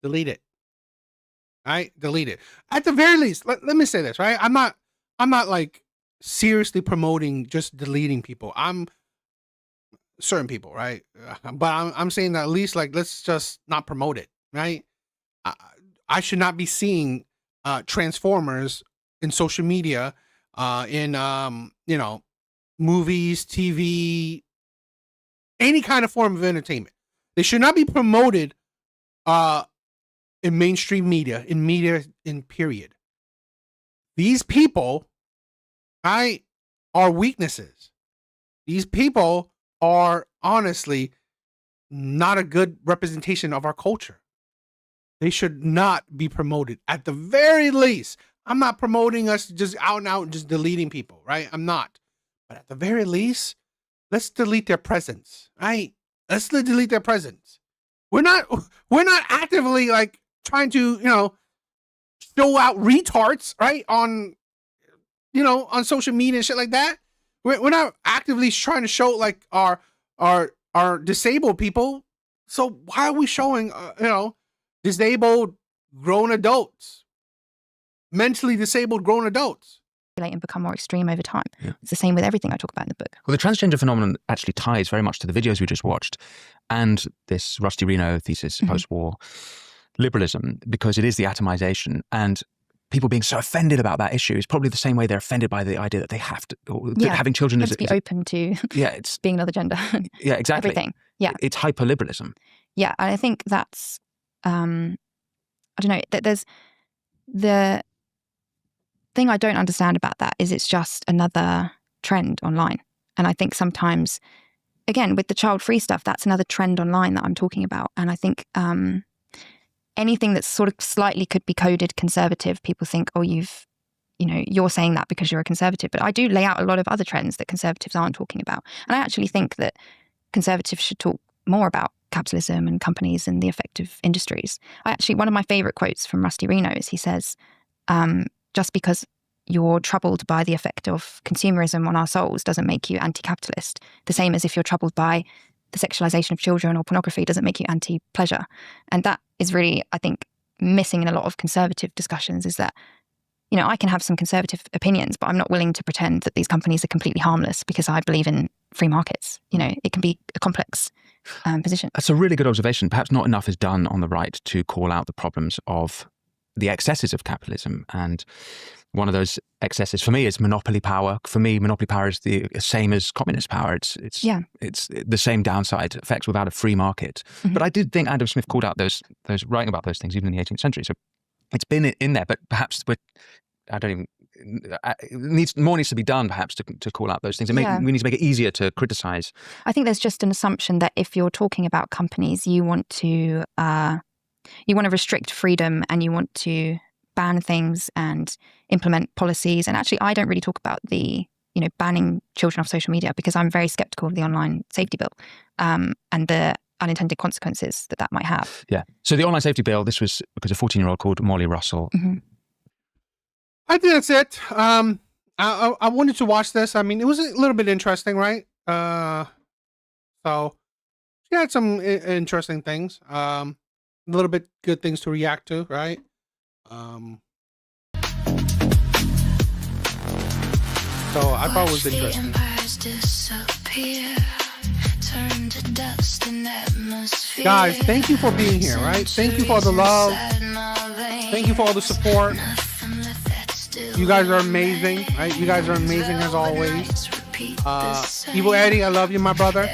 Delete it. Right? Delete it. At the very least, let me say this, right? I'm not like seriously promoting just deleting people. I'm certain people, right? But I'm saying that at least, like, let's just not promote it, right? I should not be seeing Transformers in social media, in you know, movies, TV, any kind of form of entertainment. They should not be promoted in mainstream media, in period. These people, right, are weaknesses. These people are honestly not a good representation of our culture. They should not be promoted. At the very least, I'm not promoting us just out and out and just deleting people, right? I'm not. But at the very least, let's delete their presence, right? Let's delete their presence. We're not actively like trying to, you know, show out retards, right? On, you know, on social media and shit like that. We're not actively trying to show like our disabled people. So why are we showing, you know, disabled grown adults, mentally disabled grown adults? And become more extreme over time. Yeah. It's the same with everything I talk about in the book. Well, the transgender phenomenon actually ties very much to the videos we just watched and this Rusty Reno thesis, post-war liberalism, because it is the atomization, and people being so offended about that issue is probably the same way they're offended by the idea that they have to, or that having children is be open to it's being another gender. Yeah, exactly. Everything. Yeah. It's hyper-liberalism. Yeah, and I think that's, I don't know, there's the thing I don't understand about that is it's just another trend online. And I think sometimes, again, with the child-free stuff, that's another trend online that I'm talking about. And I think anything that's sort of slightly could be coded conservative, people think, oh, you're saying that because you're a conservative. But I do lay out a lot of other trends that conservatives aren't talking about. And I actually think that conservatives should talk more about capitalism and companies and the effect of industries. One of my favorite quotes from Rusty Reno is he says, just because you're troubled by the effect of consumerism on our souls doesn't make you anti-capitalist. The same as if you're troubled by the sexualization of children or pornography doesn't make you anti-pleasure. And that is really, I think, missing in a lot of conservative discussions, is that, you know, I can have some conservative opinions, but I'm not willing to pretend that these companies are completely harmless because I believe in free markets. You know, it can be a complex position. That's a really good observation. Perhaps not enough is done on the right to call out the problems of the excesses of capitalism. And one of those excesses for me is monopoly power. For me, monopoly power is the same as communist power. It's the same downside effects without a free market. But I did think Adam Smith called out those writing about those things even in the 18th century. So it's been in there, but perhaps more needs to be done perhaps to call out those things. We need to make it easier to criticize. I think there's just an assumption that if you're talking about companies, you want to restrict freedom and you want to ban things and implement policies. And actually, I don't really talk about the, you know, banning children off social media because I'm very skeptical of the online safety bill and the unintended consequences that might have. Yeah. So the online safety bill, this was because a 14-year-old called Molly Russell. I think that's it. I wanted to watch this. I mean, it was a little bit interesting, right? So she had some interesting things. A little bit good things to react to, right? So I thought it was interesting. Guys, thank you for being here, right? Thank you for the love. Thank you for all the support. You guys are amazing, right? You guys are amazing as always. Evil Eddie, I love you, my brother.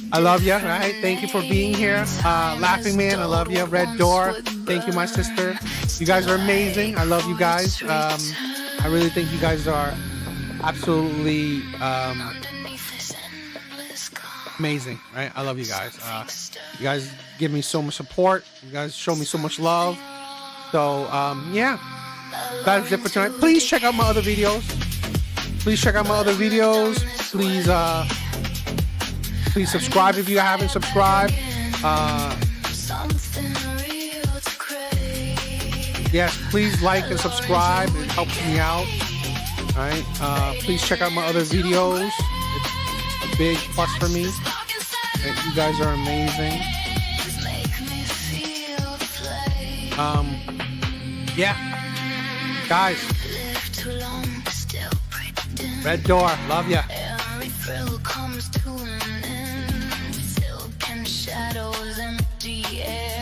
I love you, right? Thank you for being here. Laughing Man, I love you. Red Door, thank you, my sister. You guys are amazing. I love you guys. I really think you guys are absolutely amazing, right? I love you guys. You guys give me so much support. You guys show me so much love. So, yeah. That's it for tonight. Please check out my other videos. Please Please subscribe if you haven't subscribed. Yes, please like and subscribe. It helps me out. All right. Please check out my other videos. It's a big plus for me. You guys are amazing. Yeah. Guys. Red Door. Love ya. Shadows empty air.